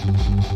ค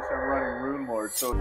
case I'm running Rune Lord. So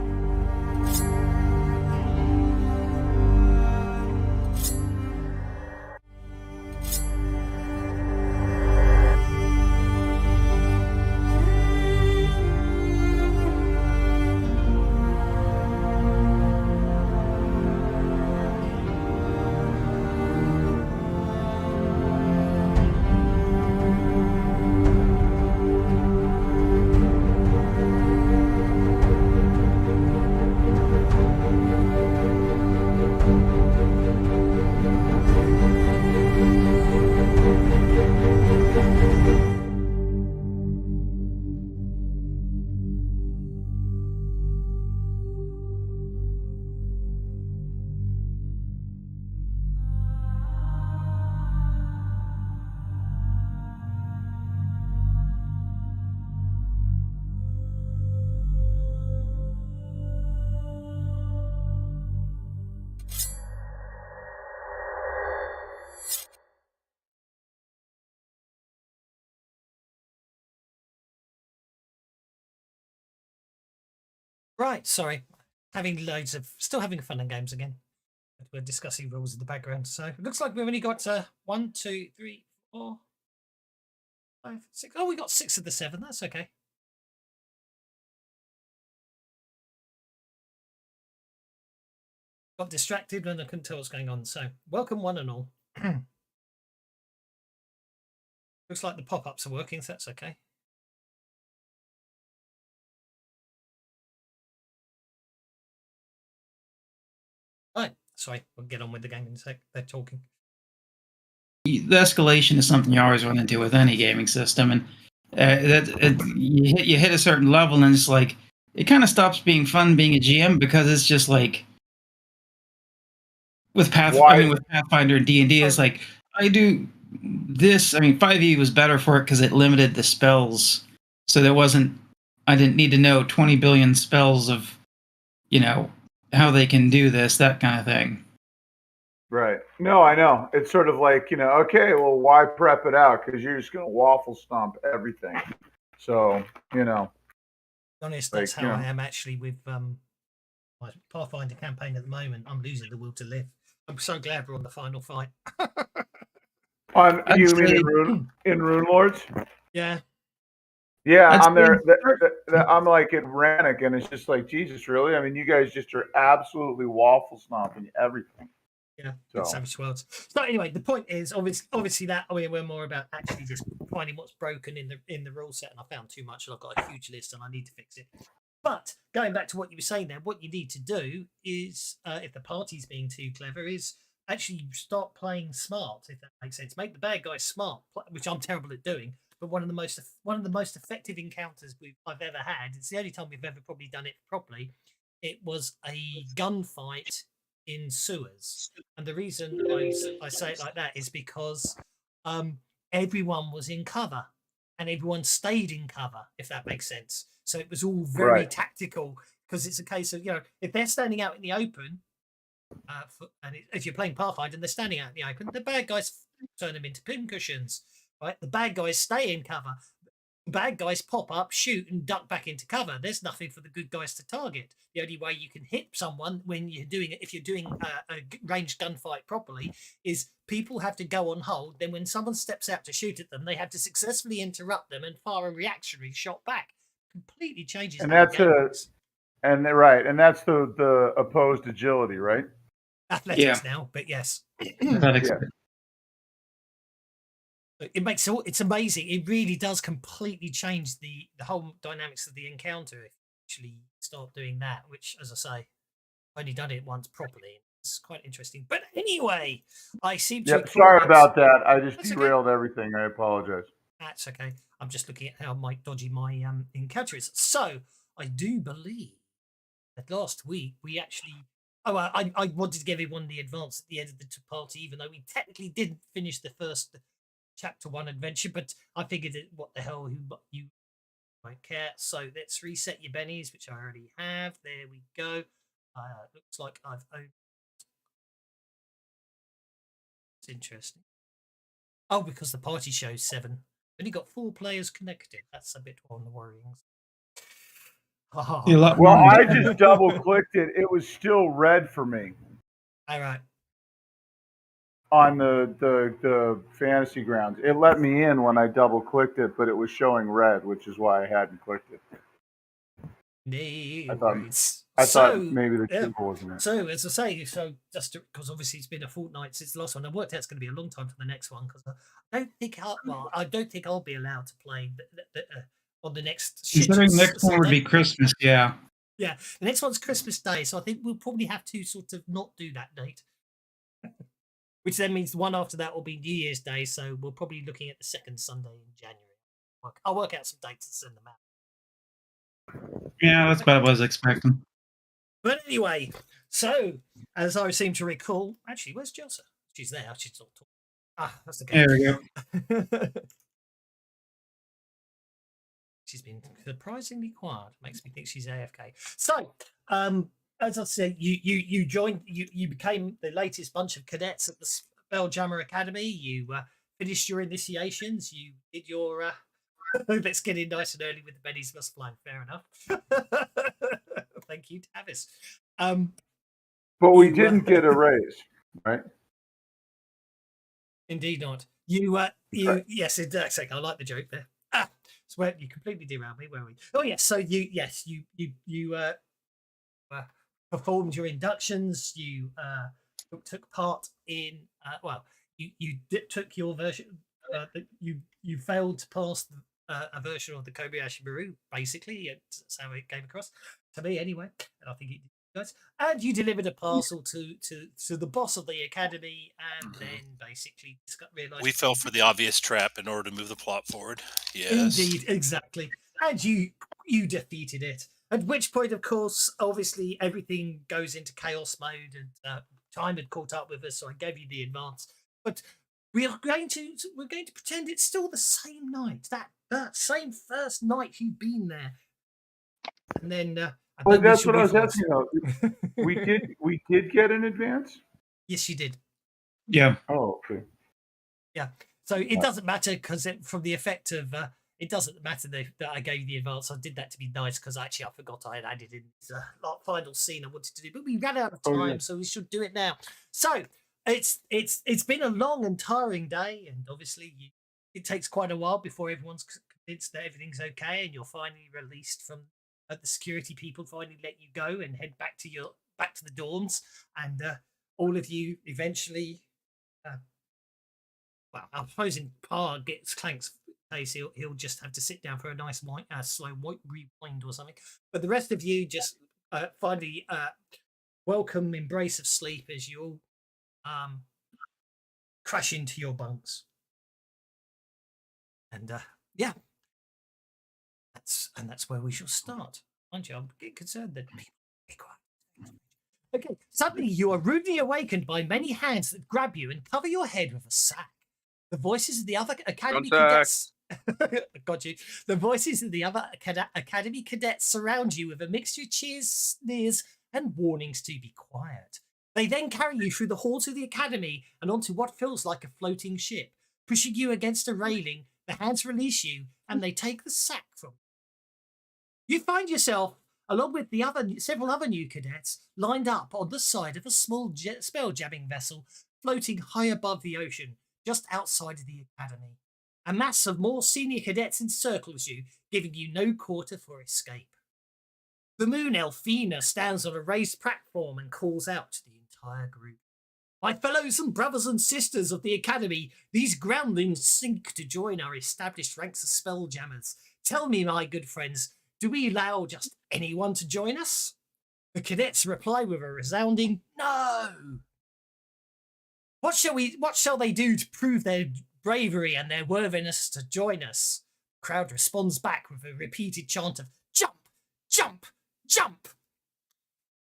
Right, sorry. Still having fun and games again. We're discussing rules in the background. So it looks like we've only got 1, 2, 3, 4, 5, 6. Oh, we got 6 of the 7. That's okay. Got distracted and I couldn't tell what's going on. So welcome one and all. Looks like the pop-ups are working, so that's okay. Right, sorry, we'll get on with the game in a sec. They're talking. The escalation is something you always run into with any gaming system, and you hit a certain level, and it's like it kind of stops being fun being a GM because it's just like with Pathfinder and D&D, it's like I do this. I mean, 5e was better for it because it limited the spells, so I didn't need to know 20 billion spells of, how they can do this, that kind of thing. right. No, I know. It's sort of like, okay, well, why prep it out? Because you're just going to waffle stomp everything. So, Honest, that's how I am actually with my Pathfinder campaign at the moment. I'm losing the will to live. I'm so glad we're on the final fight. You mean in Rune Lords? Yeah. Yeah, I'm there. I'm like at Rannoch, and it's just like, Jesus, really? I mean, you guys just are absolutely waffle stomping everything. Yeah, Savage Worlds. So anyway, the point is obviously that we're more about actually just finding what's broken in the rule set, and I found too much, and I've got a huge list, and I need to fix it. But going back to what you were saying there, what you need to do is, if the party's being too clever, is actually start playing smart, if that makes sense. Make the bad guys smart, which I'm terrible at doing. But one of the most effective encounters I've ever had. It's the only time we've ever probably done it properly. It was a gunfight in sewers, and the reason I say it like that is because everyone was in cover and everyone stayed in cover, if that makes sense. So it was all very tactical, because it's a case of, if they're standing out in the open, if you're playing Pathfinder and they're standing out in the open, the bad guys turn them into pincushions, right? The bad guys stay in cover. Bad guys pop up, shoot, and duck back into cover. There's nothing for the good guys to target. The only way you can hit someone if you're doing a ranged gunfight properly, is people have to go on hold. Then when someone steps out to shoot at them, they have to successfully interrupt them and fire a reactionary shot back. Completely changes. And that's and that's the opposed agility, right? Athletics now, but yes. Athletics. Yeah. It's amazing. It really does completely change the whole dynamics of the encounter if you actually start doing that, which, as I say, I've only done it once properly. It's quite interesting. But anyway, I seem to... Sorry about that. I just derailed everything. I apologize. That's okay. I'm just looking at how dodgy my encounter is. So, I do believe that last week we actually... I wanted to give everyone the advance at the end of the party, even though we technically didn't finish the first chapter 1 adventure, but I figured what the hell you might care. So let's reset your bennies, which I already have. There we go. Looks like I've opened. It's interesting. Oh, because the party shows 7. Only got 4 players connected. That's a bit on the worrying. Well, I just double clicked it. It was still red for me. All right. On the fantasy grounds, it let me in when I double clicked it, but it was showing red, which is why I hadn't clicked it. I thought maybe the cable wasn't it. So as I say, just because obviously it's been a fortnight since the last one, I worked out it's going to be a long time for the next one because I don't think I'll be allowed to play on the next. Considering next one would be Christmas, yeah. Yeah, the next one's Christmas Day, so I think we'll probably have to sort of not do that date. Which then means the one after that will be New Year's Day, so we're probably looking at the second Sunday in January. I'll work out some dates and send them out. Yeah, that's what I was expecting. But anyway, so as I seem to recall, actually, where's Jelsa? She's there. She's not talking. That's the game. There we go. She's been surprisingly quiet. Makes me think she's AFK. So, as I said, you joined. You became the latest bunch of cadets at the Spelljammer Academy. You finished your initiations. You did your. Let's get in nice and early with the Bennies must fly. Fair enough. Thank you, Tavis. But we didn't get a raise, right? Indeed not. Right. Yes, exactly. I like the joke there. So you completely derailed me, were we? Oh yes. So you performed your inductions. You took part in. You took your version. You failed to pass a version of the Kobayashi Maru. Basically, that's how it came across to me, anyway. And I think it did, guys. And you delivered a parcel to the boss of the academy, and then basically realized we fell for the obvious trap in order to move the plot forward. Yes, indeed, exactly. And you defeated it. At which point, of course, obviously everything goes into chaos mode, and time had caught up with us, so I gave you the advance. But we're going to pretend it's still the same night, that same first night you've been there, and then. But that's what I was asking. We did get an advance. Yes, you did. Yeah. Oh, okay. Yeah. So it doesn't matter because from the effect of it doesn't matter that I gave you the advance. I did that to be nice because actually I forgot I had added in the final scene I wanted to do, but we ran out of time, so we should do it now. So it's been a long and tiring day, and obviously it takes quite a while before everyone's convinced that everything's okay, and you're finally released from. The security people finally let you go and head back to the dorms, and all of you eventually. Well, I suppose in Par gets Clank's case, he'll just have to sit down for a nice slow rewind or something. But the rest of you just finally welcome embrace of sleep as you all crash into your bunks, and yeah. That's where we shall start. Mind you, I'm getting concerned that people be quiet. Okay, suddenly you are rudely awakened by many hands that grab you and cover your head with a sack. The voices of the other academy cadets. Got you. The voices of the other academy cadets surround you with a mixture of cheers, sneers, and warnings to be quiet. They then carry you through the halls of the academy and onto what feels like a floating ship, pushing you against a railing. The hands release you, and they take the sack from you. You find yourself, along with several other new cadets, lined up on the side of a small spell-jamming vessel floating high above the ocean, just outside of the academy. A mass of more senior cadets encircles you, giving you no quarter for escape. The moon Elfina stands on a raised platform and calls out to the entire group. My fellows and brothers and sisters of the academy, these groundlings sink to join our established ranks of spelljammers. Tell me, my good friends, do we allow just anyone to join us? The cadets reply with a resounding no. What shall they do to prove their bravery and their worthiness to join us? The crowd responds back with a repeated chant of jump, jump, jump.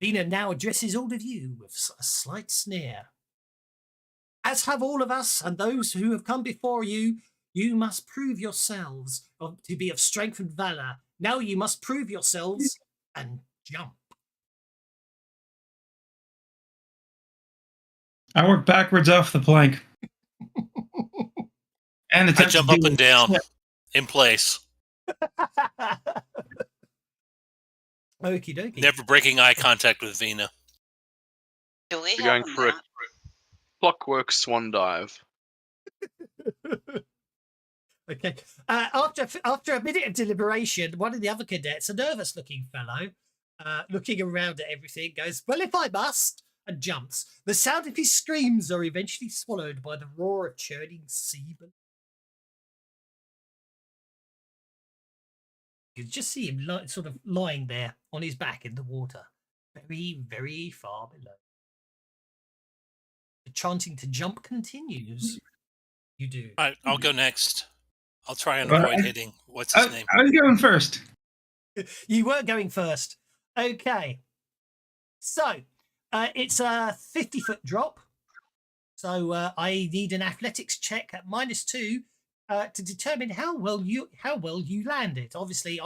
Lena now addresses all of you with a slight sneer. As have all of us and those who have come before you, you must prove yourselves to be of strength and valor. Now you must prove yourselves and jump. I work backwards off the plank. And I jump up and down in place. Okie dokie. Never breaking eye contact with Vina. Do we We're have going a for a map? clockwork swan dive. Okay. After a minute of deliberation, one of the other cadets, a nervous-looking fellow, looking around at everything, goes, "Well, if I must," and jumps. The sound of his screams are eventually swallowed by the roar of churning sea. You can just see him sort of lying there on his back in the water, very, very far below. The chanting to jump continues. You do. All right, I'll go next. I'll try and Well, avoid hitting. What's his name? I was going first. You were going first. Okay. So it's a 50-foot drop. So I need an athletics check at -2 to determine how well you land it. Obviously,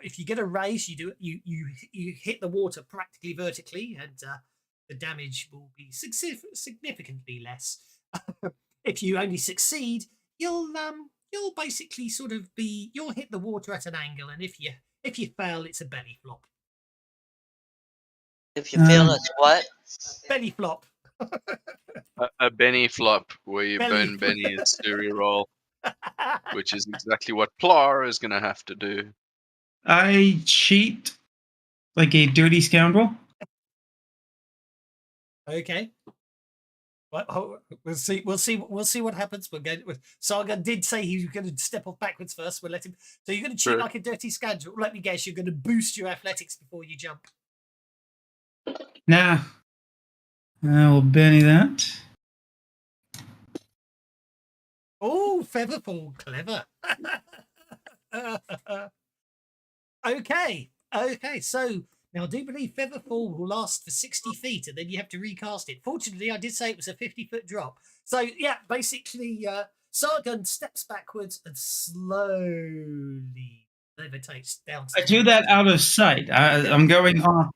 if you get a raise, you hit the water practically vertically, and the damage will be significantly less. If you only succeed, you'll basically you'll hit the water at an angle, and if you fail, it's a belly flop. If you feel it's what? Belly flop. A Benny flop, where you Belly burn Benny's to reroll, which is exactly what Plar is going to have to do. I cheat like a dirty scoundrel. Okay. Well, we'll see what happens. We'll go. Sargon did say he was going to step off backwards first. We'll let him. So you're going to cheat Sure. like a dirty scoundrel. Let me guess. You're going to boost your athletics before you jump. Nah. I will Benny that. Oh, Featherfall, clever. Okay. So now I do believe Featherfall will last for 60 feet, and then you have to recast it. Fortunately, I did say it was a 50-foot drop. So yeah, basically, Sargon steps backwards and slowly levitates down. I do that out of sight. I'm going off.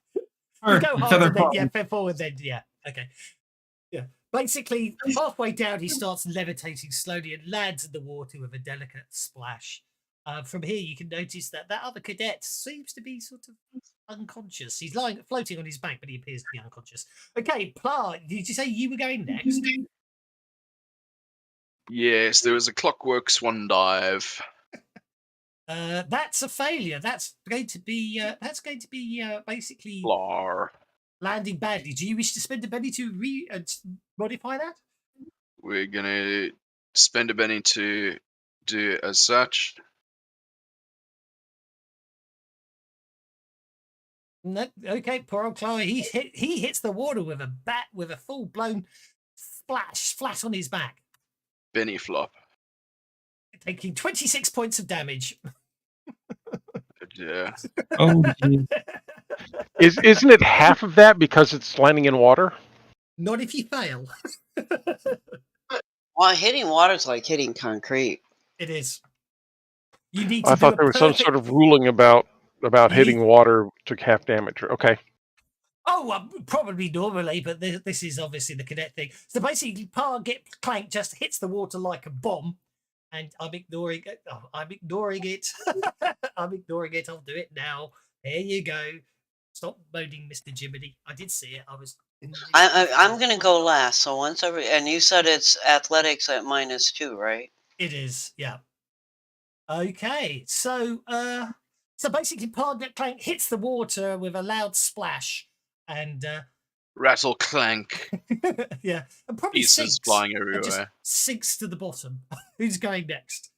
You go harder then, yeah, forward then, yeah. Okay. Yeah. Basically, halfway down, he starts levitating slowly and lands in the water with a delicate splash. From here, you can notice that other cadet seems to be sort of unconscious. He's floating on his back, but he appears to be unconscious. Okay, Pla, did you say you were going next? Yes, there was a clockwork swan dive. That's a failure. That's going to be basically Plar. landing badly. Do you wish to spend a penny to modify that? We're going to spend a penny to do it as such. No, okay, poor old Chloe. He hits the water with a full blown splash flat on his back, Benny flop. taking 26 points of damage. Yeah. Oh, geez. Isn't it half of that because it's landing in water? Not if you fail. Well, hitting water's like hitting concrete. It is. You need to I thought there was some sort of ruling about hitting water took half damage. Okay. Oh, probably normally, but this is obviously the cadet thing. So basically, Clank just hits the water like a bomb, and I'm ignoring it. Oh, I'm ignoring it. I'm ignoring it. I'll do it now. There you go. Stop moaning, Mr. Jiminy. I did see it. I was. I'm gonna go last. So once and you said it's athletics at -2, right? It is, yeah. Okay, so basically, Clank hits the water with a loud splash, and Rattle clank. yeah, and probably Pieces sinks, flying and just everywhere. sinks to the bottom. Who's going next?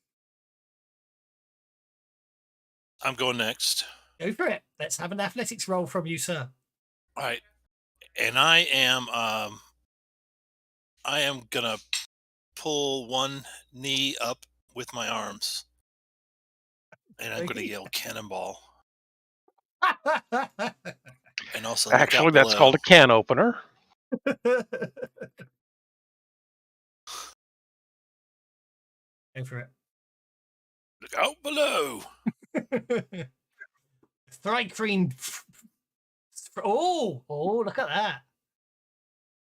I'm going next. Go for it. Let's have an athletics roll from you, sir. All right, and I am gonna pull one knee up with my arms, and I'm gonna Okay. yell cannonball, and also look Actually, out that's below. called a can opener. Go for it. Look out below. Thrycreen. Oh, look at that.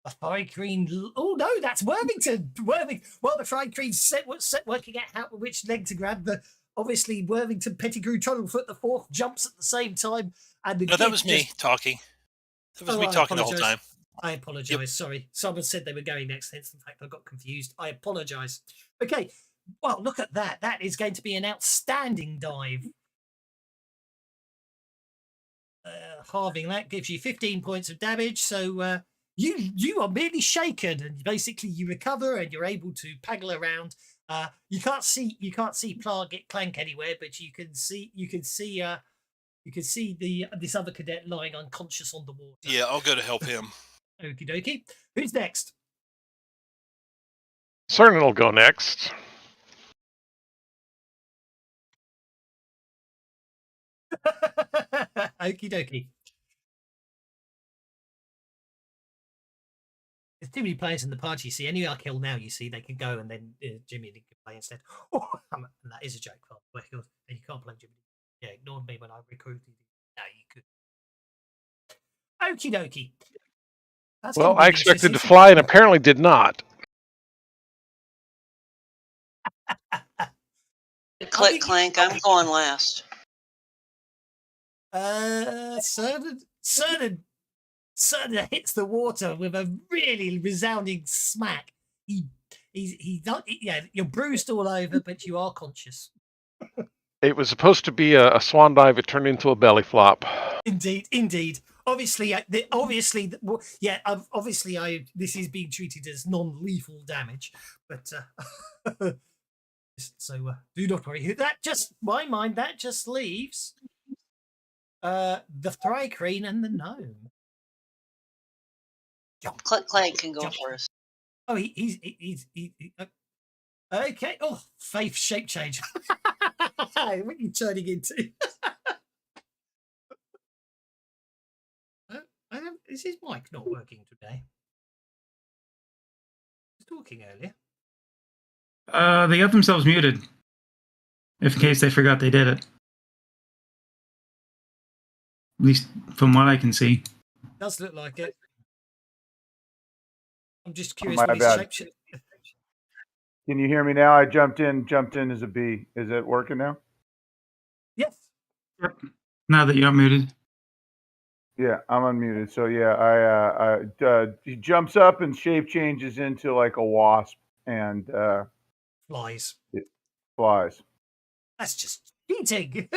A Thrycreen. Oh, no, that's Worthington. Well, the Thrycreen's set working out which leg to grab. Obviously, Worthington Pettigrew Trundlefoot the fourth jumps at the same time, and No, that was me talking. That was me talking the whole time. I apologise. Sorry, someone said they were going next. Hence, in fact, I got confused. I apologise. Okay, well, look at that. That is going to be an outstanding dive. Halving that gives you 15 points of damage. So you are merely shaken, and basically you recover, and you're able to paggle around. You can't see Clank anywhere, but you can see this other cadet lying unconscious on the water. Yeah, I'll go to help him. Okie dokie. Who's next? Cernan will go next. Okie dokie. There's too many players in the party. You see, any I kill now, you see, they can go, and then Jimmy can play instead. Oh, and that is a joke. And you can't blame Jimmy. Yeah, ignore me when I recruited you. No, you could. Okie dokie. Well, I expected to fly and apparently did not. Click, clank. I'm going last. Cernan hits the water with a really resounding smack. He's not. Yeah, you're bruised all over, but you are conscious. It was supposed to be a swan dive. It turned into a belly flop. Indeed. Obviously, this is being treated as non-lethal damage, but so do not worry. That just leaves the Thri-Kreen and the gnome. Jump. Click, clank can go first. Oh, he's okay. Oh, faith shape change. What are you turning into? Is his mic not working today? He was talking earlier. They got themselves muted. If in case they forgot they did it. At least from what I can see. Does look like it. I'm just curious. My bad. Can you hear me now? I jumped in as a bee. Is it working now? Yes. Yep. Now that you're muted. Yeah, I'm unmuted. So yeah, he jumps up and shape changes into like a wasp and flies. Flies. That's just cheating.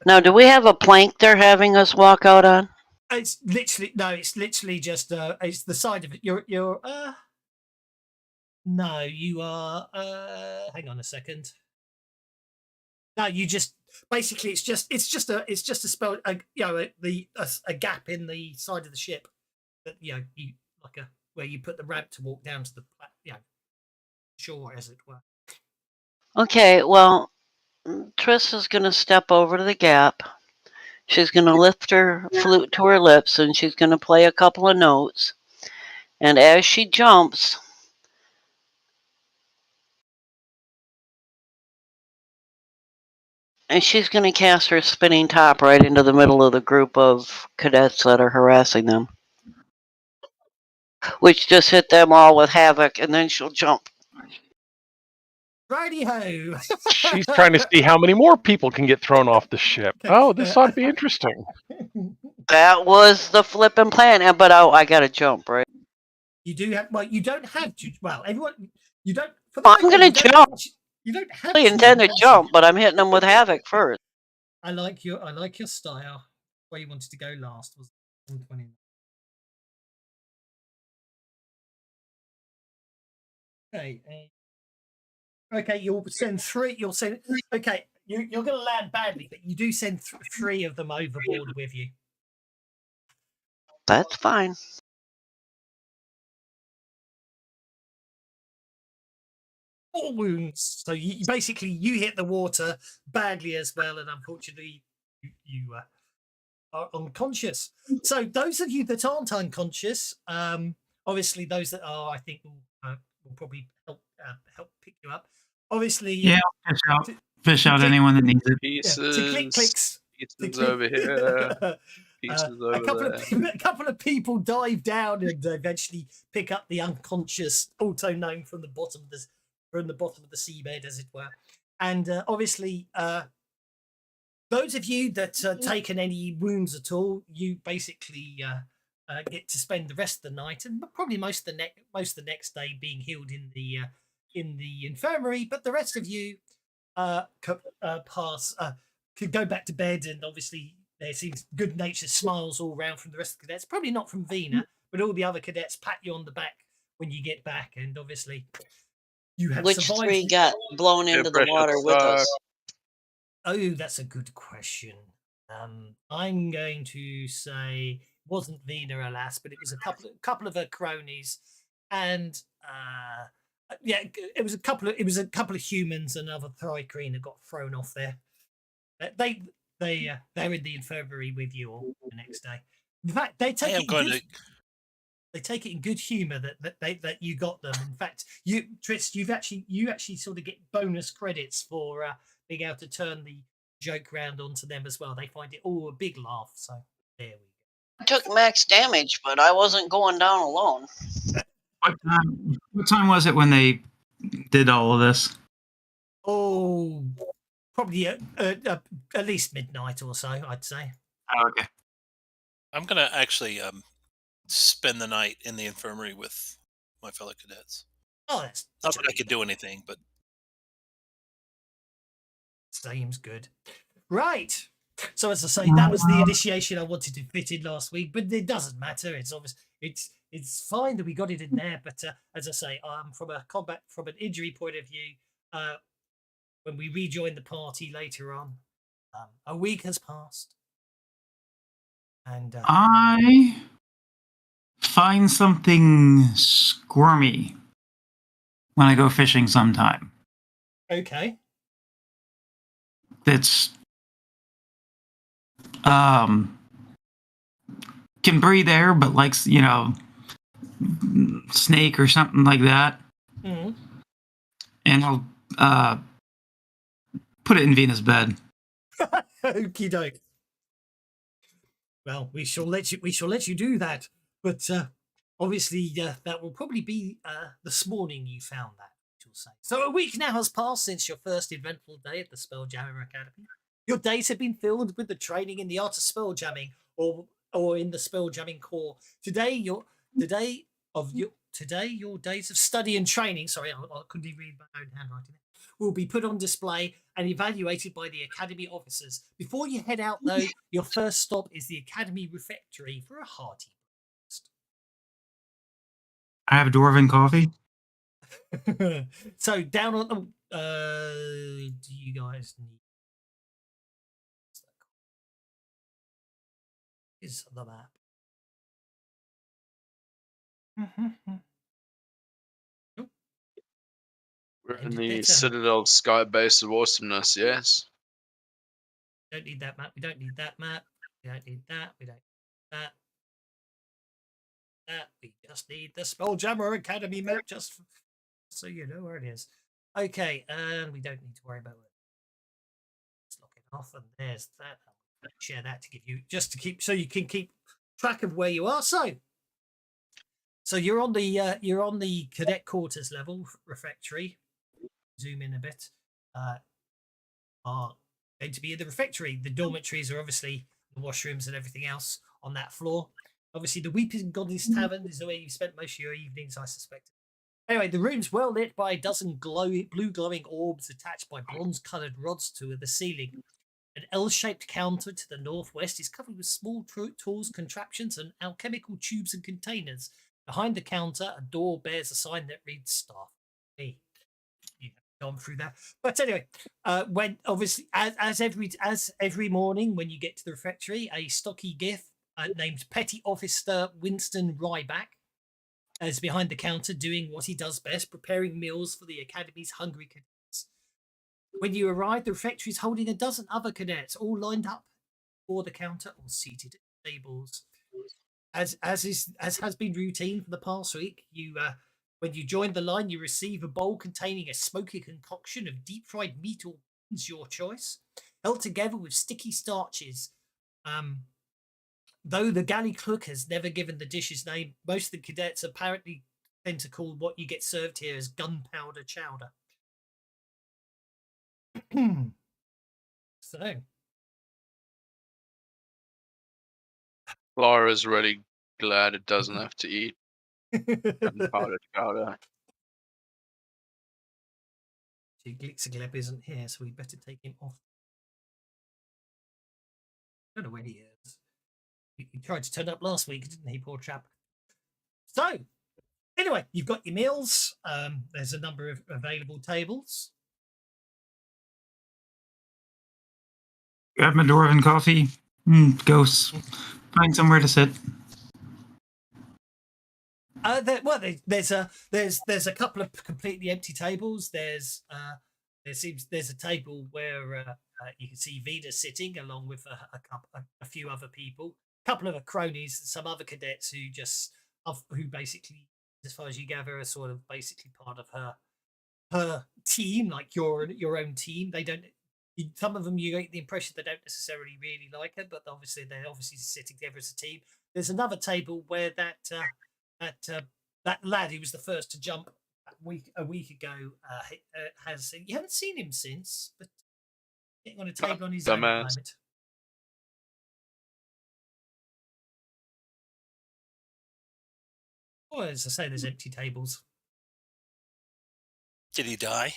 Now, do we have a plank they're having us walk out on? It's literally just it's the side of it. You're no, you are hang on a second. No, you just basically it's just a spell a gap in the side of the ship that you where you put the ramp to walk down to the shore, as it were. Okay, well, Triss is going to step over to the gap. She's going to lift her flute to her lips, and she's going to play a couple of notes. And as she jumps, and she's going to cast her spinning top right into the middle of the group of cadets that are harassing them, which just hit them all with havoc, and then she'll jump. Righty-ho. She's trying to see how many more people can get thrown off the ship. Oh, this ought to be interesting. That was the flipping plan, but I got to jump, right? You do have. Well, you don't have to. Well, everyone, you don't. I'm going to jump. You don't have. I intend to jump, but I'm hitting them with havoc first. I like your style. Where you wanted to go last was 120. Okay. Okay, you'll send three. Okay, you're going to land badly, but you do send three of them overboard with you. That's fine. All wounds. So you basically hit the water badly as well, and unfortunately you are unconscious. So those of you that aren't unconscious, obviously those that are, I think, will probably help pick you up. Obviously, yeah, fish out anyone that needs it. Pieces, pieces over here, pieces over there. A couple of people dive down and eventually pick up the unconscious auto gnome from the bottom of the seabed, as it were. And obviously, those of you that taken any wounds at all, you basically get to spend the rest of the night and probably most of the next day being healed in the infirmary. But the rest of you could go back to bed, and obviously there seems good-natured smiles all around from the rest of the cadets. Probably not from Vina, but all the other cadets pat you on the back when you get back, and obviously you have Which survived. 3 got blown into the water with us? Oh, that's a good question. I'm going to say wasn't Vina, alas, but it was a couple of her cronies, and yeah, it was a couple of humans and another Thrycreen that got thrown off there. They're in the infirmary with you all the next day. In fact, they take it in good humor that you got them. In fact, Tris, you actually sort of get bonus credits for being able to turn the joke round onto them as well. They find it all a big laugh. So there we go. I took max damage, but I wasn't going down alone. What time was it when they did all of this? Oh, probably at least midnight or so, I'd say. Oh, okay. I'm gonna actually spend the night in the infirmary with my fellow cadets. Oh, that's not that I could do anything, but seems good. Right. So as I say, that was the initiation I wanted to fit in last week, but it doesn't matter. It's obvious. It's fine that we got it in there, but as I say, from an injury point of view, when we rejoin the party later on, a week has passed, and I find something squirmy when I go fishing sometime. Okay. That's can breathe air, but likes, snake or something like that. Mm-hmm. And I'll put it in Venus' bed. Okie doke. Well, we shall let you do that, but obviously that will probably be this morning you found that. Say. So a week now has passed since your first eventful day at the Spelljammer Academy. Your days have been filled with the training in the art of spelljamming, or in the spelljamming core. Today your days of study and training. Sorry, I couldn't even read my own handwriting. Will be put on display and evaluated by the Academy officers. Before you head out, though, your first stop is the Academy refectory for a hearty breakfast. I have dwarven coffee. So down on do you guys need is the map? We're in the Citadel Sky Base of Awesomeness, yes? Don't need that map. We don't need that map. We don't need that. We don't need that. We just need the Spelljammer Academy map, just so you know where it is. Okay, and we don't need to worry about it. Let's lock it off, and there's that. I'll share that to give you so you can keep track of where you are. So you're on the cadet quarters level refectory. Zoom in a bit. Are going to be in the refectory. The dormitories are obviously the washrooms and everything else on that floor. Obviously, the Weeping Goddess Tavern is the way you spent most of your evenings, I suspect. Anyway, the room's well lit by a dozen blue glowing orbs attached by bronze-coloured rods to the ceiling. An L-shaped counter to the northwest is covered with small tools, contraptions, and alchemical tubes and containers. Behind the counter, a door bears a sign that reads "Staff." Hey, you have gone through that, but anyway, when obviously as every morning when you get to the refectory, a stocky gif named Petty Officer Winston Ryback is behind the counter doing what he does best, preparing meals for the Academy's hungry cadets. When you arrive, the refectory is holding a dozen other cadets, all lined up before the counter or seated at tables. As has been routine for the past week, when you join the line, you receive a bowl containing a smoky concoction of deep fried meat or beans, your choice, held together with sticky starches. Though the galley cook has never given the dish's name, most of the cadets apparently tend to call what you get served here as gunpowder chowder. So, Laura's really glad it doesn't have to eat powdered chowder. Glixagleb isn't here, so we better take him off. I don't know where he is. He tried to turn up last week, didn't he, poor chap? So, anyway, you've got your meals. There's a number of available tables. Grab my dwarven coffee. Go find somewhere to sit. There's a couple of completely empty tables. There's a table where you can see Vida sitting along with a few other people, a couple of her cronies, and some other cadets who basically, as far as you gather, are sort of basically part of her team, like your own team. They don't. Some of them, you get the impression they don't necessarily really like her, but they're obviously sitting together as a team. There's another table where that lad who was the first to jump a week ago you haven't seen him since, but getting on a table on his own at the moment. Well, as I say, there's empty tables. Did he die?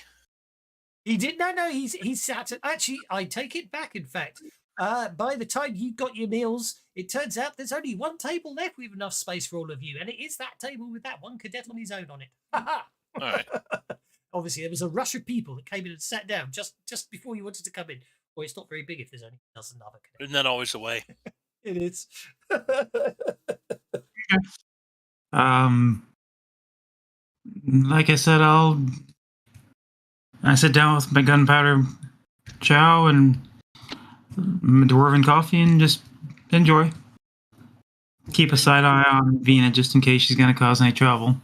He did no. He's sat. Actually, I take it back. In fact, by the time you got your meals, it turns out there's only one table left with enough space for all of you, and it is that table with that one cadet on his own on it. All right. Obviously, there was a rush of people that came in and sat down just before you wanted to come in. Well, it's not very big if there's only a dozen other cadets. Isn't that always the way? It is. Like I said, I sit down with my gunpowder chow and my dwarven coffee and just enjoy. Keep a side eye on Vina just in case she's going to cause any trouble.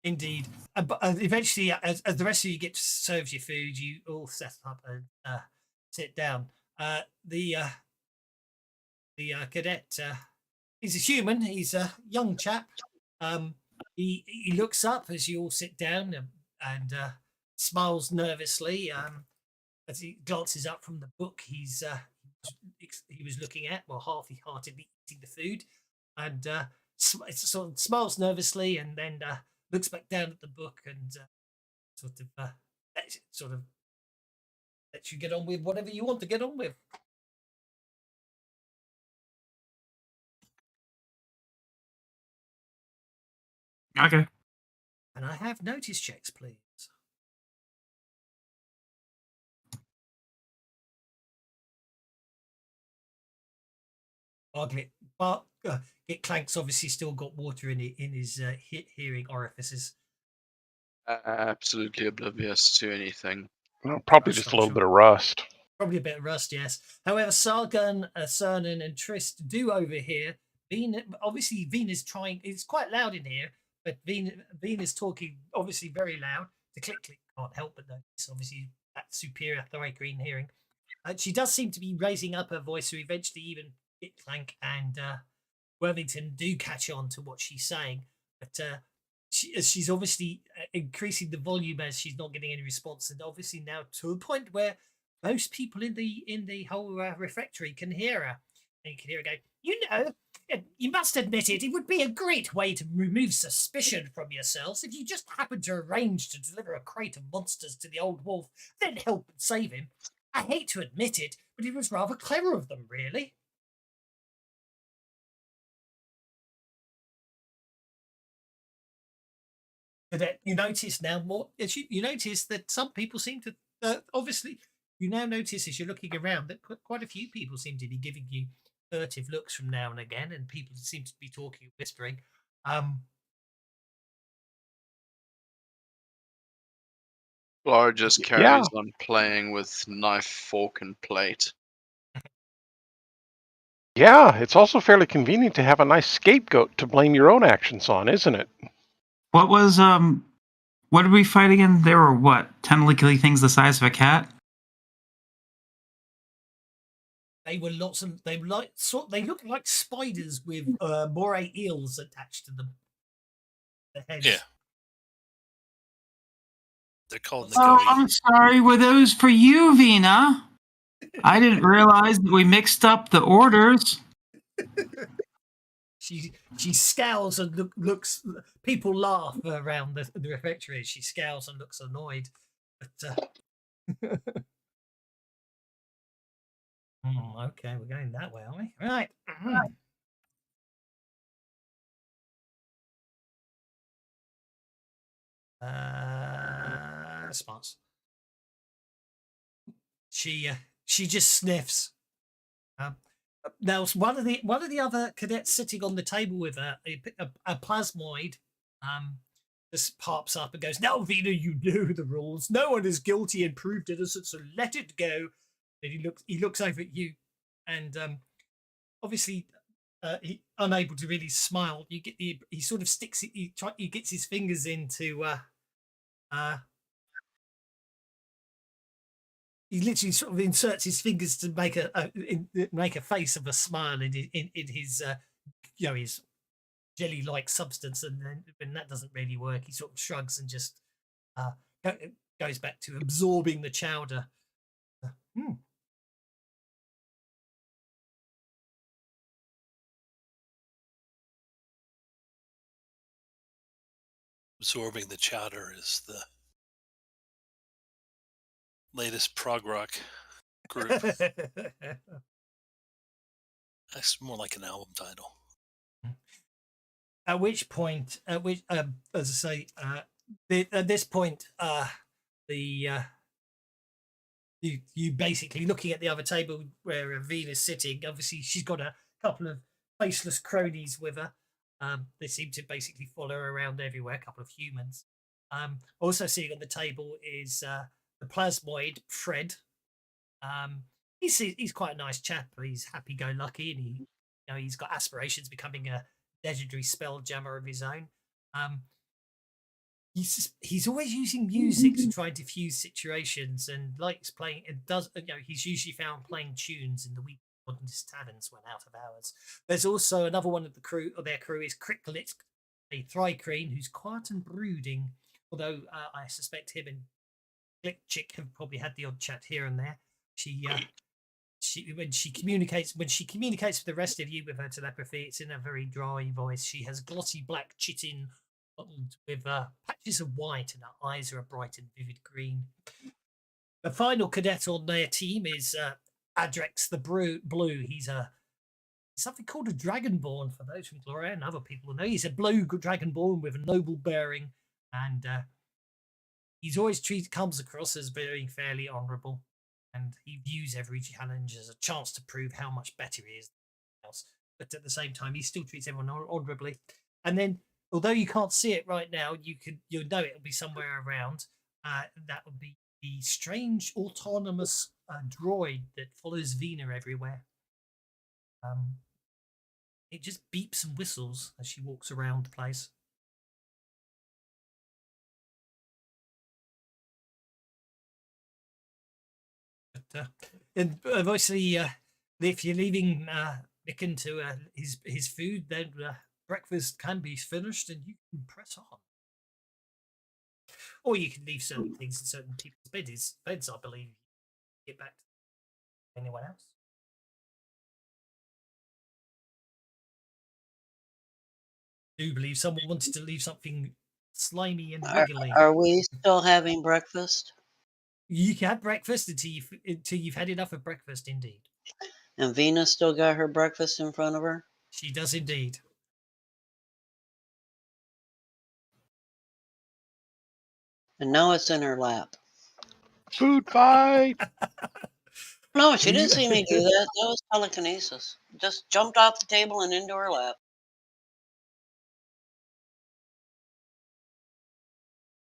Indeed. But eventually, as the rest of you get served your food, you all set up and sit down. The cadet, he's a human. He's a young chap. He looks up as you all sit down and smiles nervously as he glances up from the book he was looking at, well, half-heartedly eating the food, and sort of smiles nervously and then looks back down at the book and sort of lets you get on with whatever you want to get on with. Okay. And I have notice checks, please. It Clank's obviously still got water in his hearing orifices. Absolutely oblivious to anything. Well, probably just a little bit of rust. Probably a bit of rust, yes. However, Sargon, Cernan, and Trist do overhear. Obviously, Vena's trying. It's quite loud in here, but Vena's talking obviously very loud. The click can't help but notice. Obviously, that superior green hearing. She does seem to be raising up her voice, so eventually even Clank and Worthington do catch on to what she's saying, but she's obviously increasing the volume as she's not getting any response, and obviously now to a point where most people in the whole refectory can hear her, and you can hear her go, you must admit it would be a great way to remove suspicion from yourselves if you just happened to arrange to deliver a crate of monsters to the old wolf, then help and save him. I hate to admit it, but it was rather clever of them, really. You notice now more. You notice that some people seem to. Obviously, you now notice as you're looking around that quite a few people seem to be giving you furtive looks from now and again, and people seem to be talking and whispering. Laura just carries on playing with knife, fork, and plate. Yeah, it's also fairly convenient to have a nice scapegoat to blame your own actions on, isn't it? What did we fight again? There were what? 10 lickly things the size of a cat? They were lots of. They looked like spiders with moray eels attached to them. The heads. Yeah. They're called Oh, Nagoi. I'm sorry. Were those for you, Vina? I didn't realize that we mixed up the orders. She scowls and looks. People laugh around the refectory. She scowls and looks annoyed. But okay, we're going that way, aren't we? Right. Smarts. She just sniffs. Now, one of the other cadets sitting on the table with her, a plasmoid, just pops up and goes, "Now, Vina, you know the rules. No one is guilty and proved innocent, so let it go." And he looks over at you, and obviously, he unable to really smile. You get he sort of sticks it. He gets his fingers into he literally sort of inserts his fingers to make a face of a smile in his his jelly-like substance, and then when that doesn't really work, he sort of shrugs and just goes back to absorbing the chowder. Absorbing the chowder is the latest prog rock group. That's more like an album title. At which point, as I say, at this point, you basically looking at the other table where Vena's sitting. Obviously, she's got a couple of faceless cronies with her. They seem to basically follow her around everywhere. A couple of humans. Also sitting on the table is the plasmoid Fred. He's quite a nice chap. He's happy-go-lucky, and he's got aspirations of becoming a legendary spelljammer of his own. He's always using music to try and diffuse situations, and likes playing. And he's usually found playing tunes in the weak modernist taverns when out of hours. There's also another one of their crew is Cricklet, a Thrycrane who's quiet and brooding. Although I suspect him and Chick have probably had the odd chat here and there. When she communicates with the rest of you with her telepathy, it's in a very dry voice. She has glossy black chitin with patches of white, and her eyes are a bright and vivid green. The final cadet on their team is Adrex the Blue. He's something called a Dragonborn for those from Gloria and other people know. He's a blue Dragonborn with a noble bearing, and he's always comes across as being fairly honourable. And he views every challenge as a chance to prove how much better he is than else. But at the same time, he still treats everyone honourably. And then, although you can't see it right now, you'll know it'll be somewhere around. That would be the strange autonomous droid that follows Vina everywhere. It just beeps and whistles as she walks around the place. And obviously, if you're leaving Micken to his food, then breakfast can be finished and you can press on. Or you can leave certain things in certain people's beds, I believe. Get back to anyone else. I do believe someone wanted to leave something slimy and wiggly. Are we still having breakfast? You can have breakfast until you've had enough of breakfast, indeed. And Vina still got her breakfast in front of her? She does indeed. And now it's in her lap. Food fight! No, she didn't see me do that. That was telekinesis. Just jumped off the table and into her lap.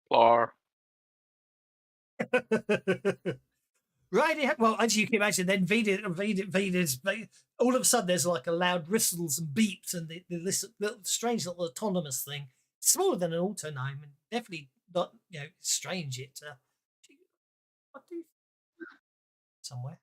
Flar. Right. Well, as you can imagine, then Veda's all of a sudden there's like a loud whistles and beeps, and this little strange little autonomous thing, smaller than an autonome, and definitely not strange. Somewhere.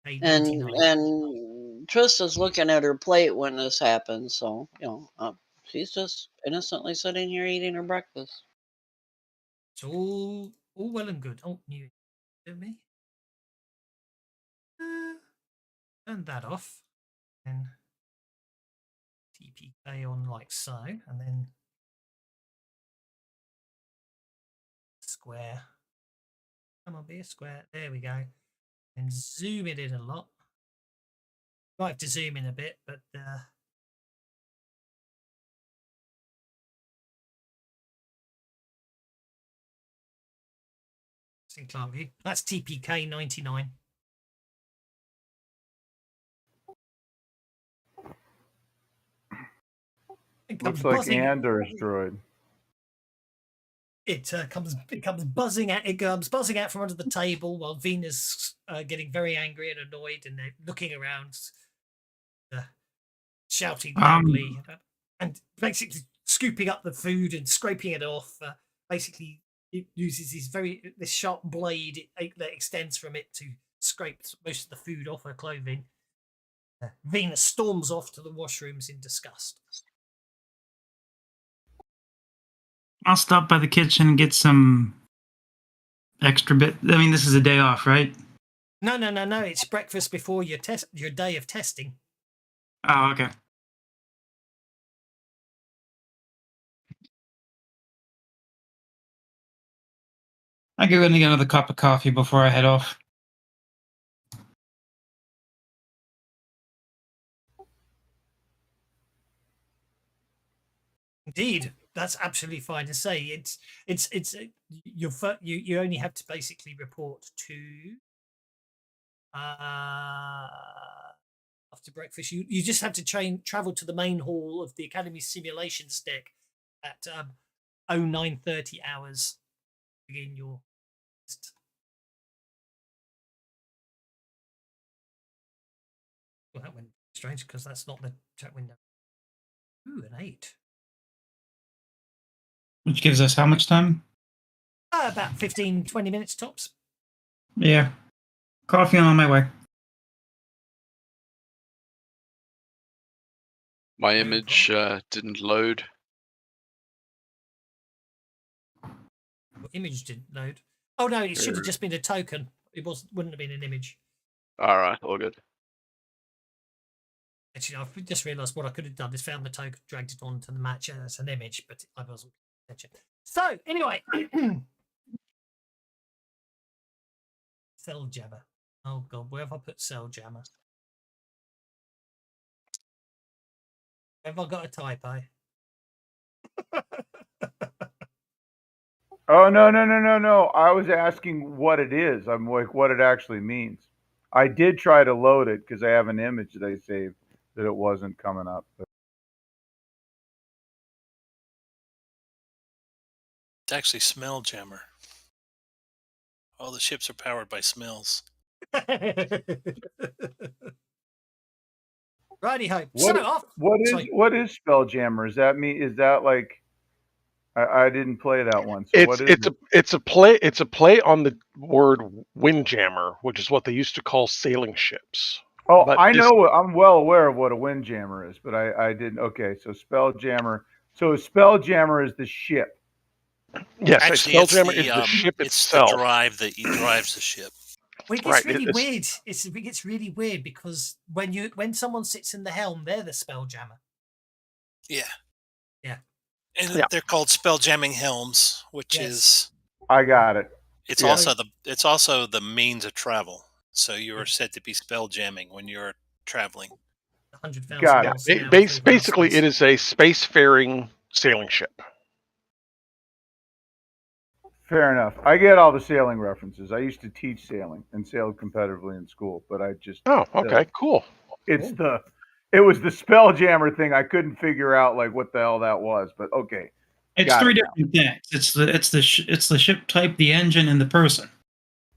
And Trista's looking at her plate when this happens, so she's just innocently sitting here eating her breakfast. It's all well and good. Oh, new me. Turn that off. And TPK on like so, and then square. Come on, be a square. There we go. And zoom it in a lot. Might have to zoom in a bit, but it's in Clark View. That's TPK 99. Looks like Anders droid. It comes buzzing out. It comes buzzing out from under the table while Venus getting very angry and annoyed, and they're looking around, shouting loudly, and basically scooping up the food and scraping it off. Basically, it uses this sharp blade that extends from it to scrape most of the food off her clothing. Venus storms off to the washrooms in disgust. I'll stop by the kitchen and get some extra bit. I mean, this is a day off, right? No. It's breakfast before your day of testing. Oh, okay. I go in and get another cup of coffee before I head off. Indeed, that's absolutely fine to say. You only have to basically report to after breakfast. You just have to travel to the main hall of the Academy simulations deck at 09:30 hours. Begin your test. Well, that went strange because that's not the chat window. Ooh, an 8. Which gives us how much time? About 15-20 minutes tops. Yeah. Coffee on my way. My image didn't load. Your image didn't load. Oh no, it should have just been a token. It wouldn't have been an image. All right, all good. Actually, I've just realised what I could have done is found the token, dragged it onto the match as an image, but I wasn't paying attention. So anyway, Spelljammer. Oh god, where have I put Spelljammer? Have I got a typo? Oh no! I was asking what it is. I'm like, what it actually means. I did try to load it because I have an image that I saved that it wasn't coming up. But... It's actually Spelljammer. All the ships are powered by smells. Righty ho. What is Spelljammer? Is that like? I didn't play that one. So it's a play on the word windjammer, which is what they used to call sailing ships. Oh, I'm well aware of what a windjammer is, but I didn't. Okay, so Spelljammer. So Spelljammer is the ship. Yes, Spelljammer is the ship itself. It's the drive that drives the ship. Well, it gets really weird. It gets really weird because when someone sits in the helm, they're the Spelljammer. Yeah. Yeah. And they're called spelljamming helms, which is. I got it. It's also the means of travel. So you are said to be spelljamming when you're traveling. 100,000. Basically, it is a spacefaring sailing ship. Fair enough. I get all the sailing references. I used to teach sailing and sailed competitively in school, but I just cool. It was the Spelljammer thing. I couldn't figure out like what the hell that was, but okay. It's three different things. It's the ship type, the engine, and the person.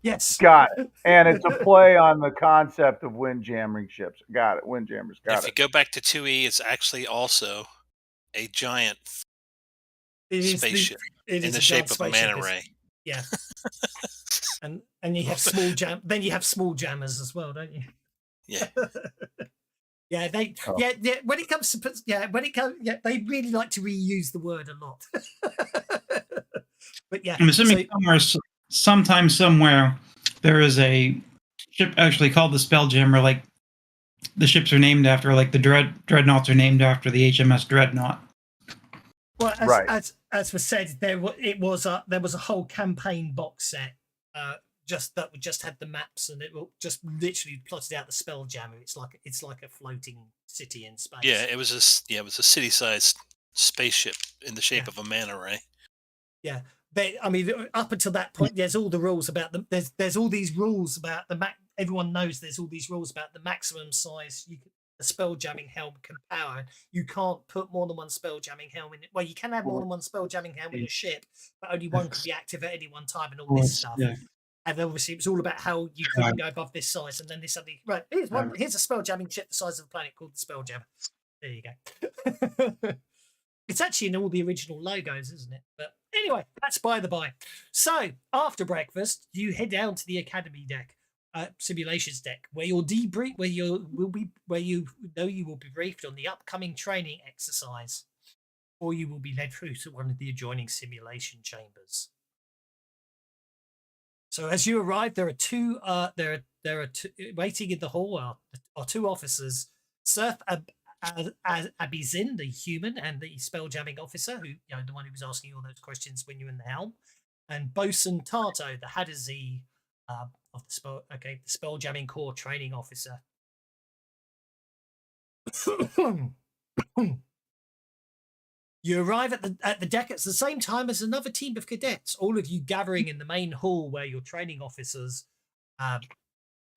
Yes. Got it. And it's a play on the concept of windjamming ships. Got it. Windjammers. Got it. If you go back to 2E, it's actually also a giant spaceship in the shape of a manta ray. Yeah. and you have small Then you have small jammers as well, don't you? Yeah. Yeah, when it comes to they really like to reuse the word a lot. But yeah, I'm assuming sometime somewhere there is a ship actually called the Spelljammer. Like the ships are named after, like the dreadnoughts are named after the HMS Dreadnought. Well, as was said, there was a whole campaign box set that just had the maps, and it will just literally plotted out the Spelljammer. It's like a floating city in space. Yeah, it was a city-sized spaceship in the shape of a manta ray. Yeah, up until that point, there's all the rules about them. There's all these rules about the everyone knows there's all these rules about the maximum size a spell jamming helm can power. You can't put more than one spell jamming helm in it. Well, you can have more than one spell jamming helm in a ship, but only one could be active at any one time, and all this stuff. Yeah. And obviously, it was all about how you couldn't go above this size. And then this suddenly, right, here's a spell jamming ship the size of a planet called the Spelljammer. There you go. It's actually in all the original logos, isn't it? But anyway, that's by the by. So after breakfast, you head down to the Academy deck, simulations deck, where you'll debrief, where you will be briefed on the upcoming training exercise, or you will be led through to one of the adjoining simulation chambers. So as you arrive, there are two waiting in the hall are two officers, Surf Abizin, the human, and the spell jamming officer, who the one who was asking you all those questions when you were in the helm, and Bosun Tarto, the Hadazi of the spell jamming core training officer. You arrive at the deck at the same time as another team of cadets, all of you gathering in the main hall where your training officers are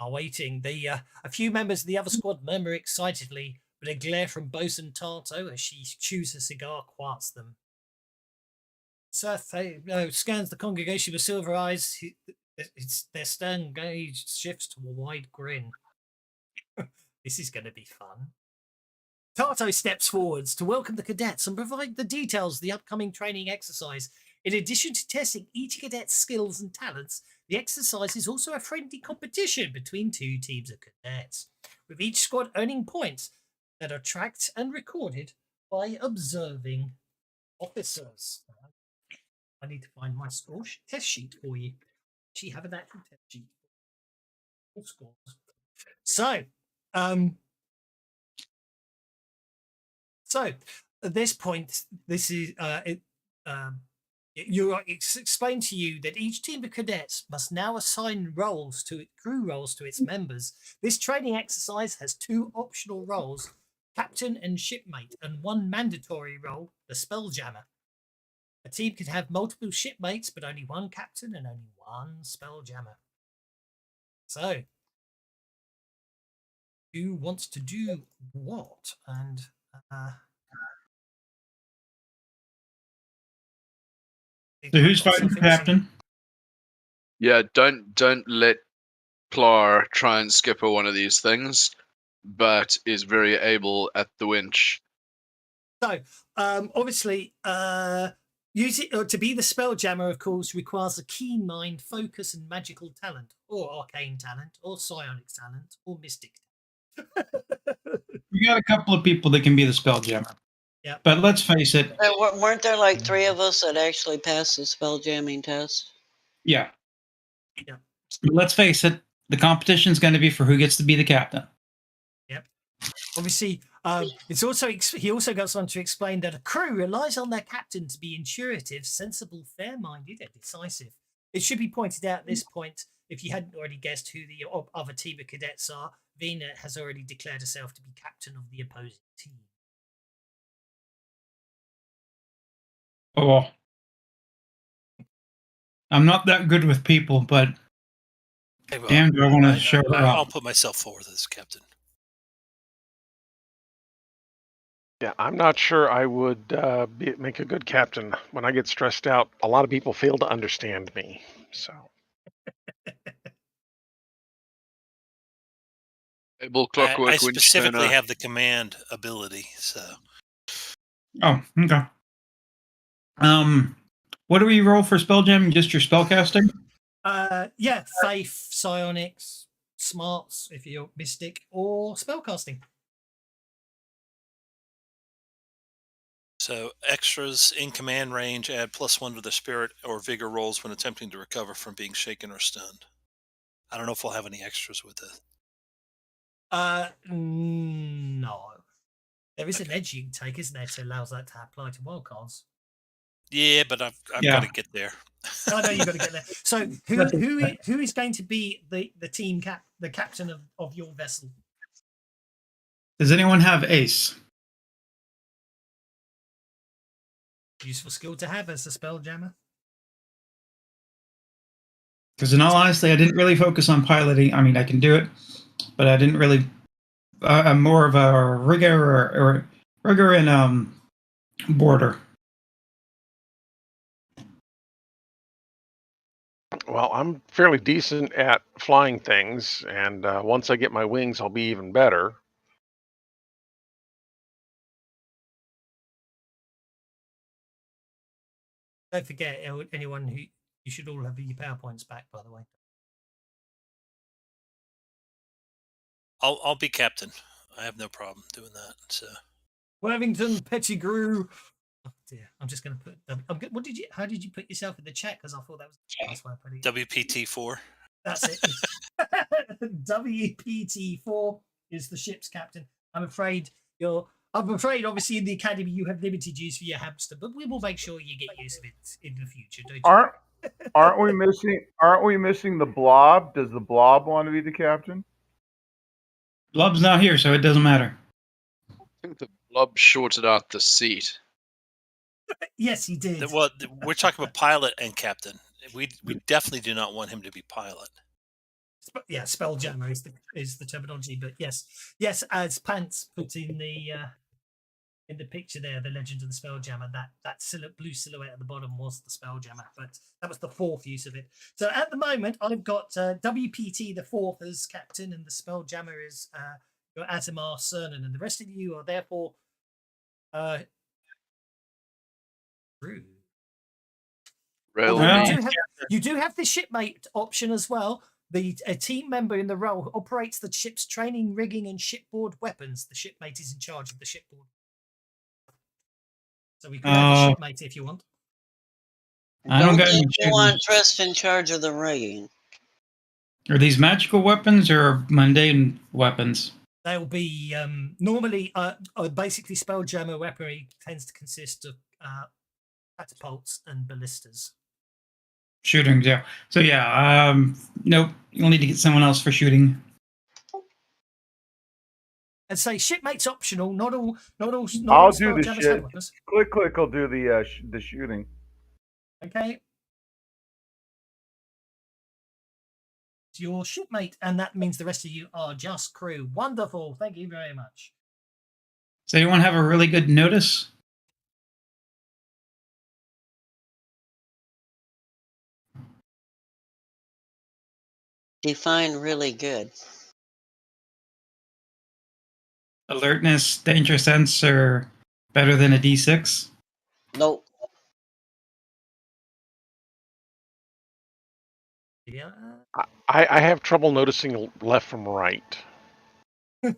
waiting. A few members of the other squad murmur excitedly, but a glare from Bosun Tarto as she chews her cigar quiets them. Seth scans the congregation with silver eyes. Their stern gaze shifts to a wide grin. This is going to be fun. Tarto steps forwards to welcome the cadets and provide the details of the upcoming training exercise. In addition to testing each cadet's skills and talents, the exercise is also a friendly competition between two teams of cadets, with each squad earning points that are tracked and recorded by observing officers. I need to find my score test sheet for you. Actually, have an actual test sheet. All scores. So at this point, this is it's explained to you that each team of cadets must now assign crew roles to its members. This training exercise has two optional roles, captain and shipmate, and one mandatory role, the Spelljammer. A team can have multiple shipmates, but only one captain and only one Spelljammer. So, who wants to do what? And so who's fighting for captain? Yeah, don't let Plar try and skipper one of these things, but is very able at the winch. So, obviously, to be the Spelljammer, of course, requires a keen mind, focus, and magical talent, or arcane talent, or psionic talent, or mystic talent. We got a couple of people that can be the Spelljammer. Yeah. But let's face it. Weren't there like 3 of us that actually passed the spell jamming test? Yeah. Yeah. But let's face it, the competition's going to be for who gets to be the captain. Yep. Obviously, he also goes on to explain that a crew relies on their captain to be intuitive, sensible, fair-minded, and decisive. It should be pointed out at this point, if you hadn't already guessed who the other team of cadets are, Vina has already declared herself to be captain of the opposing team. Oh, well. I'm not that good with people, but damn, do I want to show her up. I'll put myself forward as captain. Yeah, I'm not sure I would make a good captain. When I get stressed out, a lot of people fail to understand me. So, Able clockwork I winch specifically burner. have the command ability, so. Oh, okay. What do we roll for spelljamming? Just your spellcasting? Yeah, faith, psionics, smarts if you're mystic, or spellcasting. So extras in command range add +1 to the spirit or vigor rolls when attempting to recover from being shaken or stunned. I don't know if we'll have any extras with this. No. There is an edge you can take, isn't there, to allows that to apply to wildcards. Yeah, but I've Yeah. got to get there. I know you've got to get there. So who is going to be the team the captain of your vessel? Does anyone have ace? Useful skill to have as a spelljammer. Because in all honesty, I didn't really focus on piloting. I mean, I can do it, but I didn't really. I'm more of a rigger and border. Well, I'm fairly decent at flying things, and once I get my wings, I'll be even better. Don't forget, anyone who you should all have your PowerPoints back, by the way. I'll be captain. I have no problem doing that. So Worthington Pettigrew. Oh dear, I'm just going to put. What did you? How did you put yourself in the chat? Because I thought that was the nice way of putting it. WPT4. That's it. WPT4 is the ship's captain. I'm afraid, obviously, in the academy you have limited use for your hamster, but we will make sure you get use of it in the future. Don't you? Aren't we missing? Aren't we missing the blob? Does the blob want to be the captain? Blob's not here, so it doesn't matter. I think the blob shorted out the seat. Yes, he did. Well, we're talking about pilot and captain. We definitely do not want him to be pilot. Yeah, spelljammer is the terminology, but yes, as Pants put in the picture there, the Legend of the Spelljammer, that blue silhouette at the bottom was the Spelljammer, but that was the fourth use of it. So at the moment, I've got WPT the fourth as captain, and the Spelljammer is your Atamar Cernan, and the rest of you are therefore crew. You do have the shipmate option as well. A team member in the role operates the ship's training, rigging, and shipboard weapons. The shipmate is in charge of the shipboard. So we could have a shipmate if you want. Don't you want Trist in charge of the rigging? Are these magical weapons or mundane weapons? They'll be normally basically spelljammer weaponry tends to consist of catapults and ballistas. Shooting, yeah. So yeah, nope. You'll need to get someone else for shooting. And say shipmate's optional. Not all. I'll do the shit. Click. I'll do the shooting. Okay. It's your shipmate, and that means the rest of you are just crew. Wonderful. Thank you very much. Does anyone have a really good notice? Define really good. Alertness, danger sense, or better than a D6? Nope. Yeah. I have trouble noticing left from right.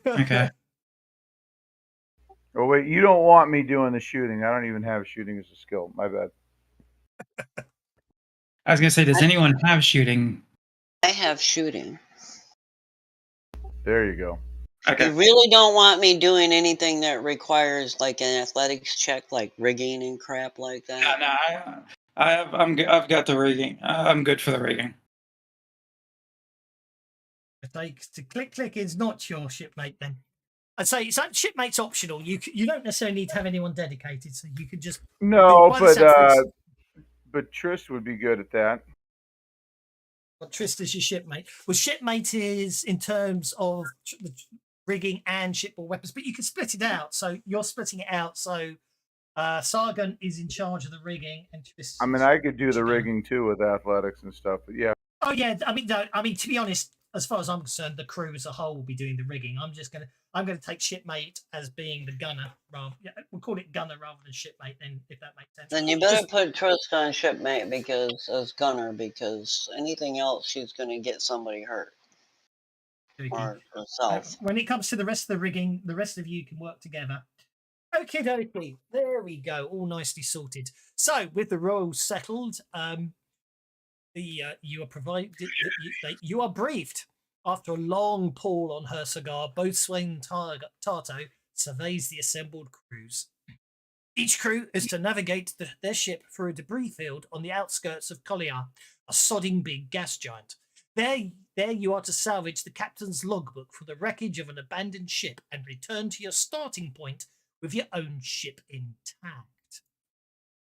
Okay. Oh wait, you don't want me doing the shooting. I don't even have shooting as a skill. My bad. I was gonna say, does anyone have shooting? I have shooting. There you go. Okay. You really don't want me doing anything that requires like an athletics check, like rigging and crap like that. No, I've got the rigging. I'm good for the rigging. To click is not your shipmate then. I'd say shipmate's optional. You don't necessarily need to have anyone dedicated, so you could just but Trist would be good at that. Well, Trist is your shipmate. Well, shipmate is in terms of the rigging and shipboard weapons, but you can split it out. So you're splitting it out. So Sargon is in charge of the rigging, and Trist. I mean, I could do the rigging too with athletics and stuff, but yeah. Oh yeah, I mean, to be honest, as far as I'm concerned, the crew as a whole will be doing the rigging. I'm gonna take shipmate as being the gunner. We'll call it gunner rather than shipmate. Then, if that makes sense. Then you better put Trist on shipmate as gunner, because anything else, she's gonna get somebody hurt. Or herself. When it comes to the rest of the rigging, the rest of you can work together. Okay, dokie. There we go. All nicely sorted. So, with the roles settled, you are provided. You are briefed. After a long pull on her cigar, boatswain Tarto surveys the assembled crews. Each crew is to navigate their ship through a debris field on the outskirts of Collier, a sodding big gas giant. There you are to salvage the captain's logbook from the wreckage of an abandoned ship and return to your starting point with your own ship intact.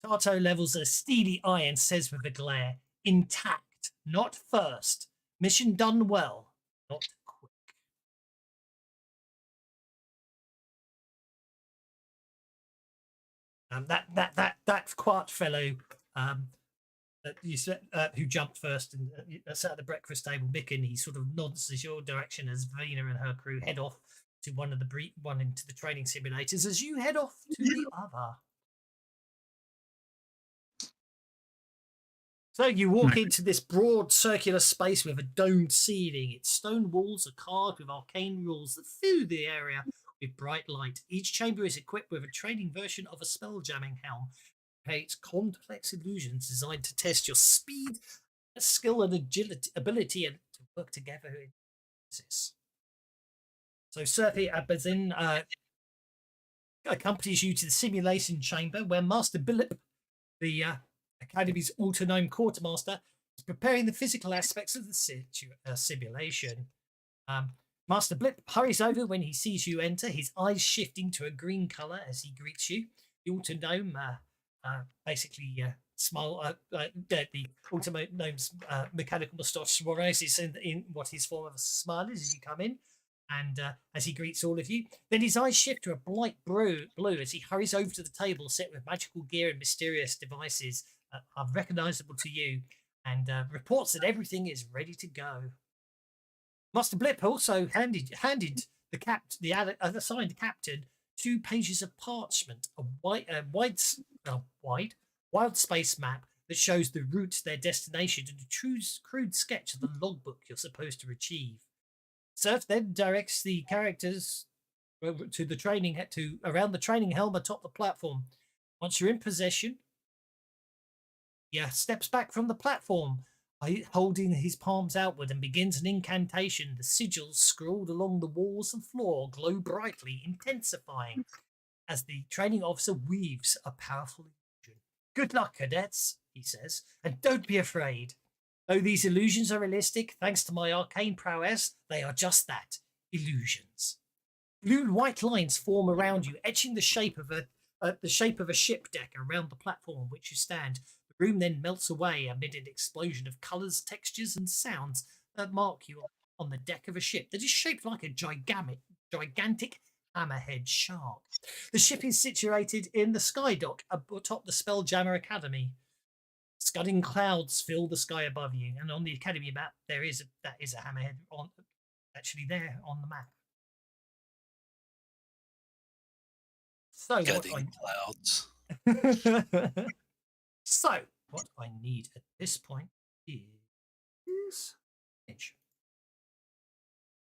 Tarto levels a steely eye and says with a glare, intact, not first. Mission done well, not quick. That quiet fellow who jumped first and sat at the breakfast table, Micken, he sort of nods as your direction as Vena and her crew head off to one into the training simulators as you head off to the other. So you walk into this broad circular space with a domed ceiling. Its stone walls are carved with arcane rules that fill the area with bright light. Each chamber is equipped with a training version of a spelljamming helm. It creates complex illusions designed to test your speed, skill, and ability to work together in this. So Serpi Abazin accompanies you to the simulation chamber where Master Billip, the Academy's autonomous quartermaster, is preparing the physical aspects of the simulation. Master Blip hurries over when he sees you enter, his eyes shifting to a green colour as he greets you. The autognome basically smile. The autognome's mechanical moustache rises in what his form of a smile is as you come in. And as he greets all of you, then his eyes shift to a bright blue as he hurries over to the table set with magical gear and mysterious devices are recognizable to you, and reports that everything is ready to go. Master Blip also handed the assigned captain 2 pages of parchment, a wild space map that shows the route to their destination, and a crude sketch of the logbook you're supposed to retrieve. Surf then directs the characters to the training around the training helm atop the platform. Once you're in possession, steps back from the platform, holding his palms outward, and begins an incantation. The sigils scrawled along the walls and floor glow brightly, intensifying as the training officer weaves a powerful illusion. Good luck, cadets, he says, and don't be afraid. Though these illusions are realistic, thanks to my arcane prowess, they are just that, illusions. Blue and white lines form around you, etching the shape of a ship deck around the platform on which you stand. The room then melts away amid an explosion of colours, textures, and sounds that mark you on the deck of a ship that is shaped like a gigantic hammerhead shark. The ship is situated in the sky dock atop the Spelljammer Academy. Scudding clouds fill the sky above you, and on the Academy map that is a hammerhead there on the map. So clouds. So what I need at this point is image.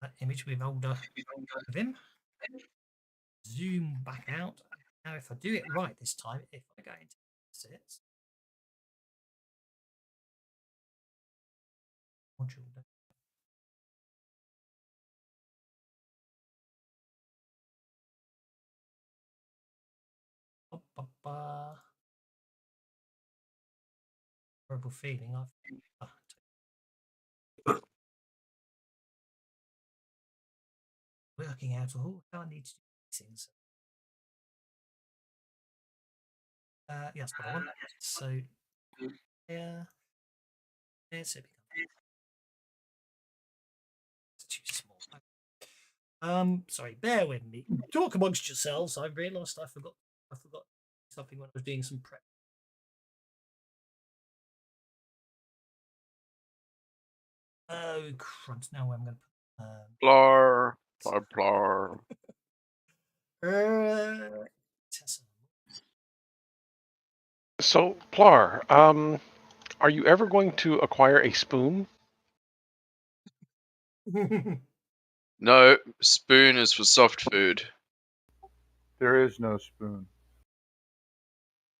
That image we've rolled of him. Zoom back out. Now, if I do it right this time, if I go into assets. Module. Horrible feeling. Working out all I need to do these things. Yes, but I want so yeah. So it becomes too small. Sorry, bear with me. Talk amongst yourselves. I realised I forgot something when I was doing some prep. Oh crunch! Now I'm going to put Blar, blar, blar. So, Plar, are you ever going to acquire a spoon? No, spoon is for soft food. There is no spoon.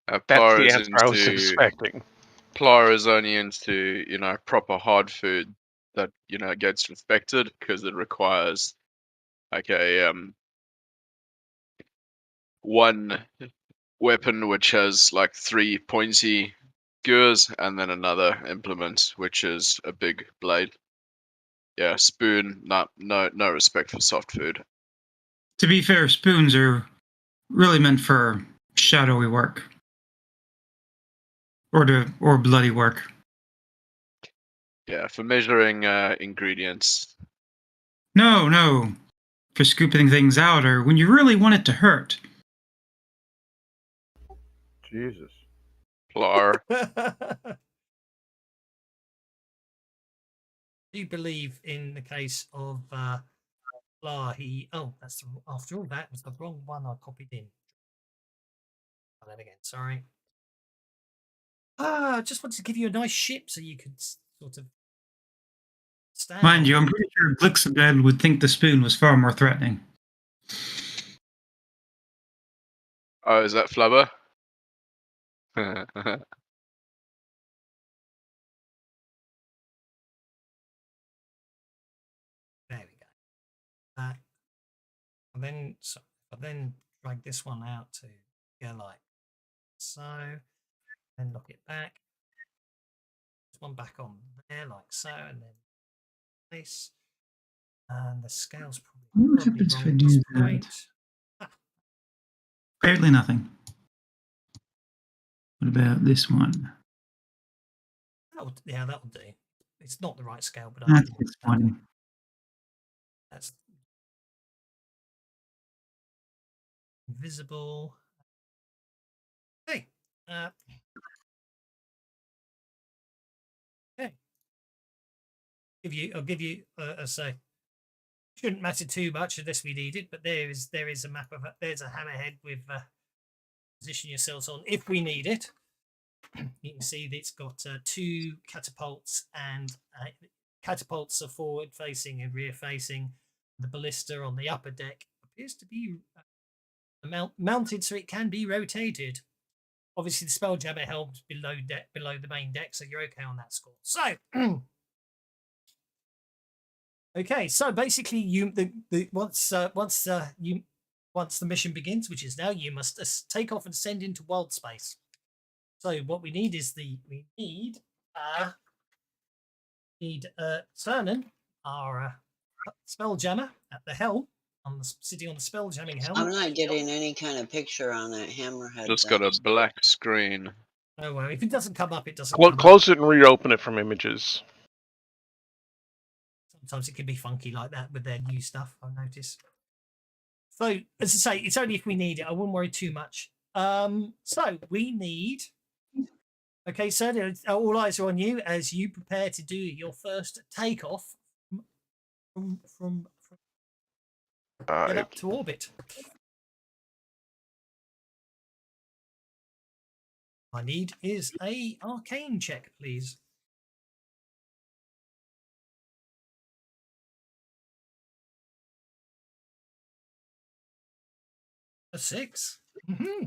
That's Plar the is answer I was into expecting. Plar is only into proper hard food that gets infected because it requires like a one weapon which has like 3 pointy skewers and then another implement which is a big blade. Yeah, spoon, no respect for soft food. To be fair, spoons are really meant for shadowy work or bloody work. Yeah, for measuring ingredients. No, for scooping things out or when you really want it to hurt. Jesus. Plar. Do you believe in the case of Blah? That's after all that was the wrong one I copied in. Try that again. Sorry. I just wanted to give you a nice ship so you could sort of stand. Mind on you, it. I'm pretty sure Blixabed would think the spoon was far more threatening. Oh, is that Flubber? There we go. I then drag this one out to go like so, then lock it back. This one back on there like so, and then this. And the scale's probably What happens wrong if I at do this that? point. Apparently nothing. What about this one? That'll do. It's not the right scale, but That's this one. That's invisible. Hey, okay. I'll give you a say. Shouldn't matter too much unless we need it, but there is a map of there's a hammerhead with position yourselves on if we need it. You can see that it's got 2 catapults, and catapults are forward facing and rear facing. The ballista on the upper deck appears to be mounted so it can be rotated. Obviously, the Spelljammer helms below the main deck, so you're okay on that score. So, okay, so basically, once the mission begins, which is now, you must take off and send into wild space. So what we need is we need Cernan, our Spelljammer at the helm, sitting on the Spelljamming helm. I'm not getting any kind of picture on that hammerhead. Just got a black screen. Oh well, if it doesn't come up, it doesn't come up. Close it and reopen it from images. Sometimes it can be funky like that with their new stuff, I've noticed. So, as I say, it's only if we need it. I wouldn't worry too much. So we need. Okay, sir, all eyes are on you as you prepare to do your first takeoff from get up to orbit. I need is a arcane check, please. A 6. Mm-hmm.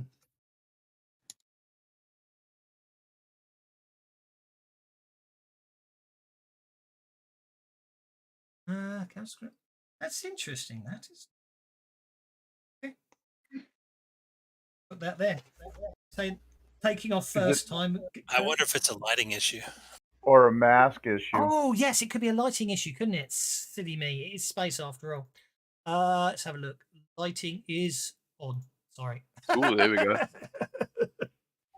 That's interesting. That is. Okay. Put that there. So, taking off first time. I wonder if it's a lighting issue. Or a mask issue. Oh, yes, it could be a lighting issue, couldn't it? Silly me. It is space after all. Let's have a look. Lighting is on. Sorry. Ooh, there we go.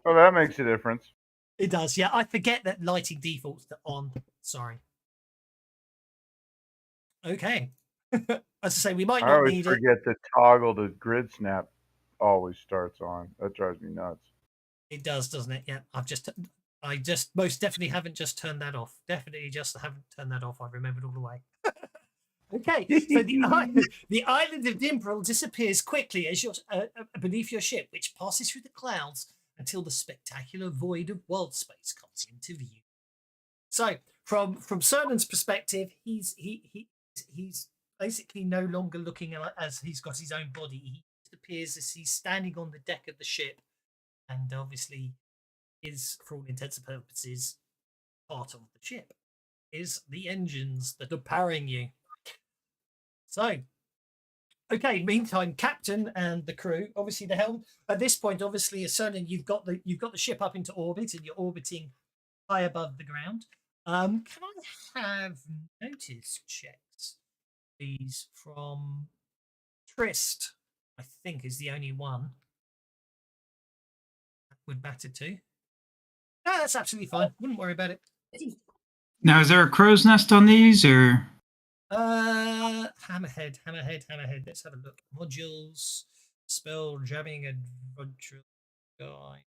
Oh, that makes a difference. It does, yeah. I forget that lighting defaults to on. Sorry. Okay. As I say, we might I not always need it. forget to toggle the grid snap always starts on. That drives me nuts. It does, doesn't it? Yeah. I just most definitely haven't just turned that off. Definitely just haven't turned that off. I've remembered all the way. Okay, so the island of Dimbril disappears quickly as you're beneath your ship, which passes through the clouds until the spectacular void of wild space comes into view. So, from Cernan's perspective, he's basically no longer looking as he's got his own body. He's appears as he's standing on the deck of the ship, and obviously is, for all intents and purposes, part of the ship. Is the engines that are powering you. So, okay. Meantime, captain and the crew, obviously the helm. At this point, obviously, assuming you've got the ship up into orbit and you're orbiting high above the ground. Can I have notice checks, please, from Trist? I think is the only one that would matter to. No, that's absolutely fine. Wouldn't worry about it. Now, is there a crow's nest on these, or? Hammerhead. Let's have a look. Modules, spell jamming adventure guide.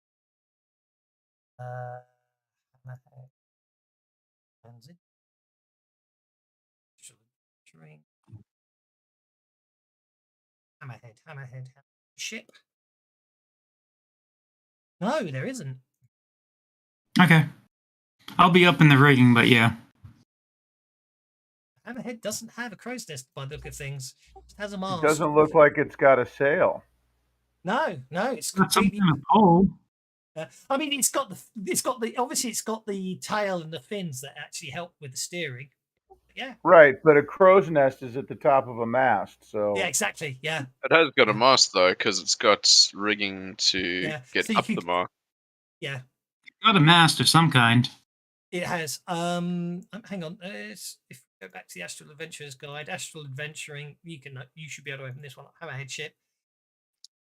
Hammerhead. Transit. Drink. Hammerhead. Ship. No, there isn't. Okay. I'll be up in the rigging, but yeah. Hammerhead doesn't have a crow's nest by the look of things. It has a mast. It doesn't look like it's got a sail. No, it's Got some completely. kind of pole. I mean, it's got the tail and the fins that actually help with the steering. Yeah. Right, but a crow's nest is at the top of a mast, so Yeah, exactly. Yeah. It has got a mast though, because it's got rigging to get so you up could- the mast. Yeah, Got a mast of some kind. it has. Hang on. If we go back to the Astral Adventurer's Guide, Astral Adventuring, you should be able to open this one up. Hammerhead ship.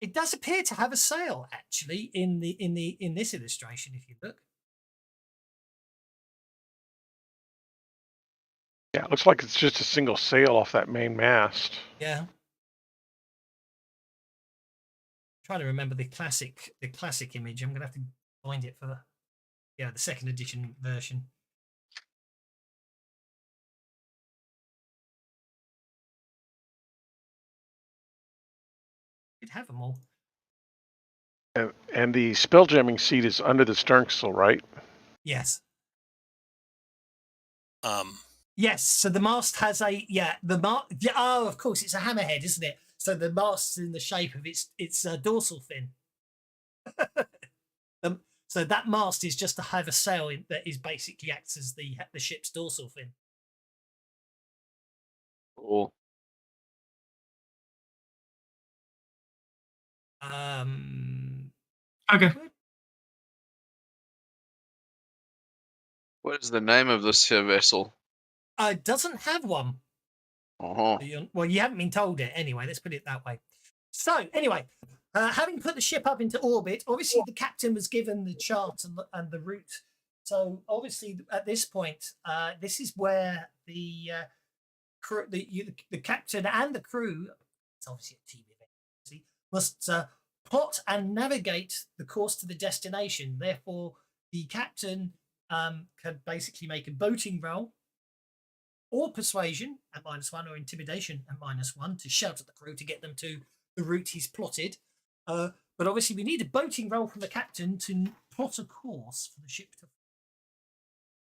It does appear to have a sail actually in this illustration. If you look. Yeah, it looks like it's just a single sail off that main mast. Yeah. Trying to remember the classic image. I'm gonna have to find it for the second edition version. You'd have them all. And the spell jamming seat is under the sternxle, right? Yes. Um, Yes. So the mast has oh, of course, it's a hammerhead, isn't it? So the mast's in the shape of its dorsal fin. So that mast is just to have a sail that is basically acts as the ship's dorsal fin. Cool. Okay. What is the name of this here vessel? It doesn't have one. Uh-huh. Well, you haven't been told it anyway. Let's put it that way. So anyway, having put the ship up into orbit, obviously the captain was given the chart and the route. So obviously at this point, this is where the crew, the captain and the crew, it's obviously a team event, must plot and navigate the course to the destination. Therefore, the captain can basically make a boating roll, or persuasion at -1, or intimidation at -1 to shout at the crew to get them to the route he's plotted. But obviously, we need a boating roll from the captain to plot a course for the ship to.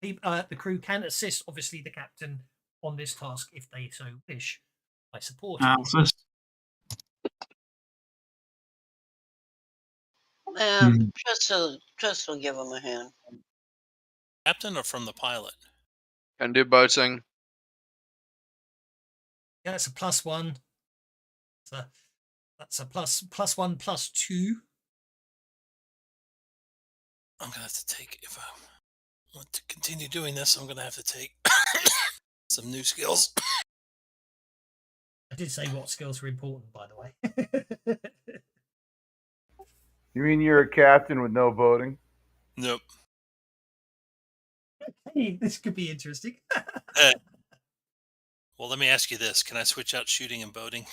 The crew can assist, obviously, the captain on this task if they so wish by supporting. Trust will give him a hand. captain or from the pilot? Can do boating. Yeah, it's a +1. So that's a +1 +2. I'm gonna have to take, if I want to continue doing this, I'm gonna have to take some new skills. I did say what skills were important, by the way. you mean you're a captain with no boating? Nope. Hey, this could be interesting. Well, let me ask you this: can I switch out shooting and boating?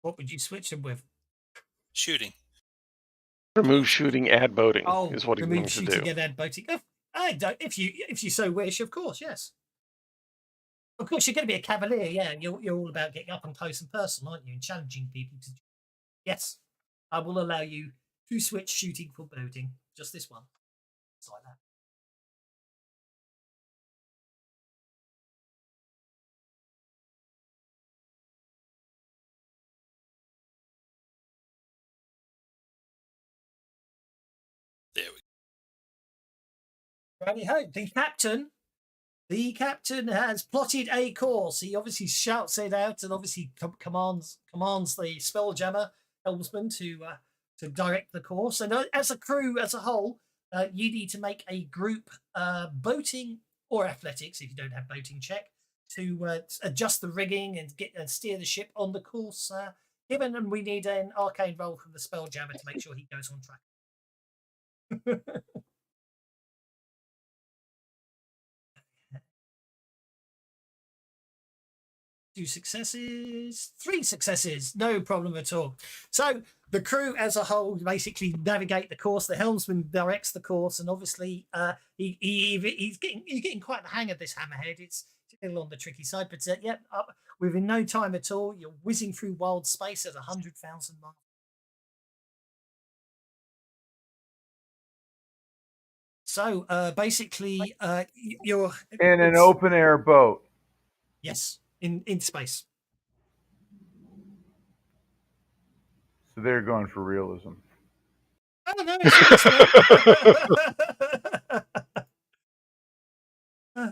What would you switch them with? Shooting. Remove shooting, add boating is what he remove means to shooting do. and add boating. I don't. If you so wish, of course, yes. Of course, you're going to be a cavalier, yeah. You're all about getting up and close and personal, aren't you? And challenging people to. Yes, I will allow you to switch shooting for boating. Just this one. It's like that. Righty ho. The captain has plotted a course. He obviously shouts it out and obviously commands the Spelljammer helmsman to direct the course. And as a crew as a whole, you need to make a group boating or athletics, if you don't have boating, check to adjust the rigging and steer the ship on the course given. And we need an arcane roll from the Spelljammer to make sure he goes on track. 2 successes, 3 successes, no problem at all. So the crew as a whole basically navigate the course. The helmsman directs the course, and obviously he's getting quite the hang of this hammerhead. It's a little on the tricky side, but within no time at all, you're whizzing through wild space at 100,000 miles. So basically, you're in an open air boat. Yes, in space. So they're going for realism. I don't know.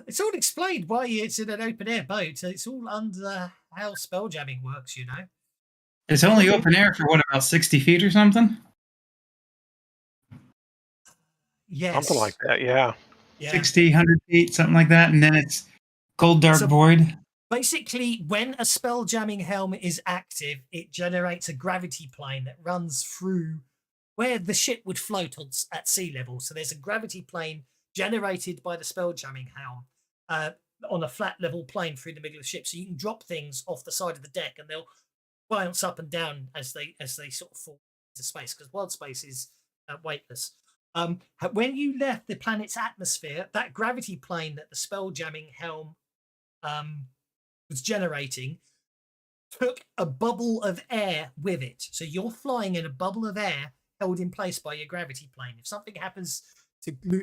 It's all explained why it's in an open air boat. It's all under how spelljamming works, you know. It's only open air for what, about 60 feet or something? Yes. Something like that, yeah. 60, 100 feet, something like that. And then it's cold, dark void. Basically, when a spelljamming helm is active, it generates a gravity plane that runs through where the ship would float at sea level. So there's a gravity plane generated by the spelljamming helm on a flat level plane through the middle of the ship. So you can drop things off the side of the deck and they'll bounce up and down as they sort of fall into space, because wild space is weightless. When you left the planet's atmosphere, that gravity plane that the spelljamming helm was generating took a bubble of air with it. So you're flying in a bubble of air held in place by your gravity plane. If something happens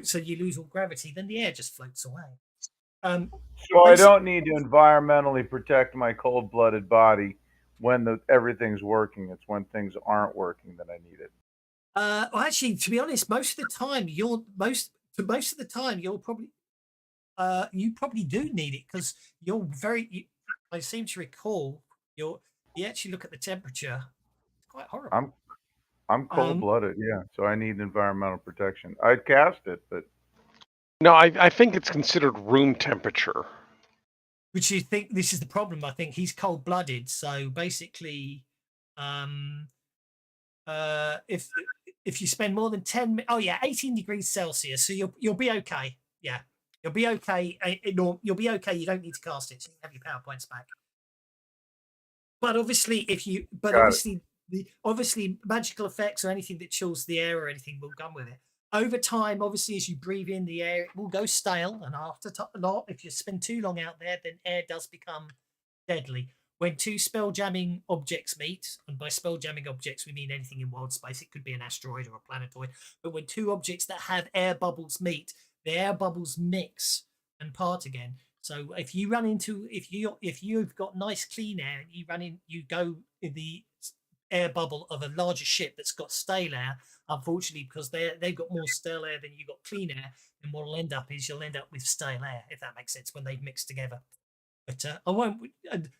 so you lose all gravity, then the air just floats away. So I don't need to environmentally protect my cold-blooded body when everything's working. It's when things aren't working that I need it. Well, actually, to be honest, most of the time you probably do need it, because you're I seem to recall you actually look at the temperature. It's quite horrible. I'm cold-blooded, yeah. So I need environmental protection. I'd cast it, but no, I think it's considered room temperature. Which you think this is the problem? I think he's cold-blooded, so basically, if you spend more than 18 degrees Celsius, so you'll be okay. Yeah, you'll be okay. You'll be okay. You don't need to cast it, so you have your power points back. But obviously, obviously magical effects or anything that chills the air or anything will come with it. Over time, obviously, as you breathe in the air, it will go stale, and if you spend too long out there, then air does become deadly. When 2 spelljamming objects meet, and by spelljamming objects we mean anything in wild space, it could be an asteroid or a planetoid, but when 2 objects that have air bubbles meet, the air bubbles mix and part again. So if you've got nice clean air, you go in the air bubble of a larger ship that's got stale air, unfortunately, because they've got more stale air than you've got clean air, and what you'll end up with stale air, if that makes sense, when they've mixed together. But I won't.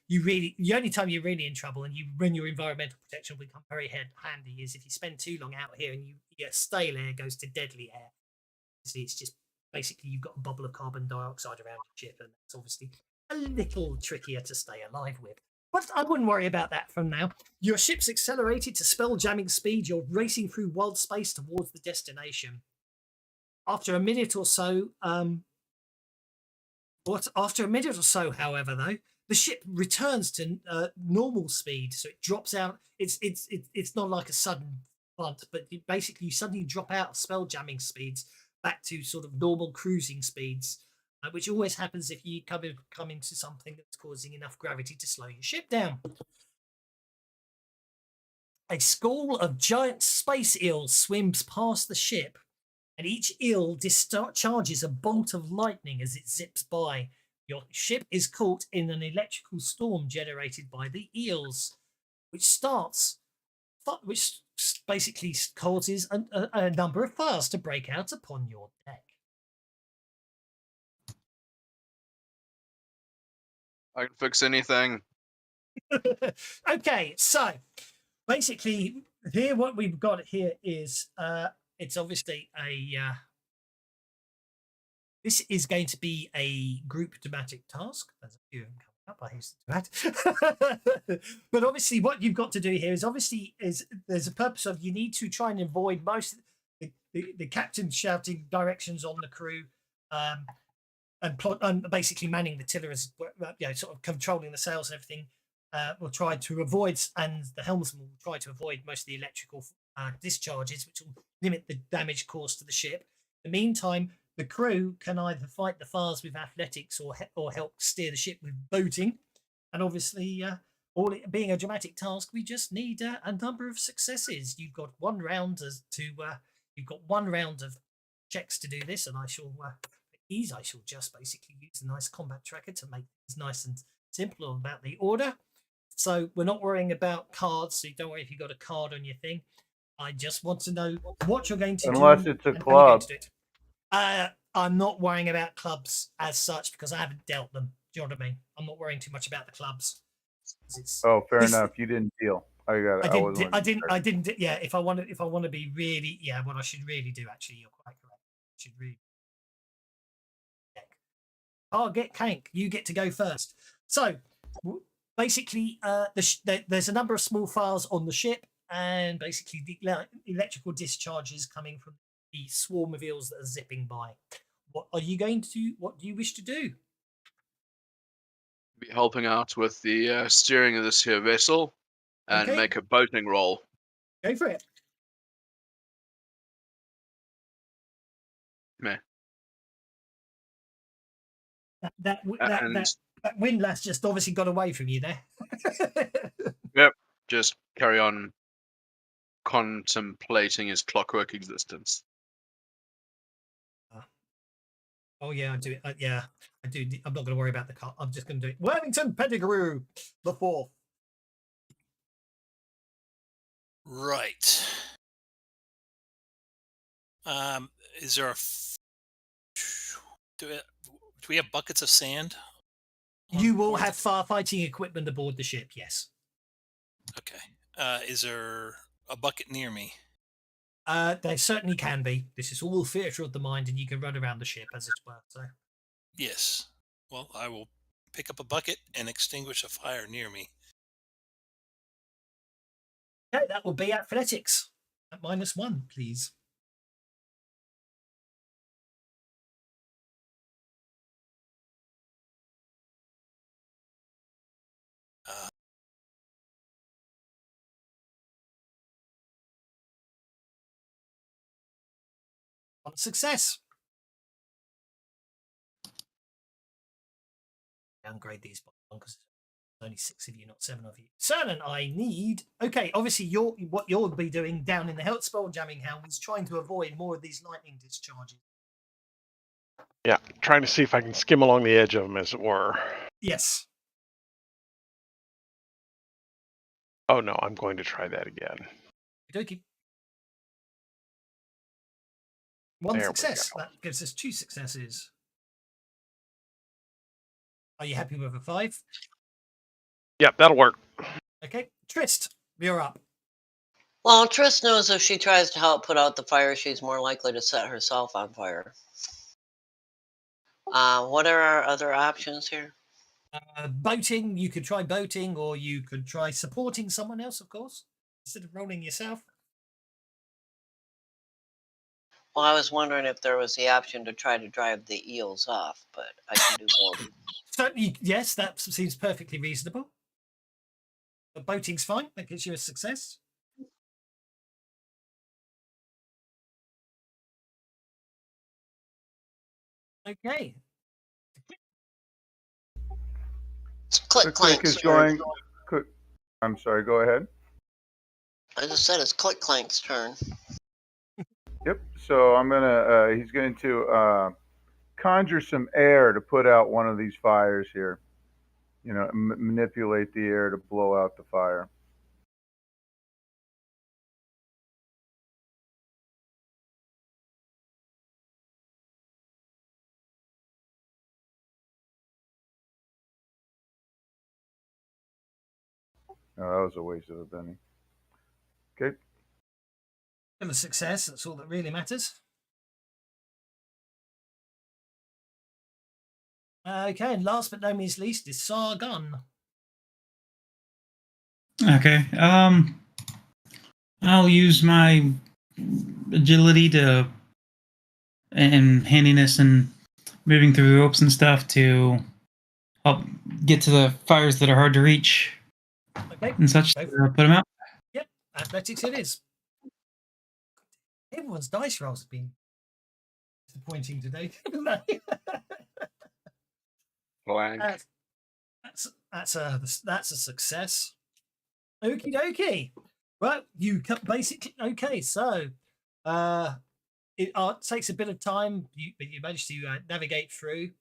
The only time you're really in trouble, and when your environmental protection will become very handy, is if you spend too long out here and you get stale air goes to deadly air. See, it's just basically you've got a bubble of carbon dioxide around your ship, and that's obviously a little trickier to stay alive with. But I wouldn't worry about that from now. Your ship's accelerated to spelljamming speed. You're racing through wild space towards the destination. After a minute or so, however, though, the ship returns to normal speed, so it drops out. It's not like a sudden blunt, but basically you suddenly drop out of spelljamming speeds back to sort of normal cruising speeds, which always happens if you come into something that's causing enough gravity to slow your ship down. A school of giant space eels swims past the ship, and each eel discharges a bolt of lightning as it zips by. Your ship is caught in an electrical storm generated by the eels, which basically causes a number of fires to break out upon your deck. I can fix anything. Okay, so basically, here what we've got here is it's obviously a this is going to be a group dramatic task. There's a few of them coming up. I hasten to add. But obviously, what you've got to do here is there's a purpose of you need to try and avoid most the captain shouting directions on the crew. And basically manning the tillers, sort of controlling the sails and everything. Will try to avoid, and the helmsman will try to avoid most of the electrical discharges, which will limit the damage caused to the ship. In the meantime, the crew can either fight the fires with athletics or help steer the ship with boating. And obviously, all it being a dramatic task, we just need a number of successes. You've got one round of checks to do this, and I shall just basically use a nice combat tracker to make things nice and simple about the order. So we're not worrying about cards, so don't worry if you've got a card on your thing. I just want to know what you're going to do. Unless it's a and how you're going club. to do it. I'm not worrying about clubs as such because I haven't dealt them. Do you know what I mean? I'm not worrying too much about the clubs. Oh, fair enough. You didn't deal. I didn't. Yeah, if I want to be really, what I should really do, actually, you're quite correct. I should really. Target Kank, you get to go first. So basically, there's a number of small files on the ship, and basically the electrical discharges coming from the swarm of eels that are zipping by. What do you wish to do? Be helping out with the steering of this here vessel and Okay. make a boating roll. Go for it. Meh. That windlass just obviously got away from you there. Yep, just carry on contemplating his clockwork existence. Oh yeah, I do it. Yeah, I do. I'm not going to worry about the car. I'm just going to do it. Worthington Pettigrew, the fourth. Right. Is there do we have buckets of sand? You will have firefighting equipment aboard the ship. Yes. Okay. Is there a bucket near me? There certainly can be. This is all theatre of the mind, and you can run around the ship as it were. So. Yes. Well, I will pick up a bucket and extinguish a fire near me. Okay, that will be athletics at -1, please. On success. Downgrade these by one because there's only 6 of you, not 7 of you. Cernan, I need. Okay, obviously, what you'll be doing down in the Spelljamming Helm is trying to avoid more of these lightning discharges. Yeah, trying to see if I can skim along the edge of them, as it were. Yes. Oh no, I'm going to try that again. Okey-dokey. One There we success. go. That gives us 2 successes. Are you happy with a 5? Yep, that'll work. Okay, Trist, you're up. Well, Triss knows if she tries to help put out the fire, she's more likely to set herself on fire. What are our other options here? Boating, you could try boating, or you could try supporting someone else, of course, instead of rolling yourself. Well, I was wondering if there was the option to try to drive the eels off, but I can do both. Certainly, yes, that seems perfectly reasonable. But boating's fine. That gives you a success. Okay. Click The click Clank's is turn. going. I'm sorry. Go ahead. I just said it's Click Clank's turn. Yep. So I'm gonna. He's going to conjure some air to put out one of these fires here. You know, manipulate the air to blow out the fire. Oh, that was a waste of a penny. Okay. Still a success. That's all that really matters. Okay, and last but no means least is Sargon. Okay. I'll use my agility to and handiness and moving through ropes and stuff to help get to the fires that are hard to reach Okay, and such. go To for it. put them out. Yep, athletics it is. Everyone's dice rolls have been disappointing today, haven't they? Blank. That's a success. Okie dokie. Right, you basically okay. So, it takes a bit of time, but you managed to navigate through.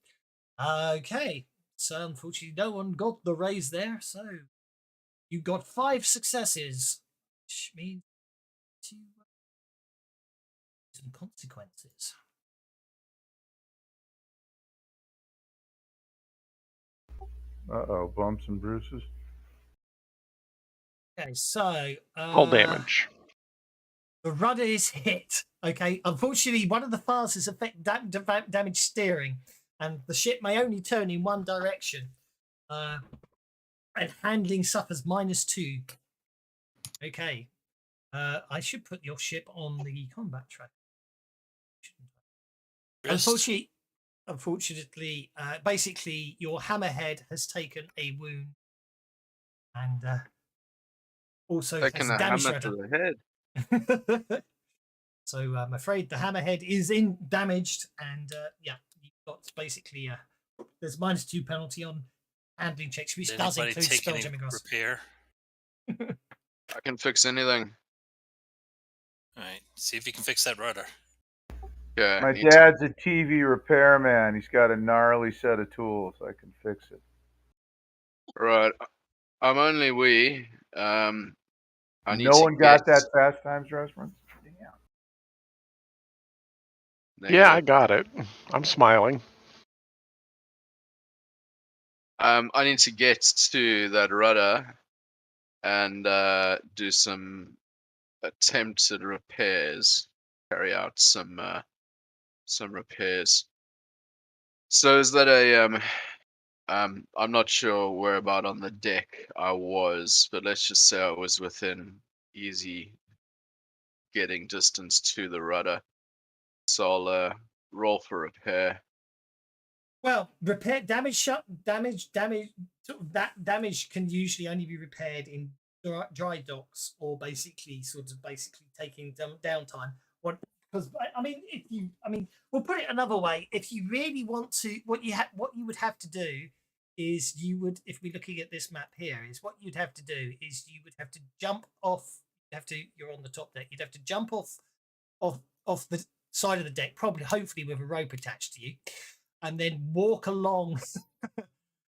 Okay, so unfortunately, no one got the raise there. So, you got 5 successes, which means some consequences. Uh-oh, bumps and bruises. Okay, so All damage. the rudder is hit. Okay, unfortunately, one of the fastest affect damage steering, and the ship may only turn in one direction. And handling suffers -2. Okay, I should put your ship on the combat track. Unfortunately, basically, your hammerhead has taken a wound, and also has Taking a damage hammer to shredder. the head. So I'm afraid the hammerhead is damaged, and yeah, you've got basically there's -2 penalty on handling checks, which Did does anybody include take any Spelljammer Academy. repair? I can fix anything. All right, see if you can fix that rudder. Yeah. My dad's a TV repairman. He's got a gnarly set of tools. I can fix it. Right. I'm only wee. I need No to one got get- that Fast Times reference? Damn. Yeah, I got it. I'm smiling. I need to get to that rudder and do some attempted repairs. Carry out some repairs. So is that I'm not sure where about on the deck I was, but let's just say I was within easy getting distance to the rudder. So I'll roll for repair. Well, repair damage damage can usually only be repaired in dry docks, or basically taking downtime. Because we'll put it another way. If you really want to, what you would have to do is if we're looking at this map here, is what you'd have to do is you would have to jump off. You're on the top deck. You'd have to jump off the side of the deck, hopefully with a rope attached to you, and then walk along.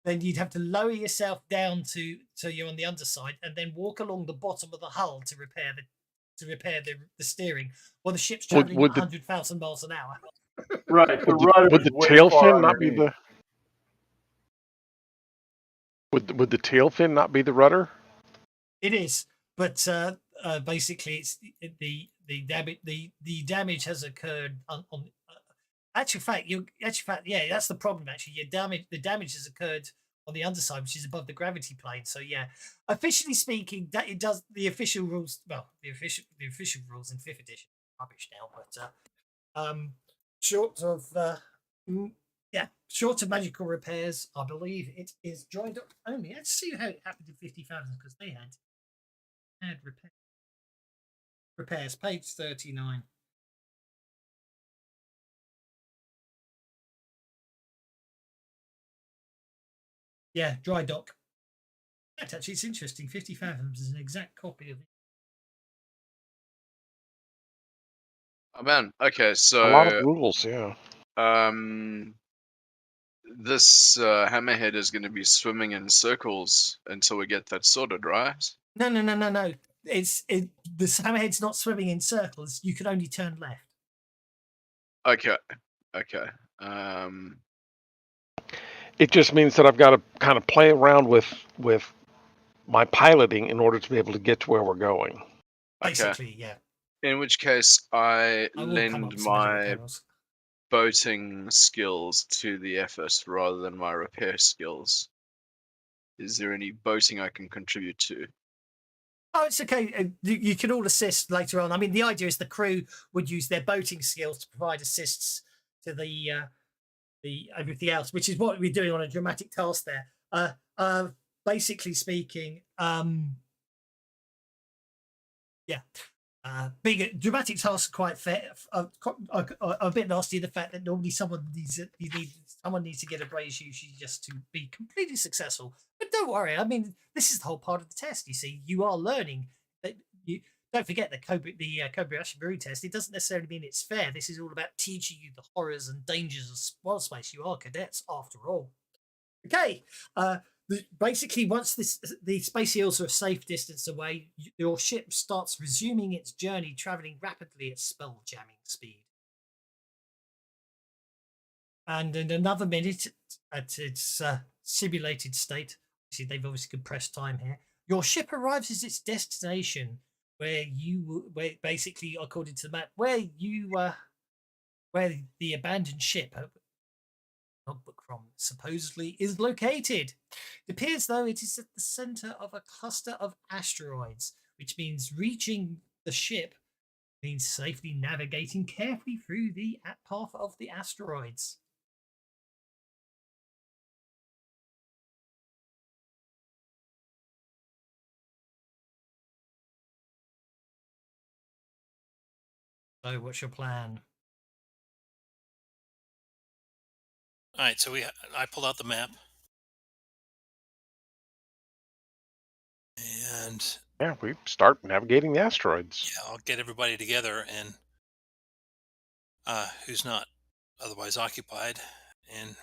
Then you'd have to lower yourself down so you're on the underside, and then walk along the bottom of the hull to repair the steering. Well, the ship's traveling 100,000 miles an hour. Right. Would the tail fin not be the? Would the tail fin not be the rudder? It is, but basically, it's the damage has occurred on. Actual fact, yeah, that's the problem. Actually, the damage has occurred on the underside, which is above the gravity plane. So yeah, officially speaking, that it does the official rules. Well, the official rules in 5th edition are rubbish now, but short of magical repairs, I believe it is joined up only. Let's see how it happened in 50,000, because they had repairs. Page 39. Yeah, dry dock. Actually, it's interesting. 50 fathoms is an exact copy of it. Oh man. Okay, so a lot of rules. Yeah. This hammerhead is going to be swimming in circles until we get that sorted, right? No. The hammerhead's not swimming in circles. You can only turn left. Okay. It just means that I've got to kind of play around with my piloting in order to be able to get to where we're going. Okay. Basically, yeah. In which case, I I will come up lend with some other my referrals. boating skills to the effort rather than my repair skills. Is there any boating I can contribute to? Oh, it's okay. You can all assist later on. I mean, the idea is the crew would use their boating skills to provide assists to the everything else, which is what we're doing on a dramatic task there. Basically speaking, yeah. Being a dramatic tasks are quite fair, a bit nasty. The fact that normally someone needs to get a brace usually just to be completely successful. But don't worry. I mean, this is the whole part of the test. You see, you are learning. That you don't forget the Kobayashi Maru test. It doesn't necessarily mean it's fair. This is all about teaching you the horrors and dangers of wild space. You are cadets after all. Okay. Basically, once the space eels are a safe distance away, your ship starts resuming its journey, traveling rapidly at spell jamming speed. And in another minute, at its simulated state, see, they've obviously compressed time here. Your ship arrives at its destination, where basically, according to the map, where the abandoned ship notebook from supposedly is located. It appears though it is at the center of a cluster of asteroids, which means reaching the ship means safely navigating carefully through the path of the asteroids. So what's your plan? All right, so I pulled out the map, and Yeah, we start navigating the asteroids. yeah, I'll get everybody together and who's not otherwise occupied, and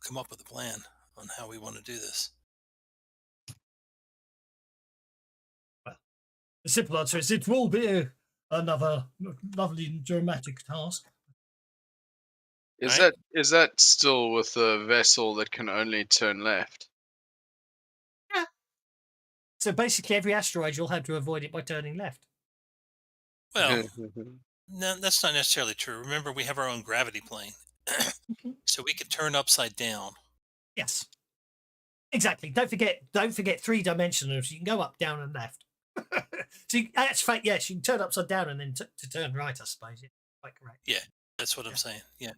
come up with a plan on how we want to do this. The simple answer is it will be another lovely and dramatic task. Is that still with the vessel that can only turn left? Yeah. So basically, every asteroid you'll have to avoid it by turning left. Well, no, that's not necessarily true. Remember, we have our own gravity plane, so we could turn upside down. Yes. Exactly. Don't forget 3-dimensional. So you can go up, down, and left. So that's fact. Yes, you can turn upside down and then to turn right. I suppose. Yeah, quite correct. Yeah, that's what I'm saying. Yeah.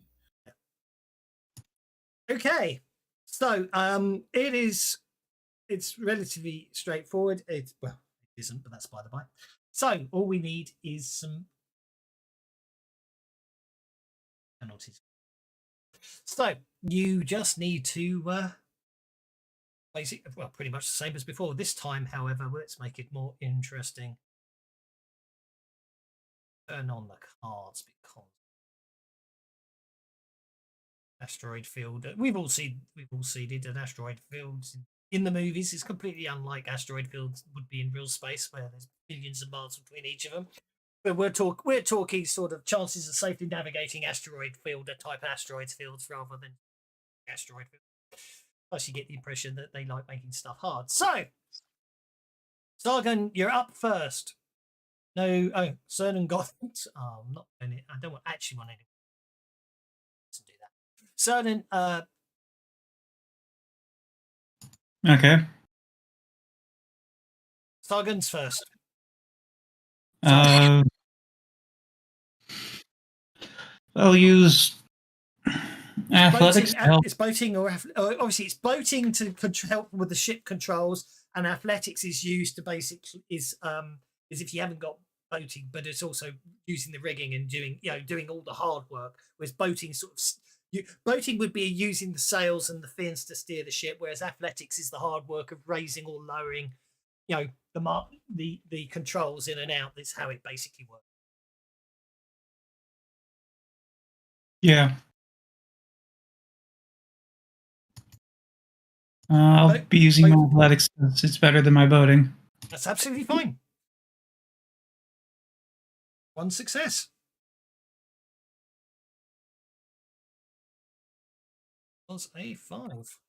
Okay. So it's relatively straightforward. It isn't, but that's by the by. So all we need is some penalties. So you just need to pretty much the same as before. This time, however, let's make it more interesting. Turn on the cards because asteroid field. We've all seen it. An asteroid field in the movies is completely unlike asteroid fields would be in real space, where there's billions of miles between each of them. But we're talking sort of chances of safely navigating asteroid field type asteroid fields rather than asteroid field. Plus, you get the impression that they like making stuff hard. So, Sargon, you're up first. No, Cernan got it. Oh, I'm not doing it. I don't actually want anyone to do that. Cernan, Okay. Sargon's first. I'll use athletics. It's boating, or obviously it's boating to help with the ship controls, and athletics is used to basically is if you haven't got boating, but it's also using the rigging and doing all the hard work. Whereas boating boating would be using the sails and the fins to steer the ship, whereas athletics is the hard work of raising or lowering, the controls in and out. That's how it basically works. Yeah. I'll be using my athletics since it's better than my boating. That's absolutely fine. One success. Was a 5.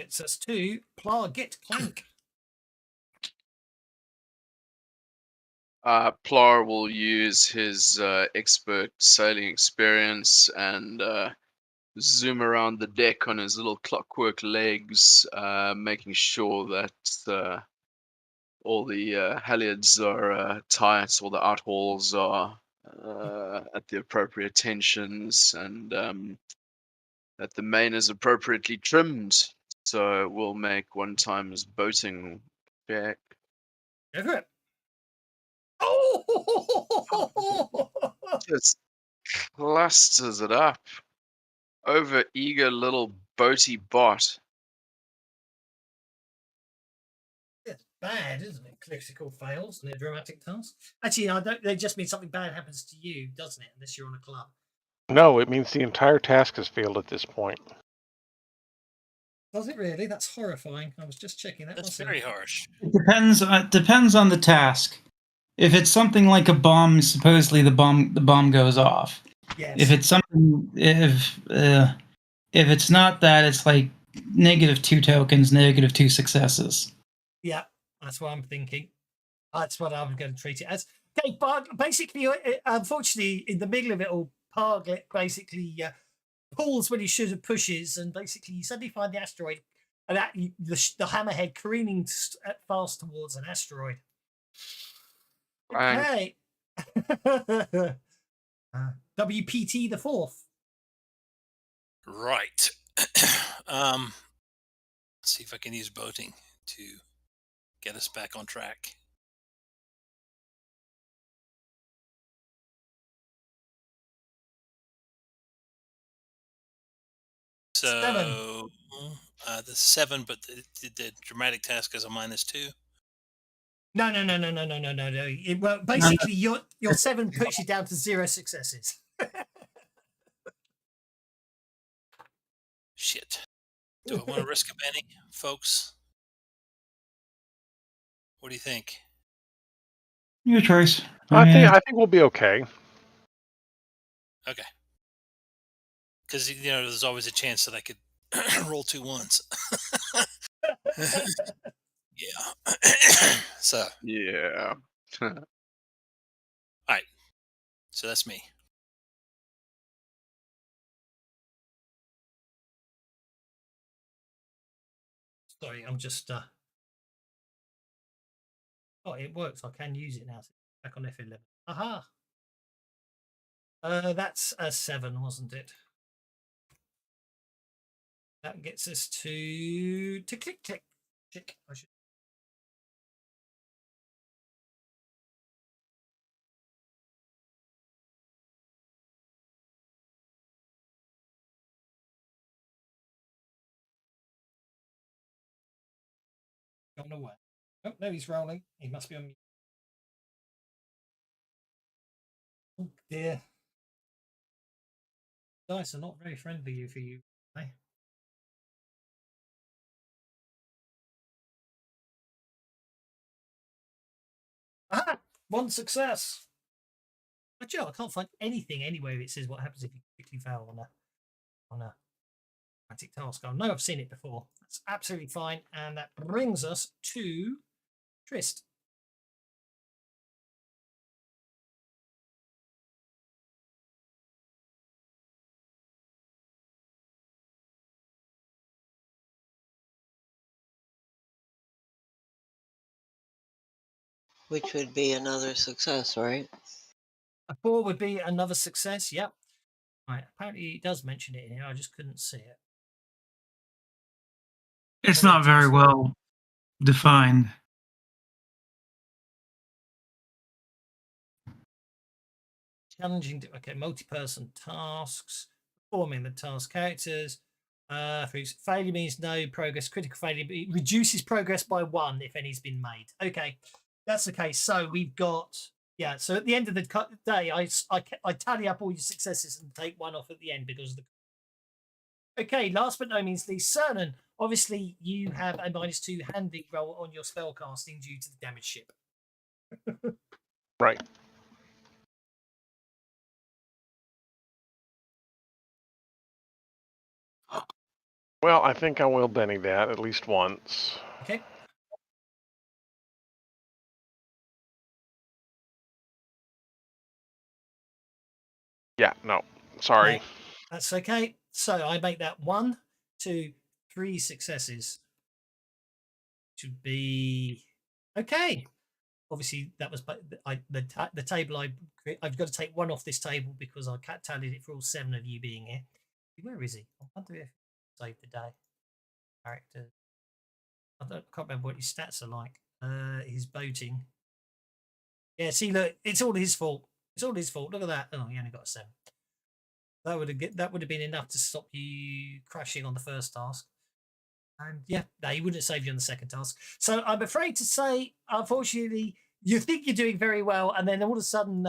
Gets us to Plar Clank. Plar will use his expert sailing experience and zoom around the deck on his little clockwork legs, making sure that all the halyards are tight, all the outhauls are at the appropriate tensions, and that the main is appropriately trimmed. So we'll make one time's boating check. Go for it. Oh! Just clusters it up. Over eager little boaty bot. It's bad, isn't it? Critical fails and a dramatic task. Actually, I don't. They just mean something bad happens to you, doesn't it? Unless you're on a club. No, it means the entire task has failed at this point. Does it really? That's horrifying. I was just checking that. That's very harsh. It depends on the task. If it's something like a bomb, supposedly the bomb goes off. Yes. If it's something, if it's not that, it's like -2 tokens, -2 successes. Yeah, that's what I'm thinking. That's what I'm going to treat it as. Okay, but basically, unfortunately, in the middle of it all, Parglet basically pulls when he should have pushes, and basically you suddenly find the asteroid, and the hammerhead careening fast towards an asteroid. Okay. WPT the fourth. Right. Let's see if I can use boating to get us back on track. So the 7, but the dramatic task is a -2. No. Well, basically, your 7 puts you down to 0 successes. Shit. Do I want to risk a penny, folks? What do you think? Your choice. I think we'll be okay. Okay. Because there's always a chance that I could roll 2 ones. Yeah. So. Yeah. All right. So that's me. Sorry, I'm just. Oh, it works. I can use it now. Back on F11. Aha. That's a 7, wasn't it? That gets us to click. I should. Gone away. Oh, no, he's rolling. He must be on mute. Oh dear. Dice are not very friendly for you. Eh? Ah, 1 success. But Joe, I can't find anything anywhere it says what happens if you quickly fail on a dramatic task. I know I've seen it before. That's absolutely fine. And that brings us to Trist. Which would be another success, right? A 4 would be another success. Yep. Right. Apparently, it does mention it here. I just couldn't see it. It's not very well defined. Challenging. Okay, multi-person tasks. Performing the task characters. Failure means no progress. Critical failure reduces progress by 1 if any's been made. Okay, that's the case. So we've got so at the end of the day, I tally up all your successes and take 1 off at the end because of the. Okay, last but no means least, Cernan. Obviously, you have a -2 handling roll on your spell casting due to the damage ship. Right. Well, I think I will Benny that at least once. Okay. Yeah, no. Sorry. No, that's okay. So I make that 1, 2, 3 successes. Should be okay. Obviously, that was the table I've got to take 1 off this table because I tallied it for all 7 of you being here. Where is he? I wonder if he saved the day. Character. Can't remember what his stats are like. His boating. Yeah, see, look, it's all his fault. It's all his fault. Look at that. Oh, he only got a 7. That would have been enough to stop you crashing on the first task. And yeah, no, he wouldn't save you on the second task. So I'm afraid to say, unfortunately, you think you're doing very well, and then all of a sudden,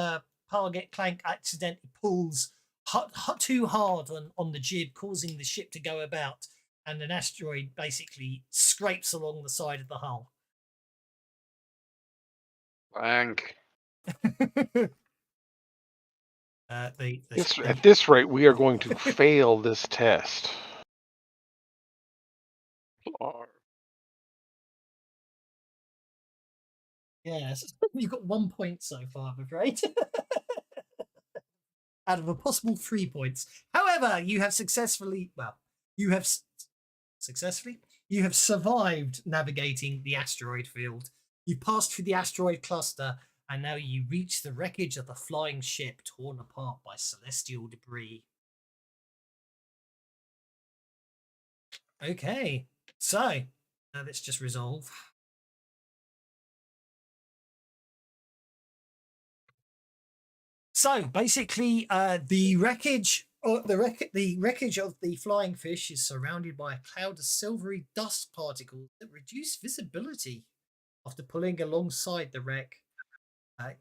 Target Clank accidentally pulls too hard on the jib, causing the ship to go about, and an asteroid basically scrapes along the side of the hull. Blank. At this rate, we are going to fail this test. Yes, you've got 1 point so far, I'm afraid. Out of a possible 3 points. However, you have you have survived navigating the asteroid field. You passed through the asteroid cluster, and now you reach the wreckage of the flying ship torn apart by celestial debris. Okay, so now let's just resolve. So basically, the wreckage of the flying fish is surrounded by a cloud of silvery dust particles that reduce visibility. After pulling alongside the wreck,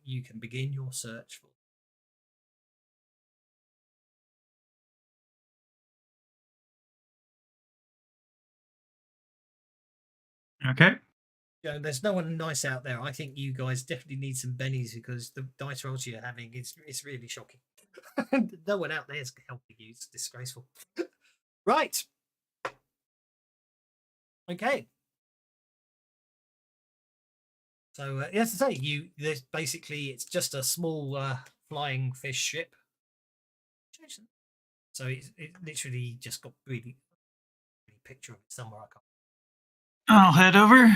you can begin your search for. Okay. Yeah, there's no one nice out there. I think you guys definitely need some bennies because the dice rolls you're having it's really shocking. No one out there is helping you. It's disgraceful. Right. Okay. So as I say, there's basically it's just a small flying fish ship. So it literally just got really picture of it somewhere. I can't. I'll head over.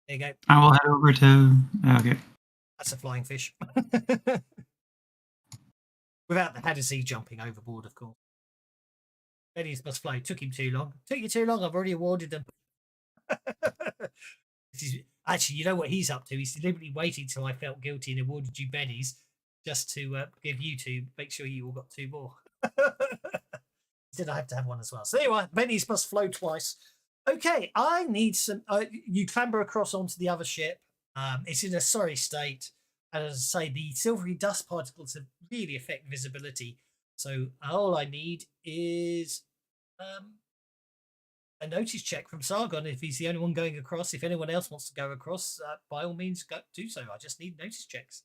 There you go. I will head over to. Okay. That's a flying fish. Without the Hadesy jumping overboard, of course. Benny's must fly. Took him too long. Took you too long. I've already awarded them. Actually, you know what he's up to? He's deliberately waiting till I felt guilty and awarded you Benny's just to give you 2, make sure you all got 2 more. He said I have to have 1 as well. So anyway, Benny's must flow twice. Okay, I need some. You clamber across onto the other ship. It's in a sorry state. And as I say, the silvery dust particles have really affect visibility. So all I need is a notice check from Sargon if he's the only one going across. If anyone else wants to go across, by all means, do so. I just need notice checks.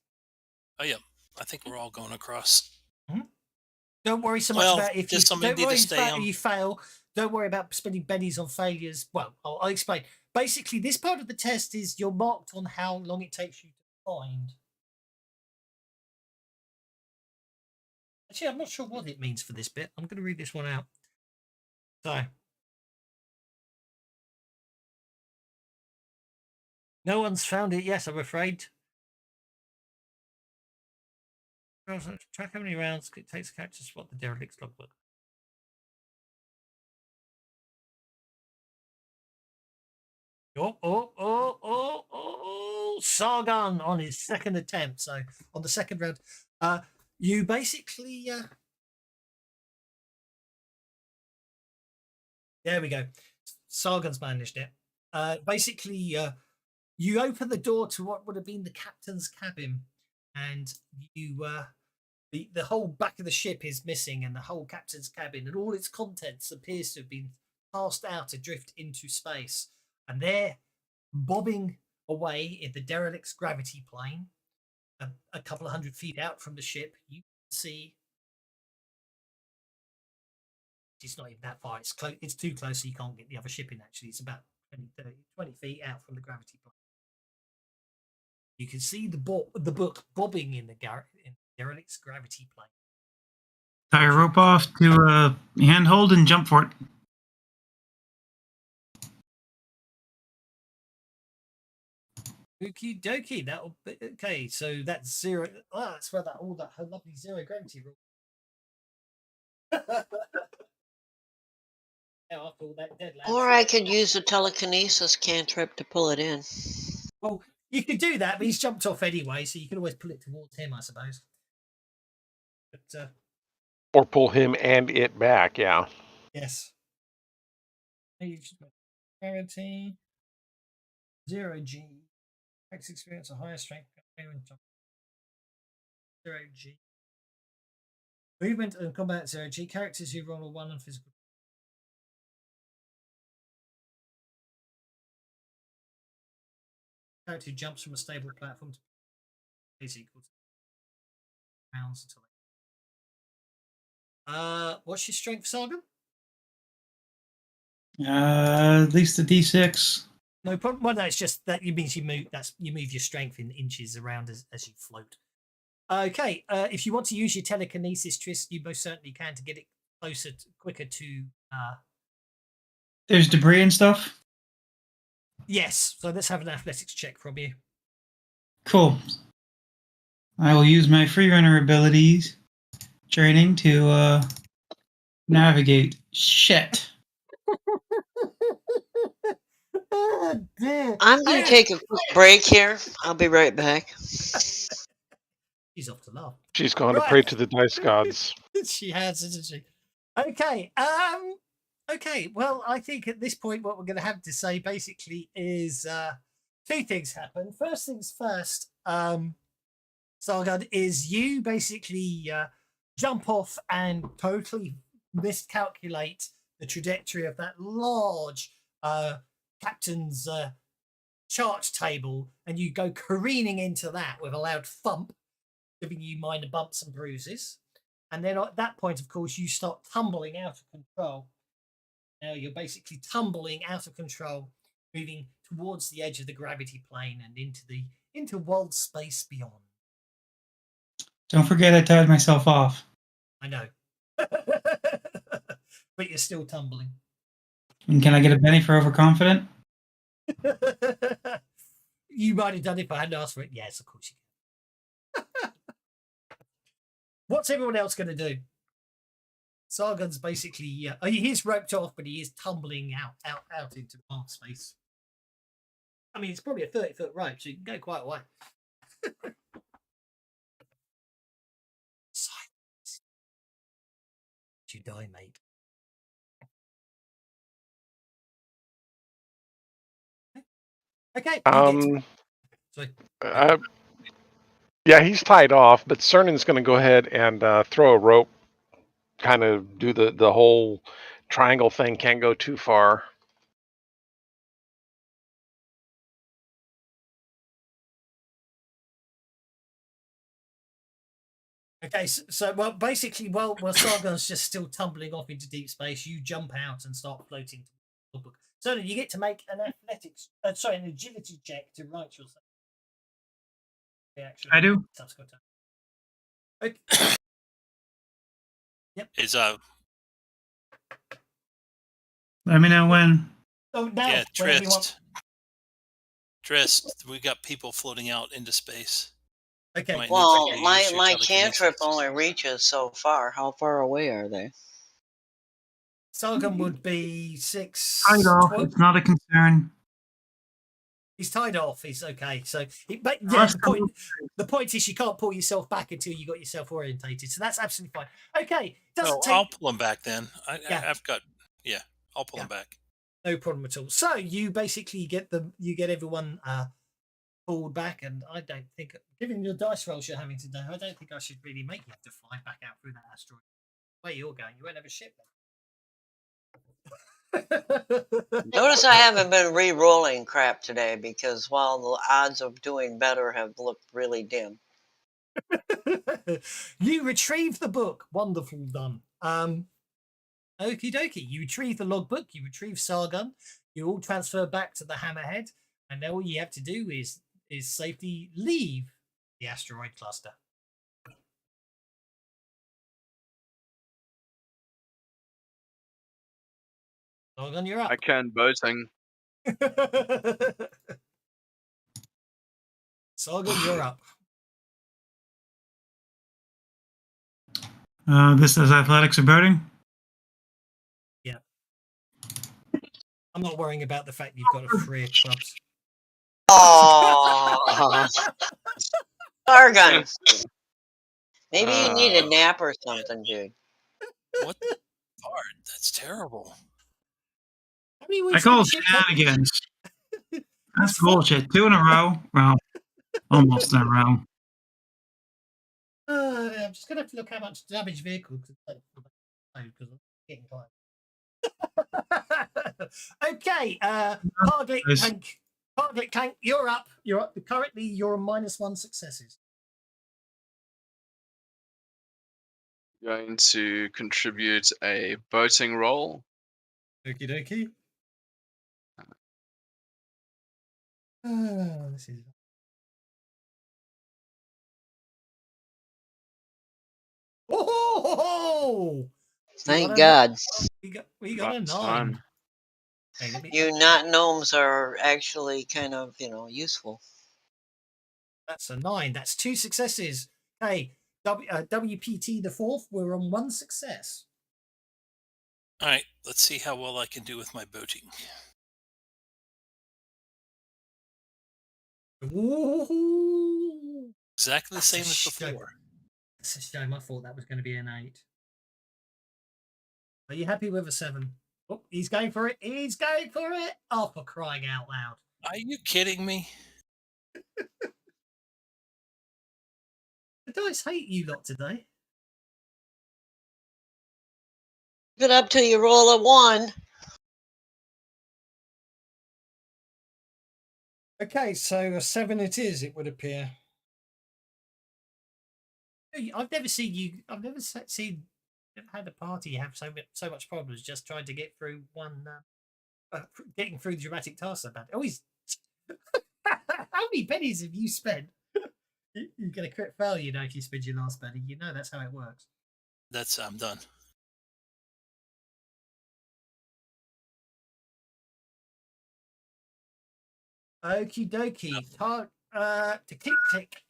Oh yeah, I think we're all going across. Mm-hmm. Don't worry so much about if you don't worry about you fail. Don't worry about spending bennies on failures. Well, I'll explain. Basically, this part of the test is you're marked on how long it takes you to find. Actually, I'm not sure what it means for this bit. I'm going to read this one out. So, no one's found it yet, I'm afraid. Track how many rounds it takes a character to spot the derelict's logbook. Sargon on his second attempt. So on the second round, you basically there we go. Sargon's managed it. Basically, you open the door to what would have been the captain's cabin, and you the whole back of the ship is missing, and the whole captain's cabin and all its contents appears to have been cast out adrift into space, and there, bobbing away in the derelict's gravity plane, a couple of 100 feet out from the ship, you can see. It's not even that far. It's close. It's too close, so you can't get the other ship in. Actually, it's about 20 feet out from the gravity plane. You can see the book bobbing in the derelict's gravity plane. Tie a rope off to a handhold and jump for it. Okie dokie. That'll be okay. So that's zero. Oh, that's where that lovely zero gravity rule. Now after all that dead land. Or I could use a telekinesis cantrip to pull it in. Well, you could do that, but he's jumped off anyway, so you can always pull it towards him, I suppose. But Or pull him and it back, yeah. yes. Guarantee 0G. Max experience a higher strength. 0G. Movement and combat 0G. Characters who roll a 1 on physical. Character who jumps from a stable platform to is equal to rounds until. What's your strength, Saga? At least a D6. No problem. Well, no, it's just that you means you move. You move your strength in inches around as you float. Okay. If you want to use your telekinesis, Tris, you most certainly can to get it closer, quicker to. There's debris and stuff. Yes. So let's have an athletics check from you. Cool. I will use my freerunner abilities training to navigate. Shit. Oh, dear. I'm going to take a quick break here. I'll be right back. She's off to laugh. She's gone to Right. pray to the dice gods. She has, isn't she? Okay. Okay. Well, I think at this point, what we're going to have to say basically is two things happen. First things first, Sargon, is you basically jump off and totally miscalculate the trajectory of that large captain's chart table, and you go careening into that with a loud thump, giving you minor bumps and bruises. And then at that point, of course, you start tumbling out of control. Now you're basically tumbling out of control, moving towards the edge of the gravity plane and into world space beyond. Don't forget I tied myself off. I know. But you're still tumbling. And can I get a penny for overconfident? You might have done it if I hadn't asked for it. Yes, of course you can. What's everyone else going to do? Sargon's basically, he is roped off, but he is tumbling out into wild space. I mean, it's probably a 30-foot rope, so you can go quite a way. Silence. You die, mate. Okay. Sorry. Yeah, he's tied off, but Cernan's going to go ahead and throw a rope, kind of do the whole triangle thing, can't go too far. Okay, so well, basically, while Sargon's just still tumbling off into deep space, you jump out and start floating. So you get to make an an agility check to right yourself. I do. Subsequent time. Okay. Yep. Is Let me know when. Oh, now, yeah, whenever you want. Trist. We got people floating out into space. Okay. Might Well, need to use my your telekinesis. cantrip only reaches so far. How far away are they? Sargon would be 6. Tied off. 12. It's not a concern. He's tied off. He's okay. So, but yeah, the point is you can't pull yourself back until you got yourself orientated. So that's absolutely fine. Okay. I'll pull him back then. Yeah. I'll pull him back. No problem at all. So you basically get everyone pulled back, and I don't think, given your dice rolls you're having today, I don't think I should really make you have to fly back out through that asteroid. Where you're going, you won't have a ship then. Notice I haven't been re-rolling crap today because while the odds of doing better have looked really dim. You retrieve the book. Wonderful done. Okie dokie. You retrieve the logbook. You retrieve Sargon. You all transfer back to the Hammerhead, and now all you have to do is safely leave the asteroid cluster. Sargon, you're up. I can boating. Sargon, you're up. This is athletics or boating. Yeah. I'm not worrying about the fact you've got a free of clubs. Oh, Sargon. Maybe you need a nap or something, dude. What part? That's terrible. I call shenanigans. That's bullshit. 2 in a row. Well, almost in a row. I'm just gonna have to look how much damage vehicle because I'm getting tired. Okay, Target Clank, you're up. You're up. Currently, you're on -1 successes. Going to contribute a boating roll. Okie dokie. This is. Oh! Thank God. We got a 9. Time. Hey, let me- You not gnomes are actually kind of, useful. That's a 9. That's 2 successes. Hey, WPT the 4th. We're on 1 success. All right, let's see how well I can do with my boating. Ooh. Exactly the That's same a as shame. before. That's a shame. I thought that was going to be an 8. Are you happy with a 7? Oh, he's going for it. He's going for it. Oh, for crying out loud. Are you kidding me? The dice hate you lot today. Get up till you roll a 1. Okay, so a 7 it is, it would appear. I've never seen you. I've never seen. Never had a party have so much problems just trying to get through one. Getting through the dramatic task so bad. Always. How many pennies have you spent? You're going to crit fail, if you spend your last penny. That's how it works. I'm done. Okie dokie. To click.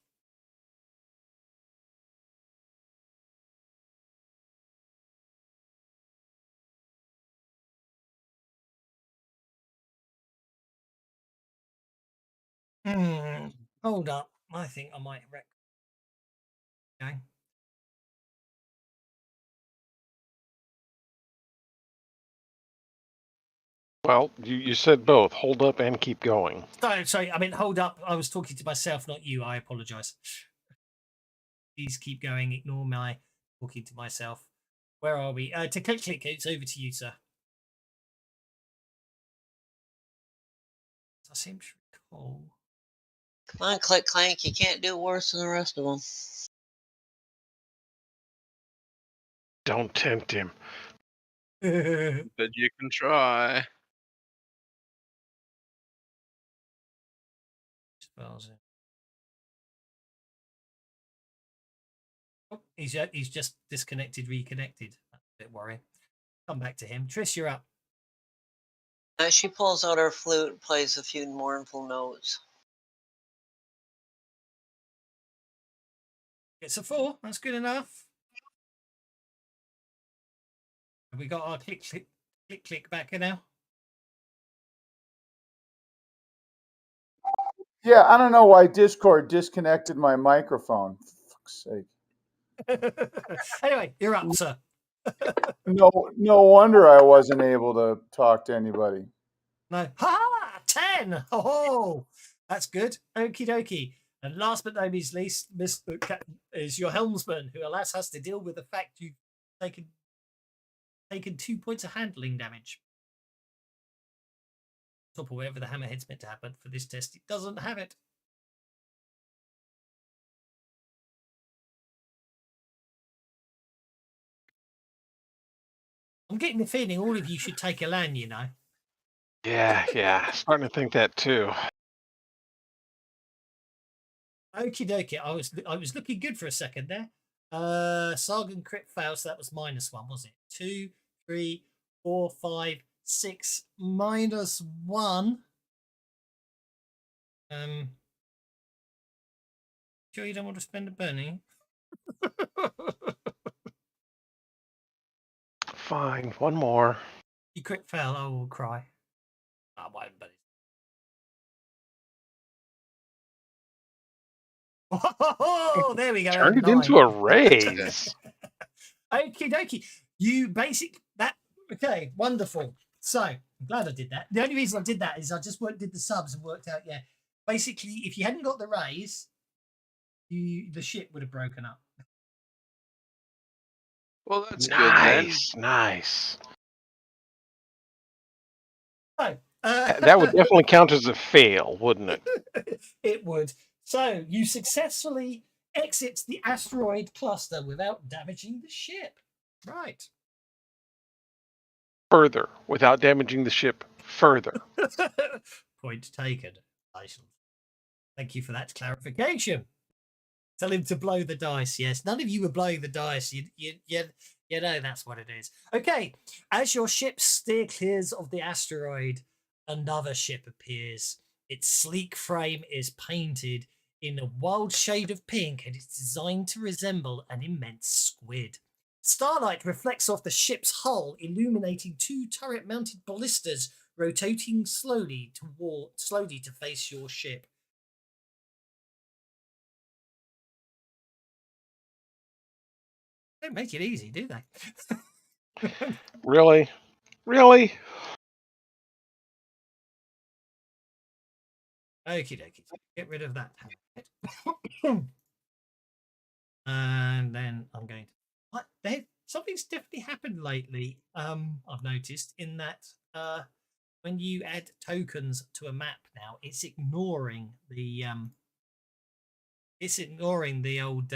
Hold up. I think I might wreck. Okay. Well, you said both. Hold up and keep going. Sorry. I mean, hold up. I was talking to myself, not you. I apologize. Please keep going. Ignore my talking to myself. Where are we? To click. It's over to you, sir. I seem to recall. Come on, Click Clank. You can't do worse than the rest of them. Don't tempt him. But you can try. Oh, he's just disconnected, reconnected. That's a bit worrying. Come back to him. Trish, you're up. She pulls out her flute, plays a few mournful notes. It's a 4. That's good enough. Have we got our click back now? Yeah, I don't know why Discord disconnected my microphone. For fuck's sake. Anyway, you're up, sir. No wonder I wasn't able to talk to anybody. No. Ha! 10! Oh, that's good. Okie dokie. And last but not least, Mr. is your helmsman, who alas has to deal with the fact you've taken 2 points of handling damage. top or wherever the hammerhead's meant to happen for this test. It doesn't have it. I'm getting the feeling all of you should take a land, you know. Yeah. Starting to think that too. Okie dokie. I was looking good for a second there. Sargon crit fail, so that was -1, was it? 2, 3, 4, 5, 6, -1. Sure you don't want to spend a penny? Fine, one more. You crit fail, I will cry. I won't, but oh, there we go. Turned it into a raise. Okie dokie. You that. Okay, wonderful. So I'm glad I did that. The only reason I did that is I just did the subs and worked out. Yeah, basically, if you hadn't got the raise, the ship would have broken up. Well, that's good then. Nice. So That would definitely count as a fail, wouldn't it? It would. So you successfully exit the asteroid cluster without damaging the ship. Right. Further, without damaging the ship further. Point taken. Thank you for that clarification. Tell him to blow the dice. Yes, none of you were blowing the dice. You know that's what it is. Okay, as your ship steer clears of the asteroid, another ship appears. Its sleek frame is painted in a wild shade of pink, and it's designed to resemble an immense squid. Starlight reflects off the ship's hull, illuminating 2 turret-mounted ballistas rotating slowly to face your ship. They don't make it easy, do they? Really? Okie dokie. Get rid of that. And then I'm going to. Something's definitely happened lately. I've noticed in that when you add tokens to a map now, it's ignoring the old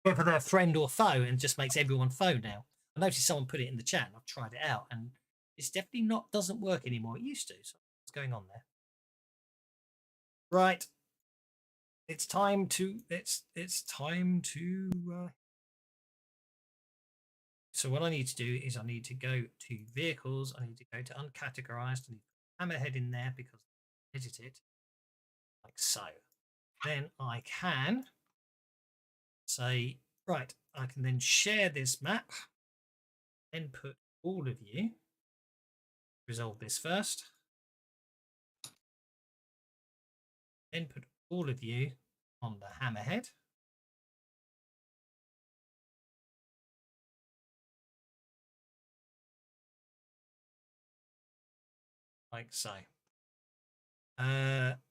whether they're friend or foe, and just makes everyone foe now. I noticed someone put it in the chat. I've tried it out, and it's definitely doesn't work anymore. It used to. So what's going on there? Right. It's time to. So what I need to do is I need to go to vehicles. I need to go to uncategorized. I need to hammerhead in there because I edit it like so. Then I can say, right, I can then share this map and put all of you. Resolve this first. Then put all of you on the hammerhead. Like so.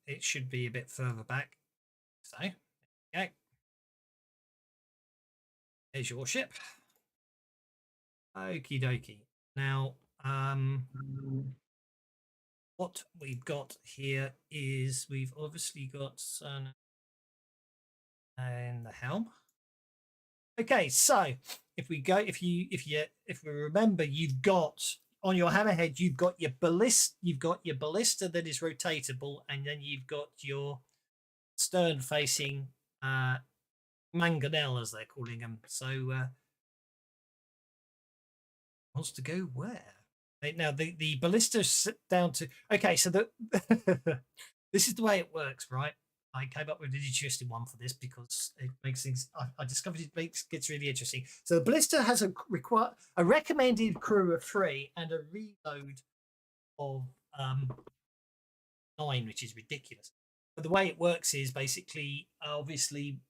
It should be a bit further back. So, okay. There's your ship. Okie dokie. Now, what we've got here is we've obviously got Sun and the helm. Okay, so if we remember, you've got on your hammerhead, you've got your ballista that is rotatable, and then you've got your stern facing mangonel, as they're calling them. So wants to go where? Now the ballista's down to okay. So this is the way it works, right? I came up with an interesting one for this because it makes things. I discovered gets really interesting. So the ballista has a recommended crew of 3 and a reload of 9, which is ridiculous. But the way it works is basically, obviously,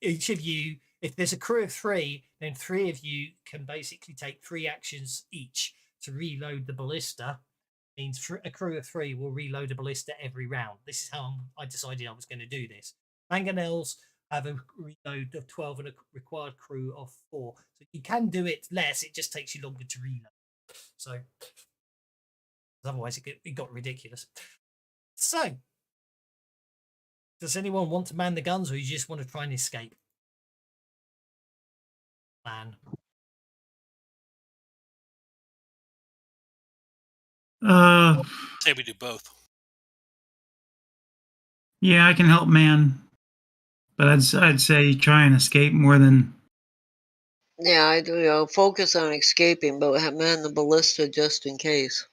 each of you, if there's a crew of 3, then 3 of you can basically take 3 actions each to reload the ballista. Means a crew of 3 will reload a ballista every round. This is how I decided I was going to do this. Mangonels have a reload of 12 and a required crew of 4. So you can do it less, it just takes you longer to reload. So otherwise it got ridiculous. So does anyone want to man the guns, or you just want to try and escape? Man. Say we do both. Yeah, I can help man, but I'd say try and escape more than. Yeah, I do. Focus on escaping, but man the ballista just in case.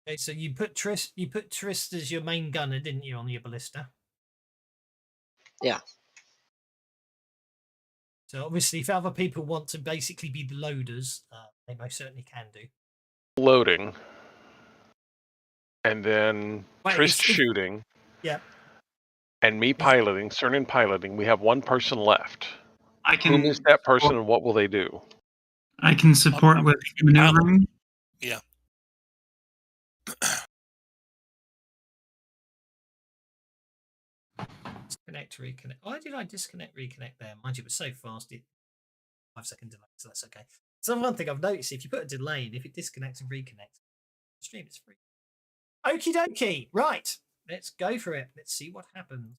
Okay, so you put Trist as your main gunner, didn't you, on your ballista? Yeah. So obviously, if other people want to basically be the loaders, they most certainly can do. Loading. And then Wait, Trist shooting. Yeah. And me piloting, Cernan piloting. We have one person left. I can. Who is that person, and what will they do? I can support with maneuvering. Yeah. Disconnect, reconnect. Why did I disconnect, reconnect there? Mind you, it was so fast. 5-second delay, so that's okay. So one thing I've noticed, if you put a delay in, if it disconnects and reconnects, the stream is free. Okie dokie. Right. Let's go for it. Let's see what happens.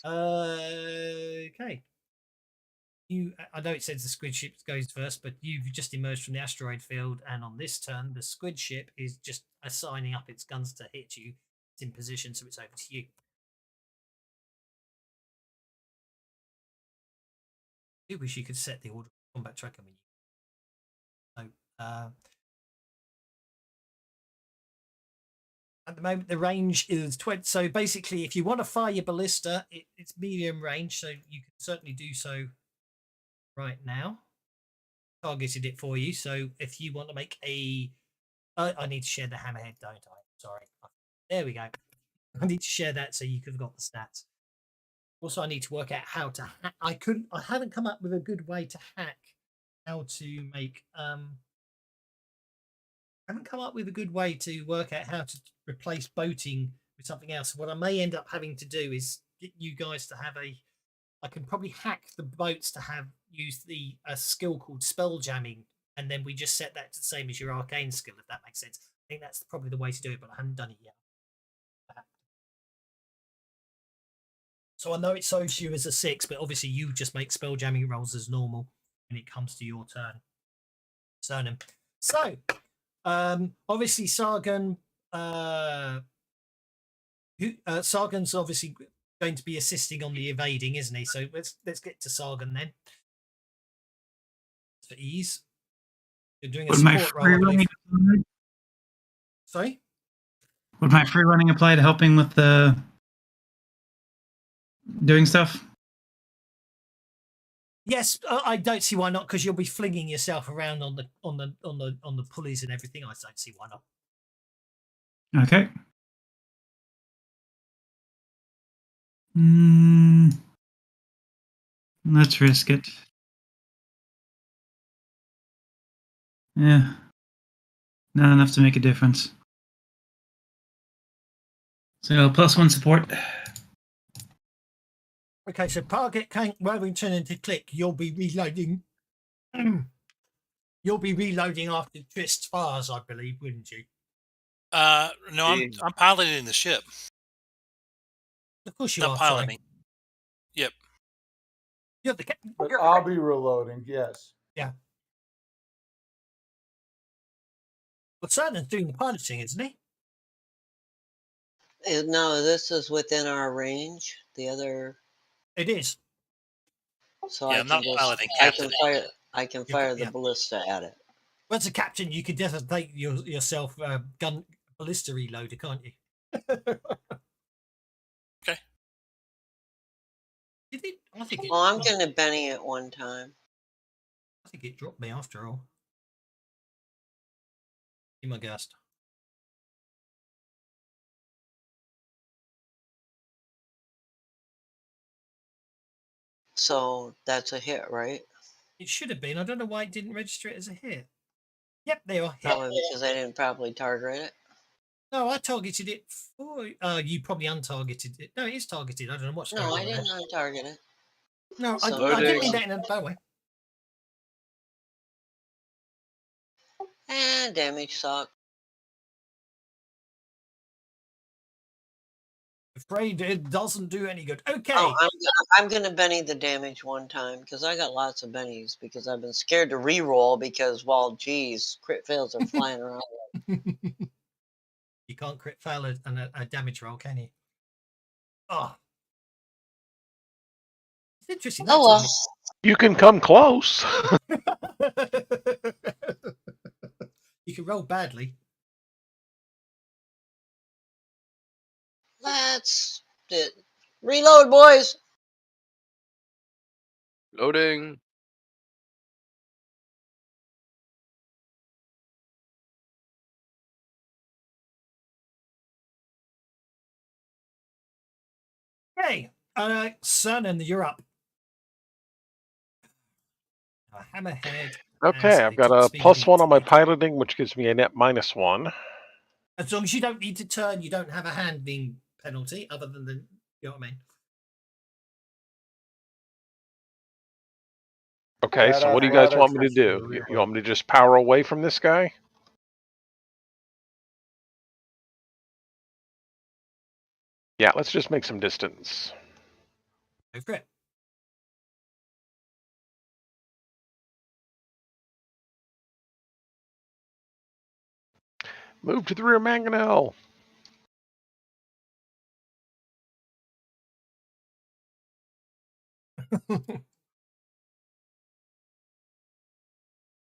Okay. I know it says the squid ship goes first, but you've just emerged from the asteroid field, and on this turn, the squid ship is just assigning up its guns to hit you. It's in position, so it's over to you. I do wish you could set the order combat tracker menu. So, at the moment, the range is 20. So basically, if you want to fire your ballista, it's medium range, so you can certainly do so right now. Targeted it for you. So if you want to make I need to share the hammerhead, don't I? Sorry. There we go. I need to share that so you could have got the stats. Also, I need to work out how to hack. I haven't come up with a good way to hack how to make I haven't come up with a good way to work out how to replace boating with something else. What I may end up having to do is get you guys to have I can probably hack the boats to use a skill called spelljamming, and then we just set that to the same as your arcane skill, if that makes sense. I think that's probably the way to do it, but I haven't done it yet. So I know it shows you as a 6, but obviously you just make spelljamming rolls as normal when it comes to your turn. Surname. So obviously Sargon Sargon's obviously going to be assisting on the evading, isn't he? So let's get to Sargon then. For ease. You're doing a support roll, I believe. Sorry? Would my free running apply to helping with the doing stuff? Yes, I don't see why not, because you'll be flinging yourself around on the pulleys and everything. I don't see why not. Okay. Let's risk it. Yeah. Not enough to make a difference. So +1 support. Okay, so target can't rather than turn into click, you'll be reloading. You'll be reloading after Trist fires, I believe, wouldn't you? No, I'm piloting the ship. Of course you Not are. piloting. Sorry. Yep. You're the But I'll be reloading, yes. Yeah. But Saturn's doing the piloting, isn't he? No, this is within our range. The other. It is. So Yeah, I I'm can not just, piloting, I can fire the yeah. ballista at it. Well, as a captain, you could definitely take yourself gun ballista reloader, can't you? Okay. Did it? I think it. Well, I'm going to Benny at one time. I think it dropped me after all. Be my guest. So that's a hit, right? It should have been. I don't know why it didn't register it as a hit. Yep, there you are. Hit. Probably because I didn't properly target it. No, I targeted it for. You probably untargeted it. No, it is targeted. I don't know what's No, going I on there. didn't untarget it. No, So I didn't mean Loading. that in a bad way. And damage suck. Afraid it doesn't do any good. Okay. Oh, I'm gonna Benny the damage one time because I got lots of bennies because I've been scared to re-roll because, well, geez, crit fails are flying around. You can't crit fail a damage roll, can you? Oh, it's interesting. Oh well. You can come close. You can roll badly. That's it. Reload, boys. Loading. Okay, Cernan, you're up. Hammerhead. Okay, I've got a +1 on my piloting, which gives me a net -1. As long as you don't need to turn, you don't have a hand being penalty, other than the, you know what I mean. Okay, That so what do you guys want me to athletics is do? for You want me to just power away from this guy? Yeah, let's just make some distance. Go for it. Move to the rear mangonel.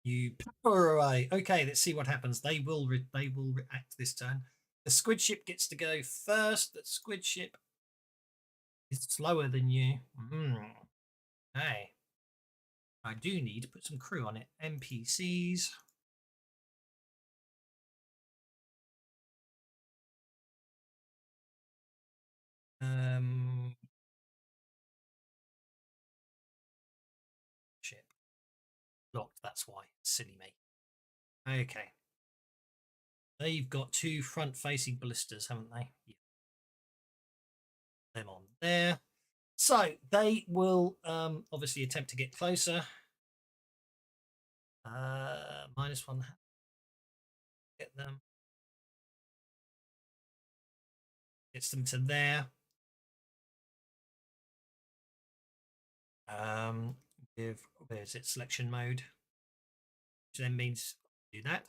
You power away. Okay, let's see what happens. They will react this turn. The squid ship gets to go first. The squid ship is slower than you. Hey, I do need to put some crew on it. NPCs. Ship locked. That's why. Silly me. Okay. They've got 2 front-facing ballistas, haven't they? Yeah. Them on there. So they will obviously attempt to get closer. -1. Get them. Gets them to there. With where's it? Selection mode, which then means do that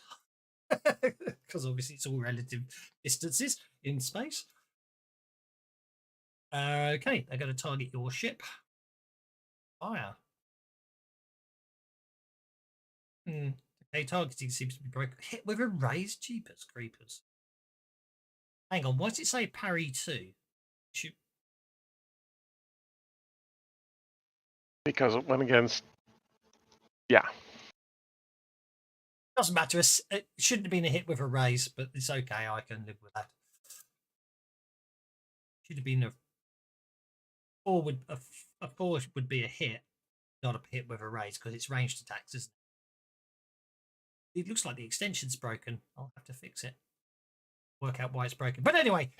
because obviously it's all relative distances in space. Okay, they're going to target your ship. Fire. Okay, targeting seems to be broken. Hit with a raised Jeepers Creepers. Hang on, why does it say parry 2? Should... Because it went against. Yeah. Doesn't matter. It shouldn't have been a hit with a raise, but it's okay. I can live with that. Should have been a 4 would a 4 would be a hit, not a hit with a raise because it's ranged attacks, isn't it? It looks like the extension's broken. I'll have to fix it. Work out why it's broken. But anyway,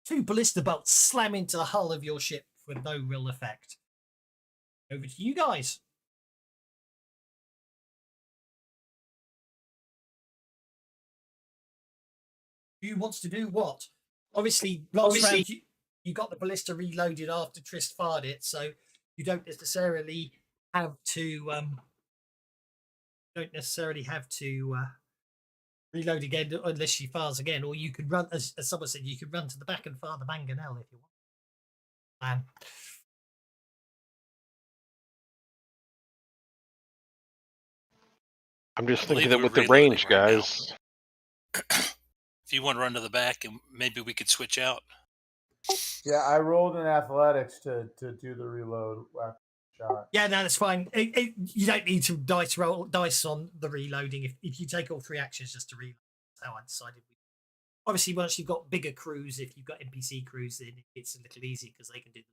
2 ballista bolts slam into the hull of your ship with no real effect. Over to you guys. Who wants to do what? Obviously, last round you got the ballista reloaded after Trist fired it, so you don't necessarily have to reload again unless she fires again, or you could run, as someone said, you could run to the back and fire the mangonel if you want. I'm just thinking that with the range, guys. If you want to run to the back, and maybe we could switch out. Yeah, I rolled in athletics to do the reload after the shot. Yeah, no, that's fine. You don't need to dice on the reloading if you take all 3 actions just to reload. That's how I decided. Obviously, once you've got bigger crews, if you've got NPC crews, then it's a little easier because they can do.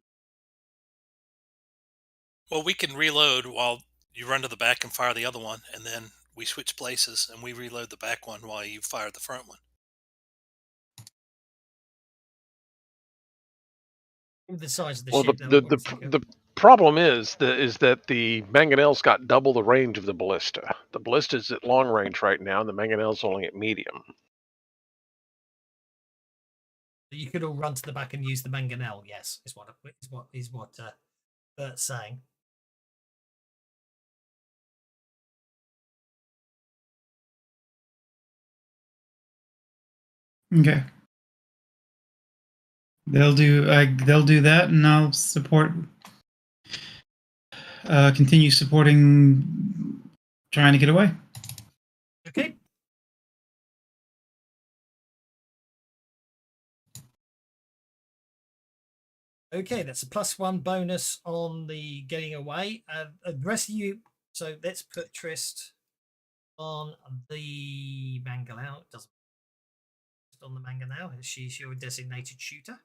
Well, we can reload while you run to the back and fire the other one, and then we switch places and we reload the back one while you fire the front one. The size of the Well, ship. the problem is that the mangonel's got double the range of the ballista. The ballista's at long range right now, and the mangonel's only at medium. You could all run to the back and use the mangonel. Yes, is what Bert's saying. Okay. They'll do that, and I'll support. Continue supporting, trying to get away. Okay. Okay, that's a +1 bonus on the getting away. The rest of you. So let's put Trist on the mangonel. It doesn't on the mangonel. She's your designated shooter.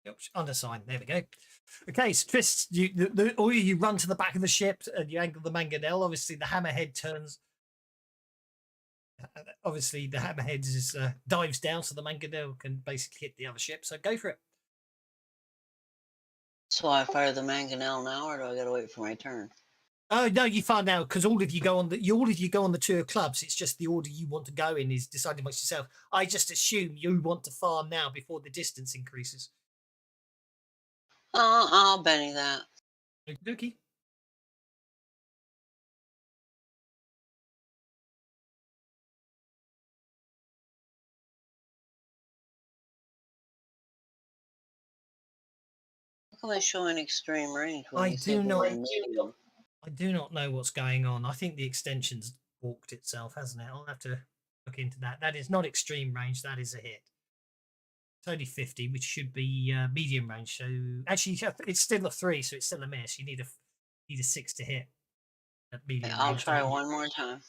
Yep, undersigned. There we go. Okay, so Trist, or you run to the back of the ship and you angle the mangonel. Obviously, the hammerhead turns. Obviously, the hammerhead dives down, so the mangonel can basically hit the other ship. So go for it. So I fire the mangonel now, or do I gotta wait for my turn? Oh no, you fire now because all of you go on the 2 of clubs. It's just the order you want to go in is decided amongst yourself. I just assume you want to fire now before the distance increases. I'll Benny that. Okie dokie. How come I show an extreme range when I you say do not. medium? I do not know what's going on. I think the extension's walked itself, hasn't it? I'll have to look into that. That is not extreme range. That is a hit. It's only 50, which should be medium range. So actually, it's still a 3, so it's still a miss. You need a 6 to hit at medium I'll range. try one more time.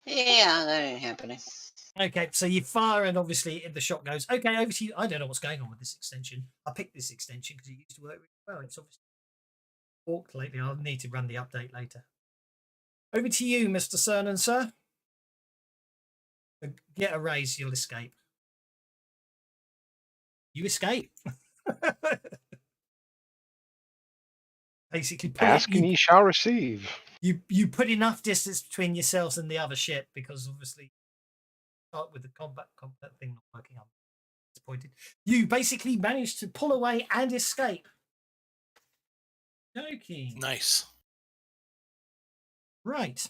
Yeah, that ain't happening. Okay, so you fire, and obviously the shot goes. Okay, over to you. I don't know what's going on with this extension. I picked this extension because it used to work really well. It's obviously walked lately. I'll need to run the update later. Over to you, Mr. Cernan, sir. Get a raise, you'll escape. You escape. Basically, Ask and ye shall receive. You put enough distance between yourselves and the other ship because obviously start with the combat thing not working. I'm disappointed. You basically managed to pull away and escape. Joking. Nice. Right.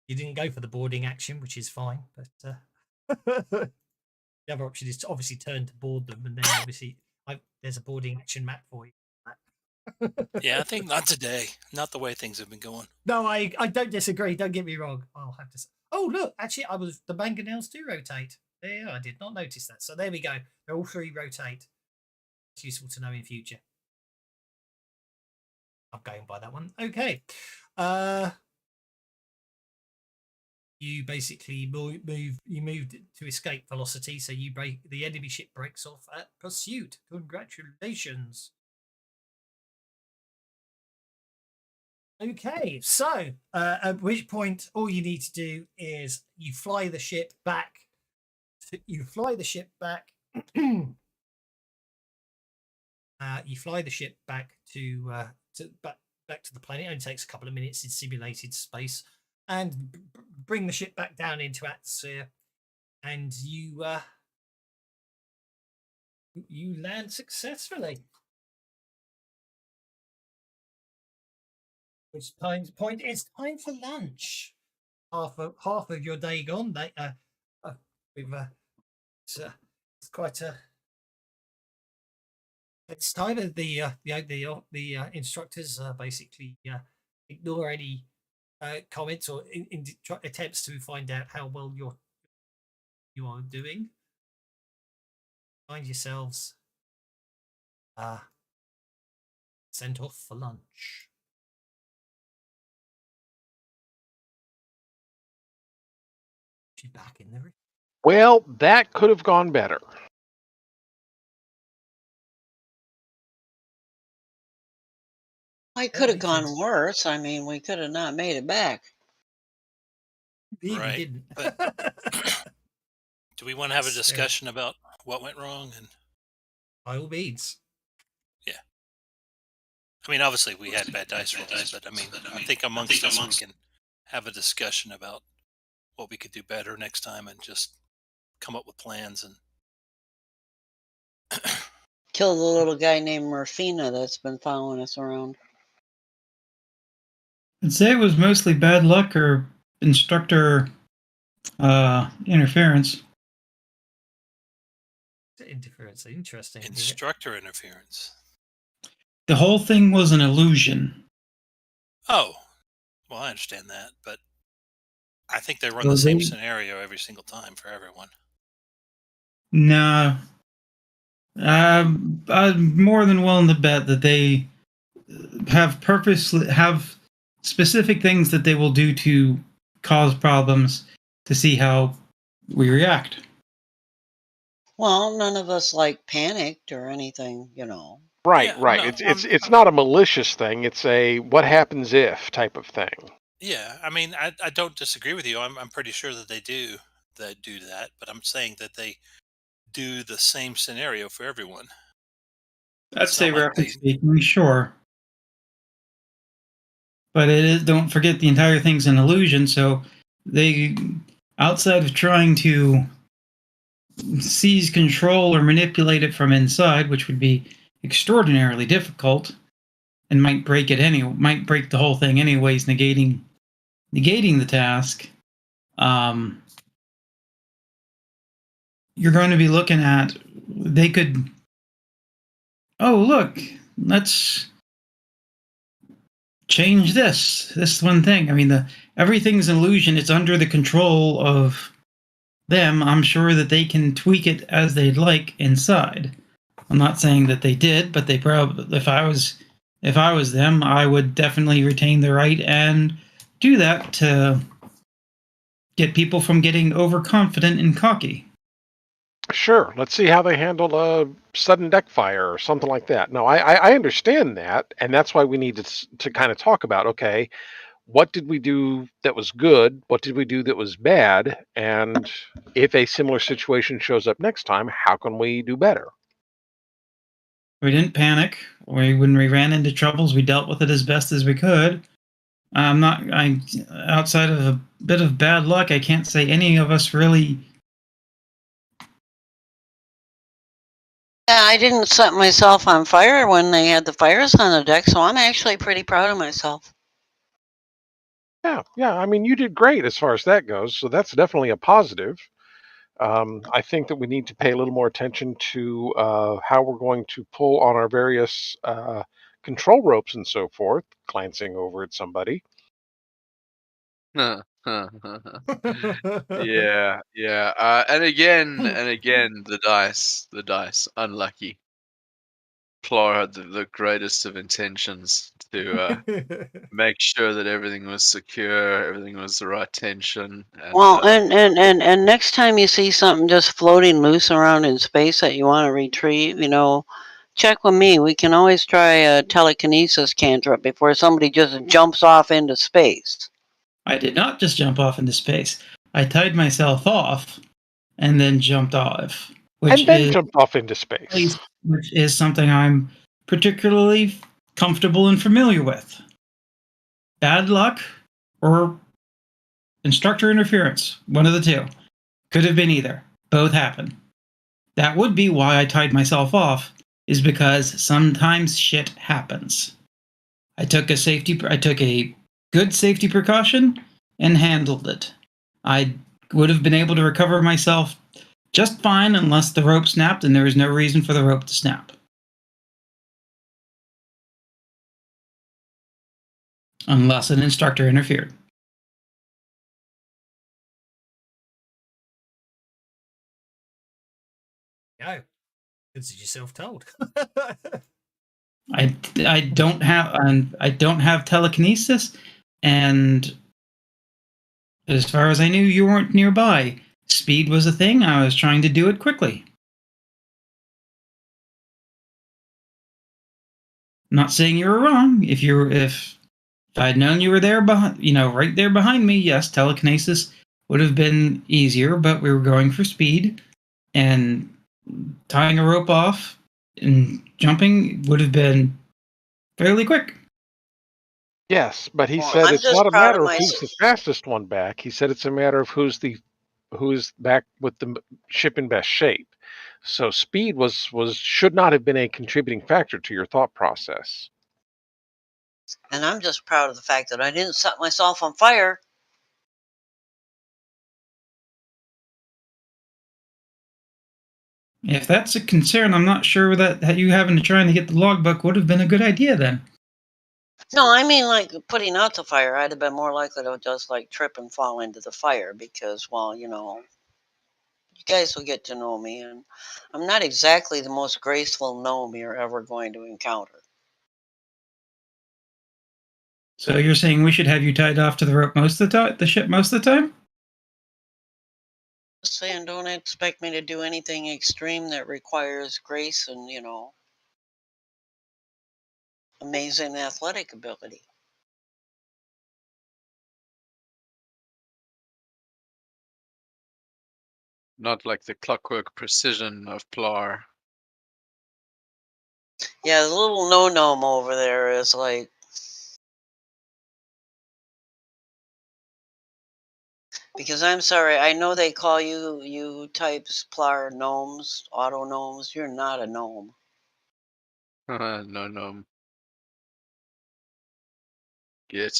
You didn't go for the boarding action, which is fine, but the other option is to obviously turn to board them, and then obviously there's a boarding action map for you. Yeah, I think not today. Not the way things have been going. No, I don't disagree. Don't get me wrong. I'll have to say. Oh, look, actually, the mangonels do rotate. Yeah, I did not notice that. So there we go. They all 3 rotate. It's useful to know in future. I'm going by that one. Okay. You basically moved to escape velocity, so the enemy ship breaks off at pursuit. Congratulations. Okay, so at which point all you need to do is you fly the ship back. You fly the ship back. You fly the ship back back to the planet. It only takes a couple of minutes in simulated space, and bring the ship back down into atmosphere, and you land successfully. Which point it's time for lunch. Half of your day gone. It's quite a. It's time of the instructors basically ignore any comments or attempts to find out how well you are doing. Find yourselves sent off for lunch. She's back in there. Well, that could have gone better. I could have gone worse. I mean, we could have not made it back. Even Right, didn't. Do we want to have a discussion about what went wrong? And by all means. yeah, I mean, obviously we had bad dice rolls, but I mean, I think amongst us we can have a discussion about what we could do better next time, and just come up with plans. And Kill the little guy named Murfina that's been following us around. I'd say it was mostly bad luck or instructor interference. Interference, interesting. Instructor interference. The whole thing was an illusion. Oh, well, I understand that, but I think they run the same scenario every single time for everyone. Nah. I'm more than willing to bet that they have specific things that they will do to cause problems to see how we react. Well, none of us panicked or anything, Right, Yeah, right. no, It's not a malicious thing. It's a what happens if type of thing. Yeah, I mean, I don't disagree with you. I'm pretty sure that they do that, but I'm saying that they do the same scenario for everyone. I'd say roughly speaking, sure. But it is, don't forget the entire thing's an illusion, so they, outside of trying to seize control or manipulate it from inside, which would be extraordinarily difficult and might break the whole thing anyways, negating the task. You're going to be looking at, they could, oh look, let's change this one thing. I mean, everything's an illusion. It's under the control of them. I'm sure that they can tweak it as they'd like inside. I'm not saying that they did, but they probably, if I was them, I would definitely retain the right and do that to get people from getting overconfident and cocky. Sure. Let's see how they handle a sudden deck fire or something like that. No, I understand that, and that's why we need to kind of talk about, okay, what did we do that was good? What did we do that was bad? And if a similar situation shows up next time, how can we do better? We didn't panic. When we ran into troubles, we dealt with it as best as we could. Outside of a bit of bad luck, I can't say any of us really. Yeah, I didn't set myself on fire when they had the fires on the deck, so I'm actually pretty proud of myself. Yeah. I mean, you did great as far as that goes, so that's definitely a positive. I think that we need to pay a little more attention to how we're going to pull on our various control ropes and so forth, glancing over at somebody. Yeah. And again, the dice, unlucky. Clara had the greatest of intentions to make sure that everything was secure, everything was the right tension. And next time you see something just floating loose around in space that you want to retrieve, check with me. We can always try a telekinesis cantrip before somebody just jumps off into space. I did not just jump off into space. I tied myself off and then jumped off. Jumped off into space. Which is something I'm particularly comfortable and familiar with. Bad luck or instructor interference, one of the two. Could have been either. Both happen. That would be why I tied myself off, is because sometimes shit happens. I took a good safety precaution and handled it. I would have been able to recover myself just fine unless the rope snapped, and there was no reason for the rope to snap. Unless an instructor interfered. Go. Consider yourself told. I don't have telekinesis, and As far as I knew, you weren't nearby. Speed was a thing. I was trying to do it quickly. I'm not saying you were wrong. If I'd known you were there behind, right there behind me, yes, telekinesis would have been easier, but we were going for speed, and tying a rope off and jumping would have been fairly quick. Yes, but he Well, said I'm it's just not a proud matter of of who's the myself. fastest one back. He said it's a matter of who's back with the ship in best shape. So speed was should not have been a contributing factor to your thought process. And I'm just proud of the fact that I didn't set myself on fire. If that's a concern, I'm not sure that you having to try to get the logbook would have been a good idea then. No, I mean like putting out the fire. I'd have been more likely to just like trip and fall into the fire because, well, you guys will get to know me, and I'm not exactly the most graceful gnome you're ever going to encounter. So you're saying we should have you tied off to the rope most of the time, the ship most of the time? Just saying, don't expect me to do anything extreme that requires grace and, amazing athletic ability. Not like the clockwork precision of Plar. Yeah, the little no gnome over there is like. Because I'm sorry, I know they call you types Plar gnomes, auto gnomes. You're not a gnome. No. Get.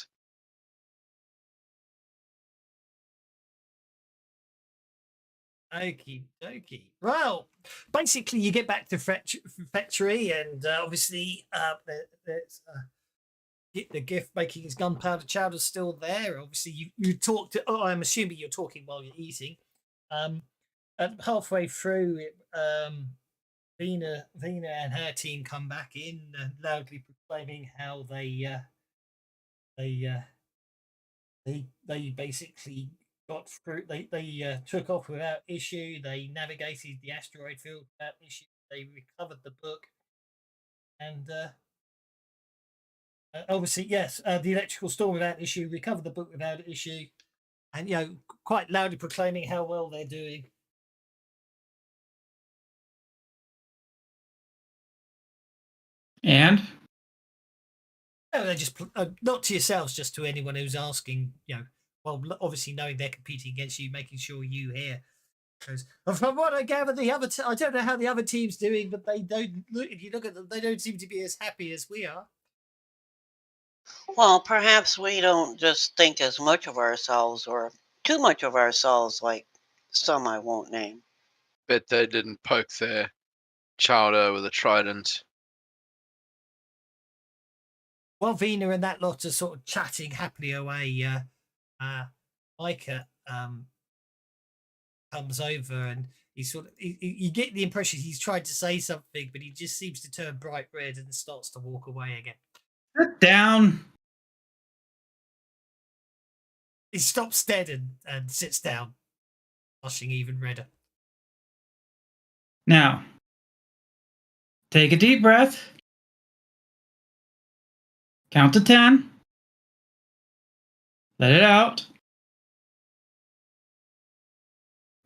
Okie dokie. Well, basically, you get back to factory, and obviously, there's the gift making his gunpowder chowder still there. Obviously, you talked. Oh, I'm assuming you're talking while you're eating. And halfway through, Vina and her team come back in, loudly proclaiming how they basically got through. They took off without issue. They navigated the asteroid field without issue. They recovered the book, and obviously, yes, the electrical storm without issue. Recovered the book without issue, and quite loudly proclaiming how well they're doing. And No, they're just not to yourselves, just to anyone who's asking. Well, obviously knowing they're competing against you, making sure you hear. Because from what I gather, I don't know how the other team's doing, but they don't look. If you look at them, they don't seem to be as happy as we are. Well, perhaps we don't just think as much of ourselves or too much of ourselves, like some I won't name. Bet they didn't poke their chowder with a trident. While Vina and that lot are sort of chatting happily away, Micah comes over, and you get the impression he's tried to say something, but he just seems to turn bright red and starts to walk away again. sit down. He stops dead and sits down, blushing even redder. Now, take a deep breath. Count to 10. Let it out.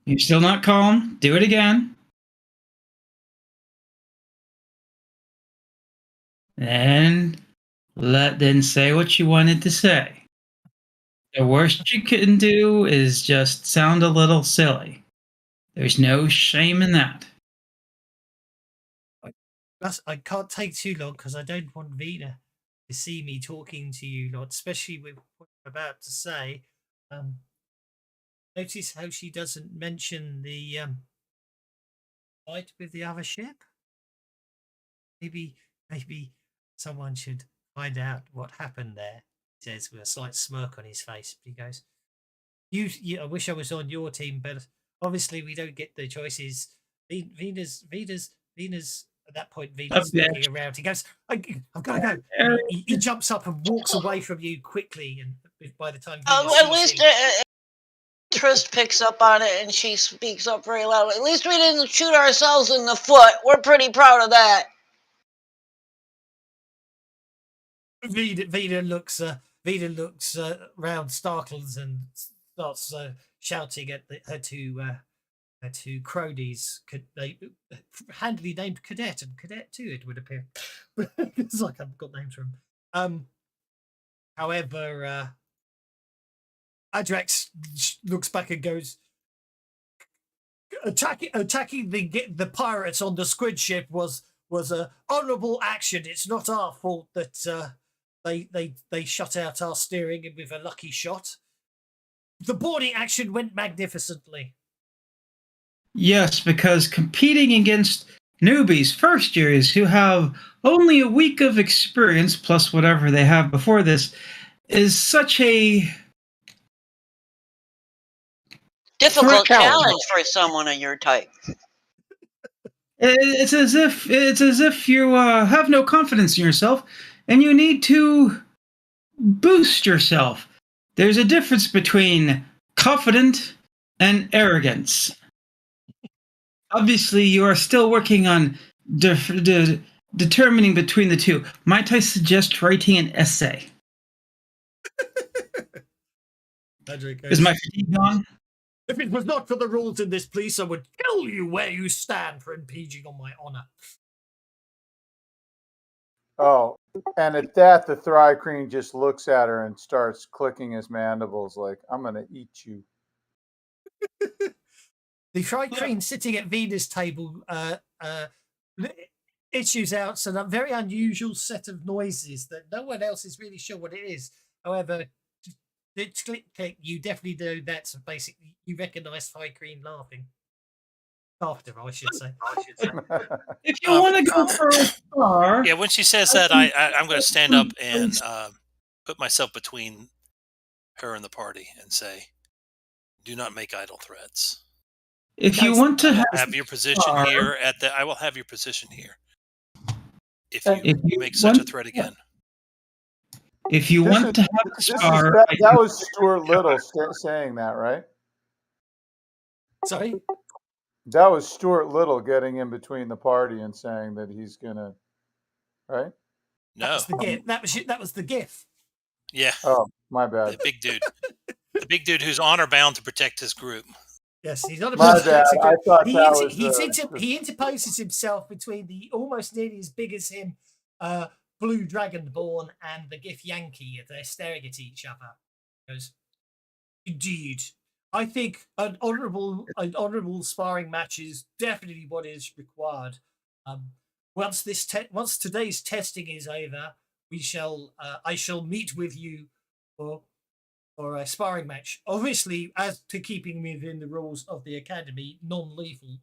You're still not calm. Do it again. Then say what you wanted to say. The worst you can do is just sound a little silly. There's no shame in that. I can't take too long because I don't want Vina to see me talking to you lot, especially with what I'm about to say. Notice how she doesn't mention the fight with the other ship. Maybe someone should find out what happened there. He says with a slight smirk on his face. He goes, I wish I was on your team, but obviously we don't get the choices. Venus at that point, Venus looking around. He goes, I've got to go. He jumps up and walks away from you quickly, and by the time Venus At least Trist picks up on it and she speaks up very loudly. At least we didn't shoot ourselves in the foot. We're pretty proud of that. Vida looks round, startles, and starts shouting at her two cronies, handily named Cadet and Cadet too. It would appear. It's like I've got names for them. However, Adrax looks back and goes, attacking the pirates on the squid ship was a honourable action. It's not our fault that they shut out our steering with a lucky shot. The boarding action went magnificently. Yes, because competing against newbies, first years who have only a week of experience plus whatever they have before this is such a difficult challenge for someone of your type. It's as if you have no confidence in yourself and you need to boost yourself. There's a difference between confident and arrogance. Obviously, you are still working on determining between the two. Might I suggest writing an essay? Is my fatigue gone? If it was not for the rules in this place, I would kill you where you stand for impinging on my honor. Oh, and at that, the Thri-Kreen just looks at her and starts clicking his mandibles like, I'm going to eat you. The Thri-Kreen sitting at Vida's table issues out a very unusual set of noises that no one else is really sure what it is. However, it's click. You definitely know that's basically you recognise Thri-Kreen laughing. Laughter, I should say. If you want to go for a star, yeah. When she says that, I'm going to stand up and put myself between her and the party and say, "Do not make idle threats." If you want to have your position here I will have your position here. If you make such a threat again. If you want to have a star, that was Stuart Little saying that, right? Sorry? That was Stuart Little getting in between the party and saying that he's gonna, right? No, that was the GIF. Yeah. Oh, my bad. The big dude who's honor bound to protect his group. Yes, he's not my bad. I thought he interposes himself between the almost nearly as big as him Blue Dragonborn and the GIF Yankee. They're staring at each other. He goes, indeed. I think an honourable sparring match is definitely what is required. Once today's testing is over, I shall meet with you for a sparring match. Obviously, as to keeping within the rules of the academy, non-lethal.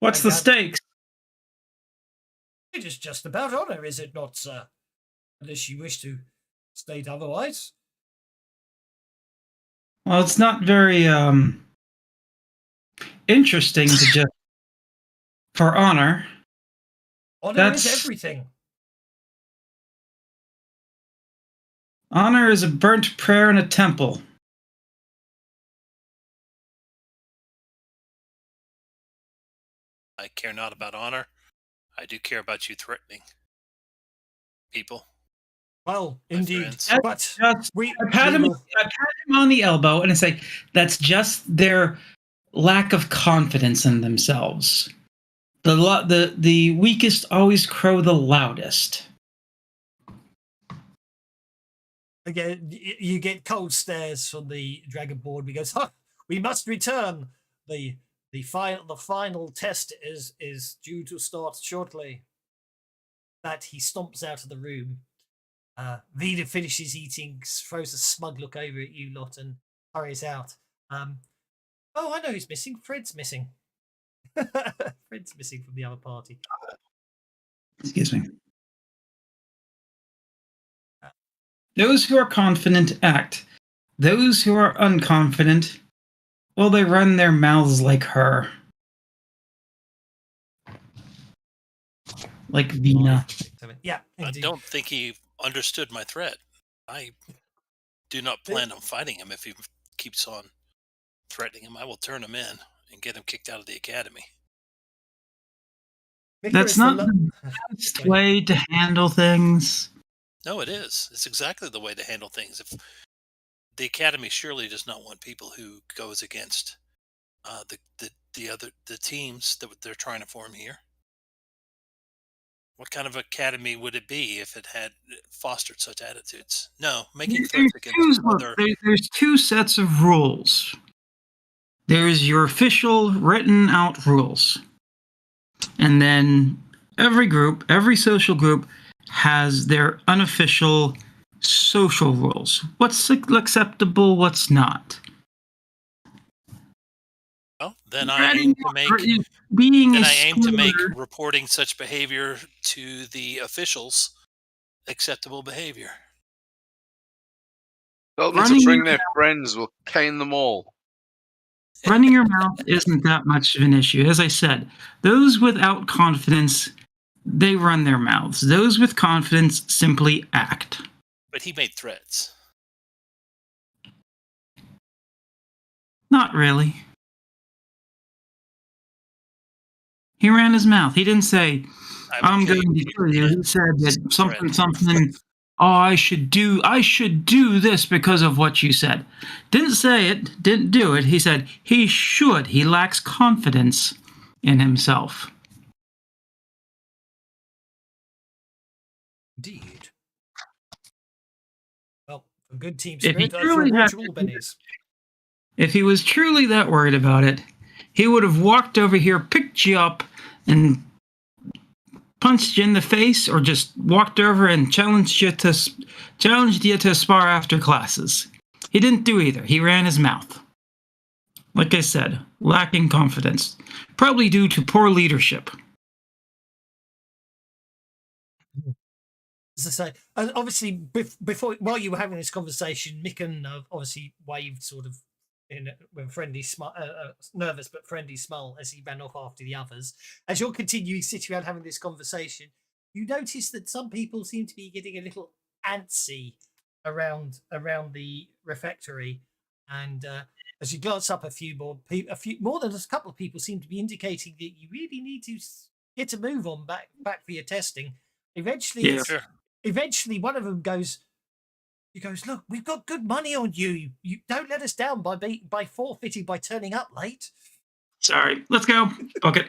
What's the stakes? It is just about honour, is it not, sir? Unless you wish to state otherwise. Well, it's not very interesting to just for honor. Honor is everything. Honor is a burnt prayer in a temple. I care not about honor. I do care about you threatening people. Well, indeed. But I pat him on the elbow and it's like, that's just their lack of confidence in themselves. The weakest always crow the loudest. Again, you get cold stares from the Dragonborn. He goes, we must return. The final test is due to start shortly. That he stomps out of the room. Vida finishes eating, throws a smug look over at you lot, and hurries out. Oh, I know who's missing. Fred's missing. Fred's missing from the other party. Excuse me. Those who are confident act. Those who are unconfident, well, they run their mouths like her. Like Vina. Yeah, indeed. I don't think he understood my threat. I do not plan on fighting him if he keeps on threatening him. I will turn him in and get him kicked out of the academy. That's not the best way to handle things. No, it is. It's exactly the way to handle things. If the academy surely does not want people who goes against the teams that they're trying to form here. What kind of academy would it be if it had fostered such attitudes? No, making threats against other. There's two sets of rules. There's your official written out rules. And then every social group has their unofficial social rules. What's acceptable, what's not. Well, then I aim to make reporting such behavior to the officials acceptable behavior. Tell them to bring their friends. We'll cane them all. Running your mouth isn't that much of an issue. As I said, those without confidence, they run their mouths. Those with confidence simply act. But he made threats. Not really. He ran his mouth. He didn't say, I'm going to kill you. He said that something, oh, I should do this because of what you said. Didn't say it, didn't do it. He said he should. He lacks confidence in himself. Indeed. Well, a good team spirit, I feel watch all bennies. If he was truly that worried about it, he would have walked over here, picked you up, and punched you in the face, or just walked over and challenged you to spar after classes. He didn't do either. He ran his mouth. Like I said, lacking confidence, probably due to poor leadership. As I say, and obviously, while you were having this conversation, Micken obviously waved sort of with a friendly smile, nervous but friendly smile as he ran off after the others. As you're continuing sitting around having this conversation, you notice that some people seem to be getting a little antsy around the refectory, and as you glance up, a few more than a couple of people seem to be indicating that you really need to get a move on back for your testing. Eventually, one of them goes. He goes, look, we've got good money on you. You don't let us down by forfeiting by turning up late. Sorry, let's go. Book it.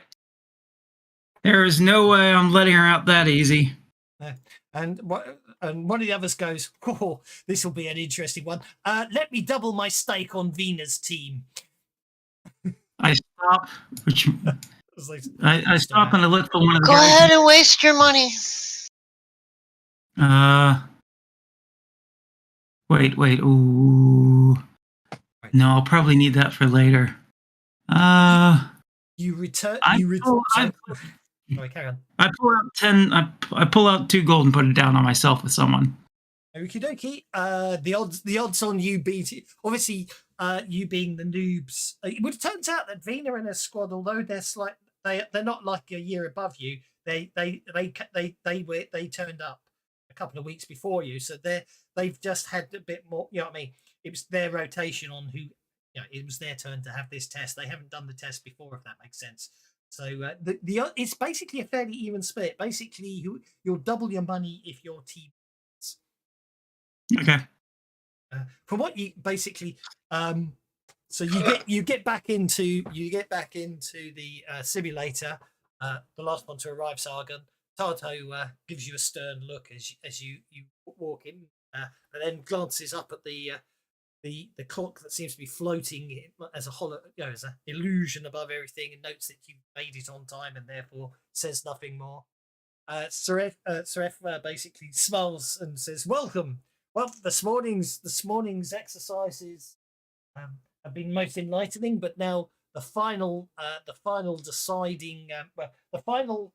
There is no way I'm letting her out that easy. And one of the others goes, oh, this will be an interesting one. Let me double my stake on Vena's team. I stop. I stop and I look for one of the guys. Go guys. ahead and waste your money. Wait. Ooh. No, I'll probably need that for later. You return. Sorry, carry on. I pull out 10. I pull out 2 gold and put it down on myself with someone. Okie dokie. The odds on you beating, obviously, you being the noobs. It turns out that Vena and her squad, although they're not like a year above you. They turned up a couple of weeks before you, so they've just had a bit more. You know what I mean? It was their rotation on who. It was their turn to have this test. They haven't done the test before, if that makes sense. So it's basically a fairly even split. Basically, you'll double your money if your team wins. Okay. From what you basically, so you get back into the simulator. The last one to arrive, Sargon. Tarto gives you a stern look as you walk in, and then glances up at the clock that seems to be floating as a as an illusion above everything, and notes that you made it on time and therefore says nothing more. Saref basically smiles and says, "Welcome. Well, this morning's exercises have been most enlightening, but now the final deciding, the final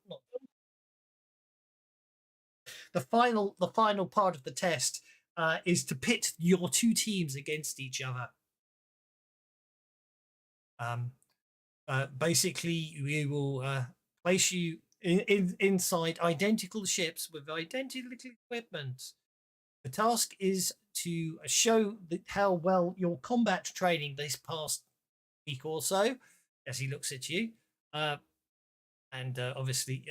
part of the test is to pit your 2 teams against each other. Basically, we will place you inside identical ships with identical equipment. The task is to show how well your combat training this past week or so, as he looks at you, and obviously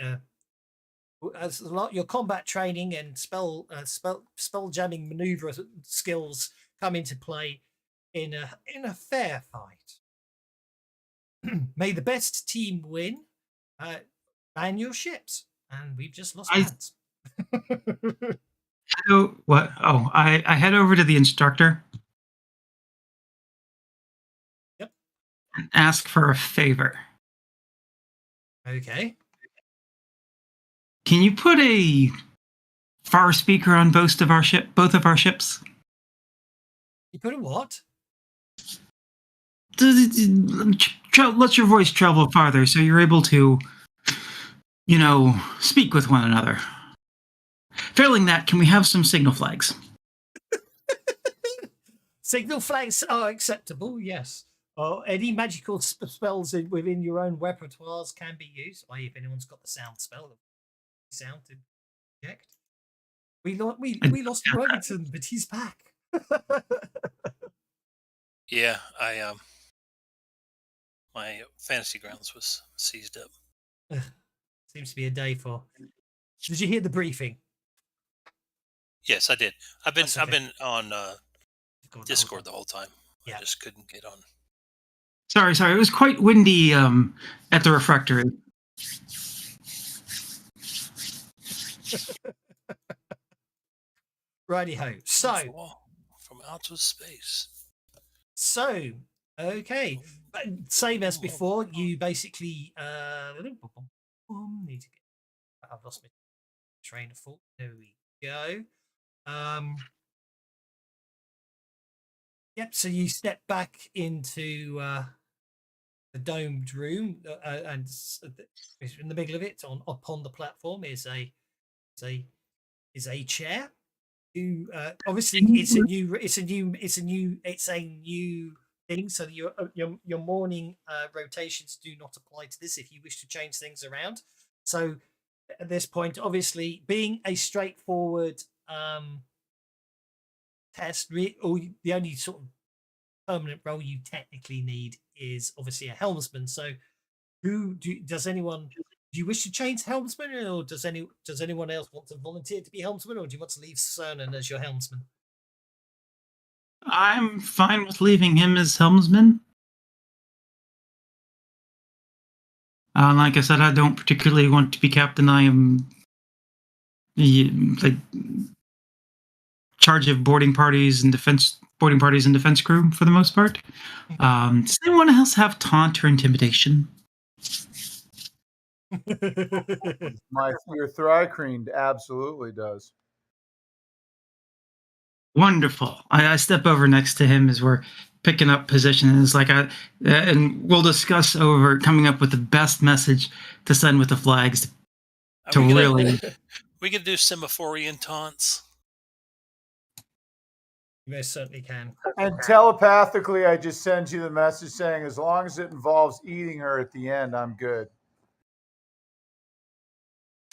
as a lot your combat training and spell jamming maneuver skills come into play in a fair fight. May the best team win. Man your ships, and we've just lost hands. What? Oh, I head over to the instructor. Yep. And ask for a favor. Okay. Can you put a far speaker on both of our ships? You put a what? Let your voice travel farther, so you're able to, speak with one another. Failing that, can we have some signal flags? Signal flags are acceptable, yes. Any magical spells within your own repertoires can be used. Or if anyone's got the sound spell, sound to project. We lost Remington, but he's back. Yeah, my fantasy grounds was seized up. Seems to be a day for. Did you hear the briefing? Yes, I did. I've been on Discord the whole time. Yeah. I just couldn't get on. Sorry. It was quite windy at the refectory. Righty-ho. So, from outer space. So, okay. But same as before, you basically need to get. I've lost my train of thought. There we go. Yep. So you step back into the domed room, and in the middle of it, upon the platform, is a chair. Who obviously it's a new thing. So your morning rotations do not apply to this if you wish to change things around. So at this point, obviously, being a straightforward test, or the only sort of permanent role you technically need is obviously a helmsman. So do you wish to change helmsman, or does anyone else want to volunteer to be helmsman, or do you want to leave Cernan as your helmsman? I'm fine with leaving him as helmsman. Like I said, I don't particularly want to be captain. I am charge of boarding parties and defense crew for the most part. Does anyone else have taunt or intimidation? Your Thrycreen absolutely does. Wonderful. I step over next to him as we're picking up position, and it's like and we'll discuss over coming up with the best message to send with the flags we could do Semaphorian taunts. You most certainly can. And telepathically, I just send you the message saying, as long as it involves eating her at the end, I'm good.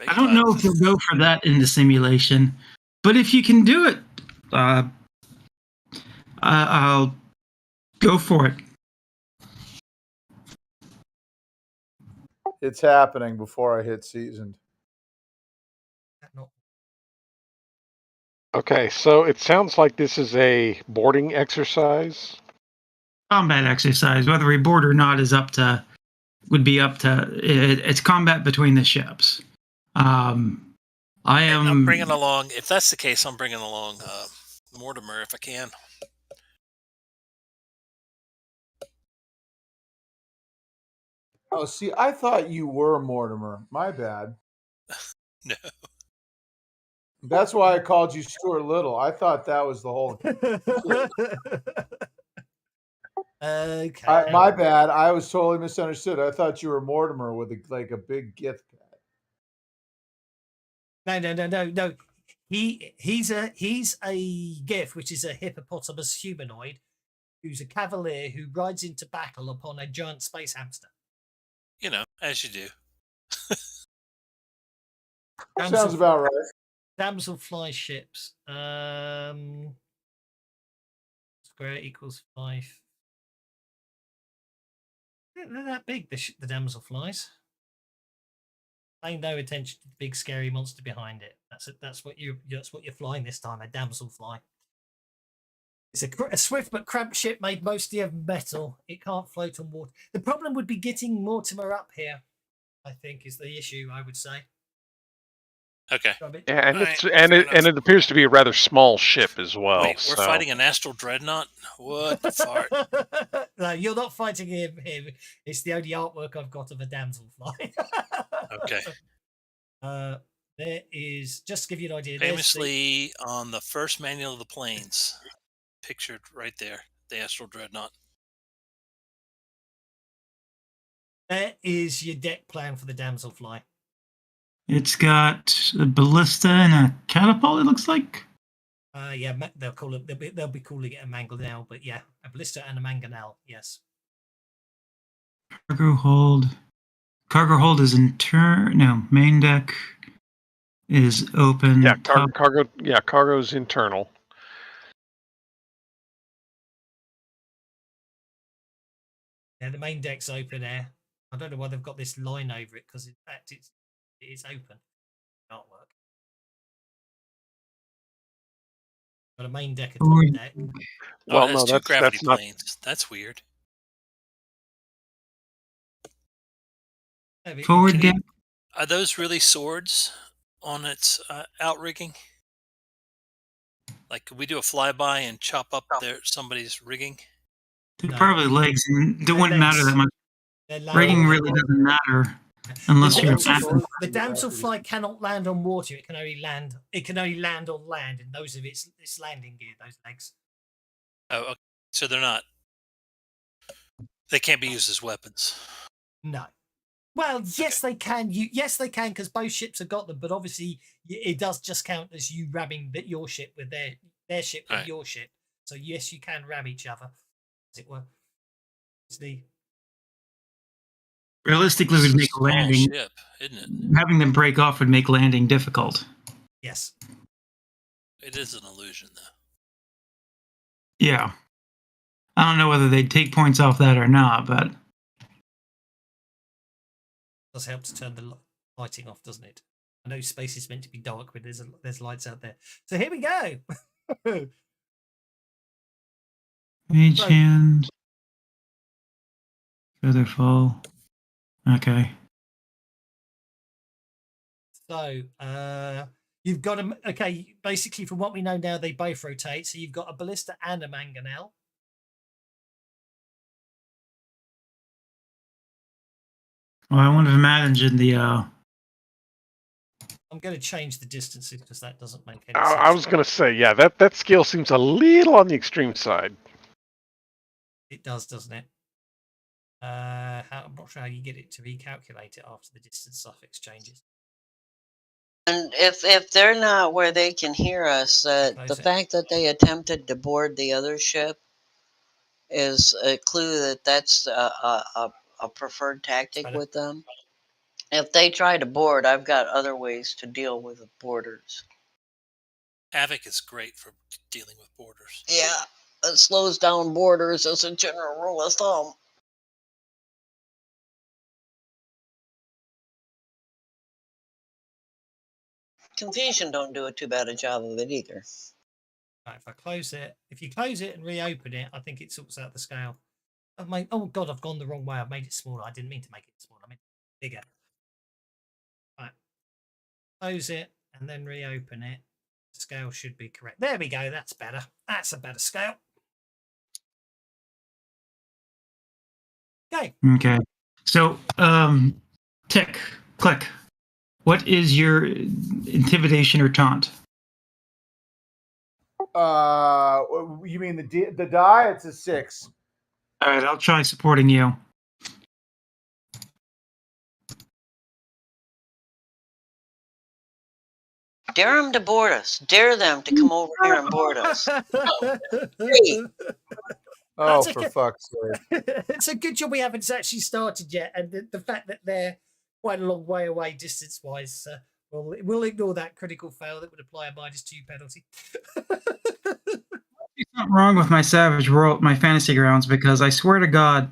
I don't know if you'll go for that in the simulation, but if you can do it, I'll go for it. It's happening before I hit seasoned. Okay, so it sounds like this is a boarding exercise. Combat exercise, whether we board or not, would be up to it's combat between the ships. I'm bringing along. If that's the case, I'm bringing along Mortimer if I can. Oh, see, I thought you were Mortimer. My bad. No. That's why I called you Stuart Little. I thought that was the whole. Okay. My bad. I was totally misunderstood. I thought you were Mortimer with a big gift pad. No. He's a gift, which is a hippopotamus humanoid, who's a cavalier who rides into battle upon a giant space hamster. As you do. Sounds about right. Damsel fly ships. square equals 5. They're that big, the damselflies. Pay no attention to the big scary monster behind it. That's what you're flying this time, a damselfly. It's a swift but cramped ship made mostly of metal. It can't float on water. The problem would be getting Mortimer up here, I think, is the issue, I would say. Okay. Yeah, and All it's right, and fair it and enough. it appears to be a rather small ship as well. Wait, we're so. fighting an astral dreadnought? What the fart? No, you're not fighting him. It's the only artwork I've got of a damselfly. Okay. There is, just to give you an idea. Famously on the first manual of the planes, pictured right there, the astral dreadnought. There is your deck plan for the damselfly. It's got a ballista and a catapult, it looks like. Yeah, they'll call it. They'll be calling it a mangonel, but yeah, a ballista and a mangonel. Yes. Cargo hold. Cargo hold is main deck is open. Yeah, cargo. Yeah, cargo's internal. Yeah, the main deck's open air. I don't know why they've got this line over it because in fact it is open. Artwork. Got a main deck, a top deck. Oh, Well, it has no, two gravity that's not. planes. That's weird. Forward deck. Are those really swords on its outrigging? Like, could we do a flyby and chop up somebody's rigging? They're No. probably legs, and it wouldn't matter that much. They're Rigging really doesn't matter unless you're the damselfly cannot land on water. It can only land. It can only land on land, and those of its landing gear, those legs. Oh, okay. So they're not. They can't be used as weapons. No. Well, yes, they can. Yes, they can, because both ships have got them. But obviously, it does just count as you ramming your ship with their ship with your ship. So yes, you can ram each other, as it were. It's the realistically would make landing. Ship, isn't it? Having them break off would make landing difficult. Yes. It is an illusion, though. Yeah. I don't know whether they'd take points off that or not, but does help to turn the lighting off, doesn't it? I know space is meant to be dark, but there's lights out there. So here we go. Mage hand. Featherfall. Okay. So you've got them. Okay, basically, from what we know now, they both rotate. So you've got a ballista and a mangonel. Well, I wouldn't have imagined the. I'm going to change the distances because that doesn't make any sense. I was going to say, yeah, that scale seems a little on the extreme side. It does, doesn't it? I'm not sure how you get it to recalculate it after the distance suffix changes. And if they're not where they can hear us, the fact that they attempted to board the other ship is a clue that that's a preferred tactic with them. If they try to board, I've got other ways to deal with boarders. Havoc is great for dealing with boarders. Yeah, it slows down boarders as a general rule of thumb. Confusion don't do too bad a job of it either. Right, if you close it and reopen it, I think it sorts out the scale. Oh God, I've gone the wrong way. I've made it smaller. I didn't mean to make it smaller. I meant bigger. Right, close it and then reopen it. The scale should be correct. There we go. That's better. That's a better scale. Okay. Okay. So, tick, click. What is your intimidation or taunt? You mean the die? It's a 6. All right, I'll try supporting you. Dare them to board us. Dare them to come over here and board us. Oh, for fuck's sake. It's a good job we haven't actually started yet. And the fact that they're quite a long way away distance-wise, we'll ignore that critical fail that would apply a -2 penalty. something wrong with my Savage World, my Fantasy Grounds, because I swear to God,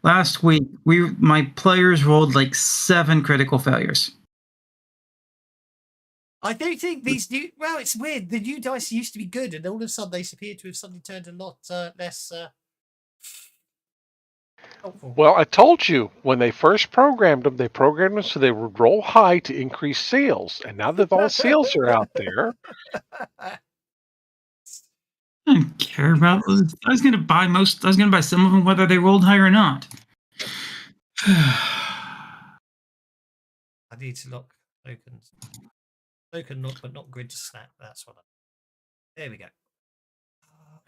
last week my players rolled like 7 critical failures. I don't think these new. Well, it's weird. The new dice used to be good, and all of a sudden they appear to have suddenly turned a lot less helpful. Well, I told you when they first programmed them, they programmed them so they would roll high to increase sales, and now that all the sales are out there, I don't care about those. I was gonna buy some of them whether they rolled high or not. I need to lock tokens. Token lock, but not grid to snap. That's what I. There we go.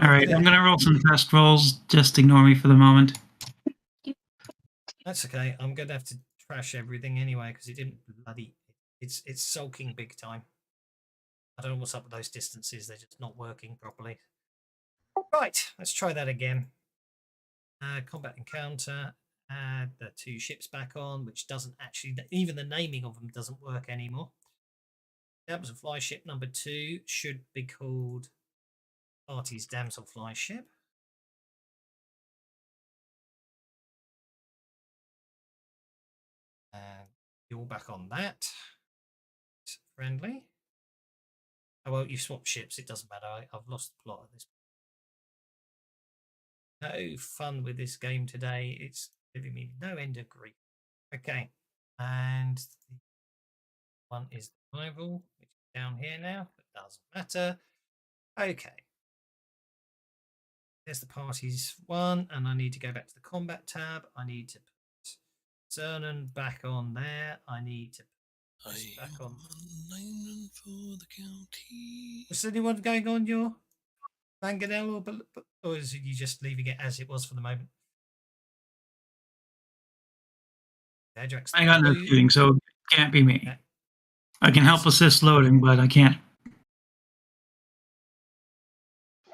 All right, I'm gonna roll some test rolls. Just ignore me for the moment. That's okay. I'm gonna have to trash everything anyway because it didn't bloody. It's sulking big time. I don't know what's up with those distances. They're just not working properly. Right, let's try that again. Combat encounter. Add the 2 ships back on, which doesn't actually. Even the naming of them doesn't work anymore. Damselfly ship number 2 should be called Party's Damselfly ship. And you're back on that. It's friendly. Oh, well, you've swapped ships. It doesn't matter. I've lost the plot at this point. No fun with this game today. It's giving me no end of grief. Okay. And the one is the rival, which is down here now. But doesn't matter. Okay. There's the parties one, and I need to go back to the combat tab. I need to put Cernan back on there. I need to put this back on. For the county. Is anyone going on your Mangonel, or is it you just leaving it as it was for the moment? Ajax I got no two. shooting, so it can't be me. Okay. I can help assist loading, but I can't.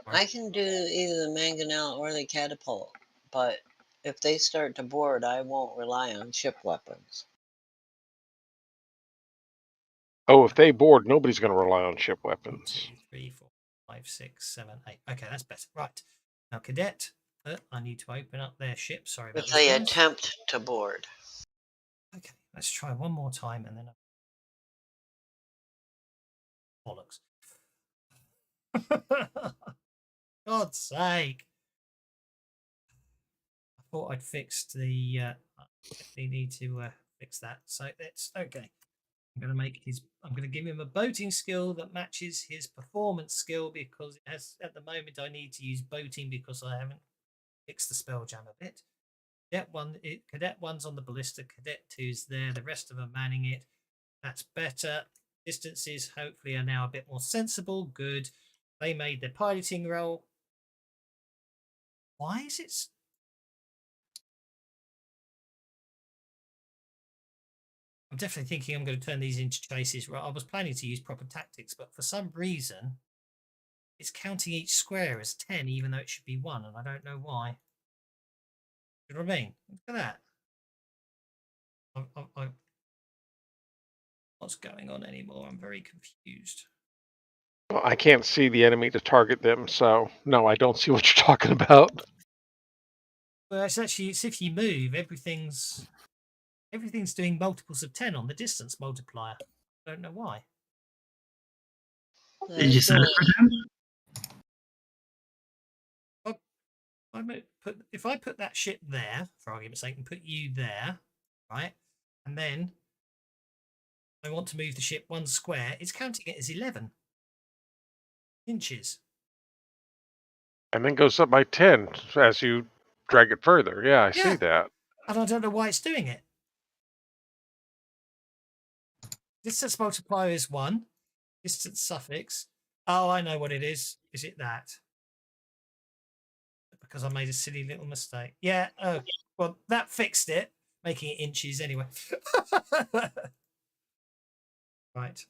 I can do either the mangonel or the catapult, but if they start to board, I won't rely on ship weapons. oh, if they board, nobody's going to rely on ship 1, weapons. 2, 3, 4, 5, 6, 7, 8. Okay, that's better. Right. Now, cadet, I need to open up their ship. Sorry about If this, they guys. attempt to board. Okay, let's try one more time and then bollocks. God's sake. I thought I'd fixed the I definitely need to fix that. So that's okay. I'm gonna give him a boating skill that matches his performance skill because it has at the moment I need to use boating because I haven't fixed the Spelljammer bit. Cadet 1's on the ballista, cadet 2's there, the rest of them manning it. That's better. Distances hopefully are now a bit more sensible. Good. They made their piloting roll. Why is it? I'm definitely thinking I'm going to turn these into chases. I was planning to use proper tactics, but for some reason, it's counting each square as 10, even though it should be 1, and I don't know why. You know what I mean? Look at that. What's going on anymore? I'm very confused. Well, I can't see the enemy to target them, so no, I don't see what you're talking about. Well, it's if you move, everything's doing multiples of 10 on the distance multiplier. I don't know why. Did you set it for 10? If I put that ship there, for argument's sake, and put you there, right, and then I want to move the ship 1 square, it's counting it as 11 inches. And then goes up by 10 as you drag it further. Yeah, I see that. And I don't know why it's doing it. Distance multiplier is 1. Distance suffix. Oh, I know what it is. Is it that? Because I made a silly little mistake. Yeah. Oh, well, that fixed it, making it inches anyway. Right.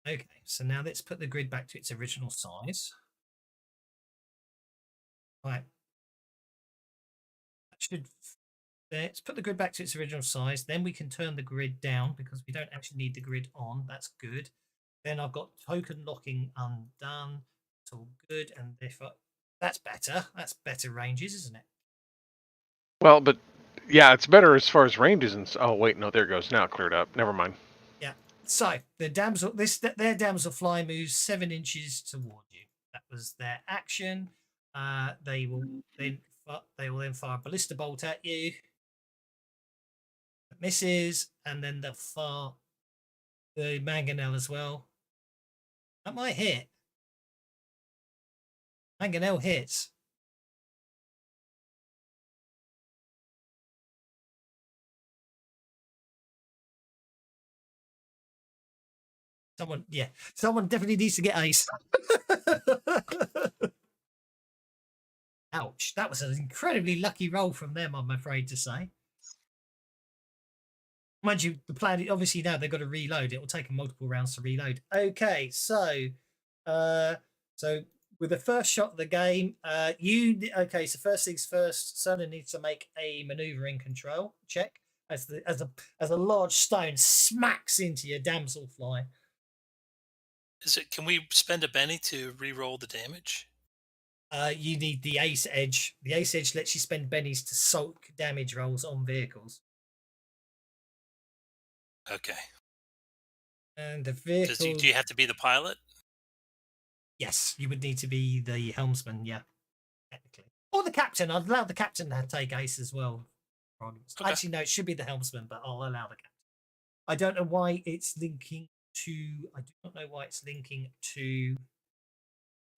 Okay, so now let's put the grid back to its original size. Right. That should. Let's put the grid back to its original size. Then we can turn the grid down because we don't actually need the grid on. That's good. Then I've got token locking undone. all good. And that's better. That's better ranges, isn't it? Well, but yeah, it's better as far as ranges and. Oh wait, no, there it goes. Now it cleared up. Never mind. Yeah. So their damsel fly moves 7 inches toward you. That was their action. They will then fire a ballista bolt at you. It misses, and then they'll fire the mangonel as well. That might hit. Mangonel hits. Someone definitely needs to get ace. Ouch. That was an incredibly lucky roll from them, I'm afraid to say. Mind you, the plan, obviously now they've got to reload. It will take them multiple rounds to reload. Okay, so with the first shot of the game, so first things first, Sona needs to make a maneuvering control check as a large stone smacks into your damselfly. Can we spend a Benny to re-roll the damage? You need the ace edge. The ace edge lets you spend bennies to soak damage rolls on vehicles. Okay. And the vehicle. Do you have to be the pilot? Yes, you would need to be the helmsman. Yeah, technically, or the captain. I'd allow the captain to take ace as well. Okay. Actually, no, it should be the helmsman, but I'll allow the captain. I don't know why it's linking to. I do not know why it's linking to.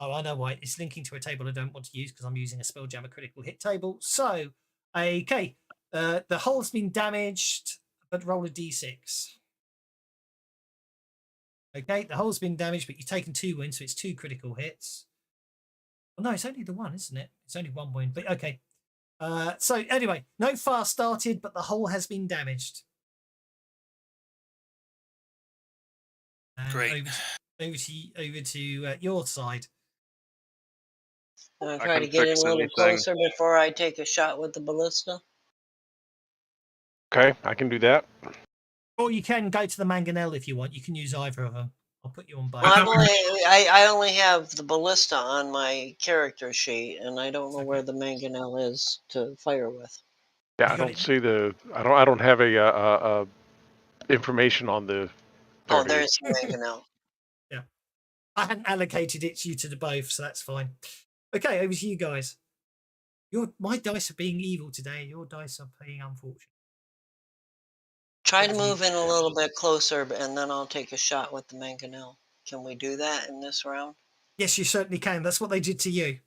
Oh, I know why. It's linking to a table I don't want to use because I'm using a Spelljammer critical hit table. So, okay, the hull's been damaged, but roll a d6. Okay, the hull's been damaged, but you've taken 2 wounds, so it's 2 critical hits. Well, no, it's only the one, isn't it? It's only 1 wound, but okay. So anyway, no fire started, but the hull has been damaged. And great. Over to your side. I'll try to get in a little closer before I take a shot with the ballista. Okay, I can do that. Or you can go to the mangonel if you want. You can use either of them. I'll put you on both. Well, I only have the ballista on my character sheet, and I don't know where the mangonel is to fire with. Yeah, I don't see the. I don't have a information on the. Oh, there's the mangonel. Yeah, I hadn't allocated it to you to the both, so that's fine. Okay, over to you guys. My dice are being evil today. Your dice are being unfortunate. Try to move in a little bit closer, and then I'll take a shot with the mangonel. Can we do that in this round? Yes, you certainly can. That's what they did to you.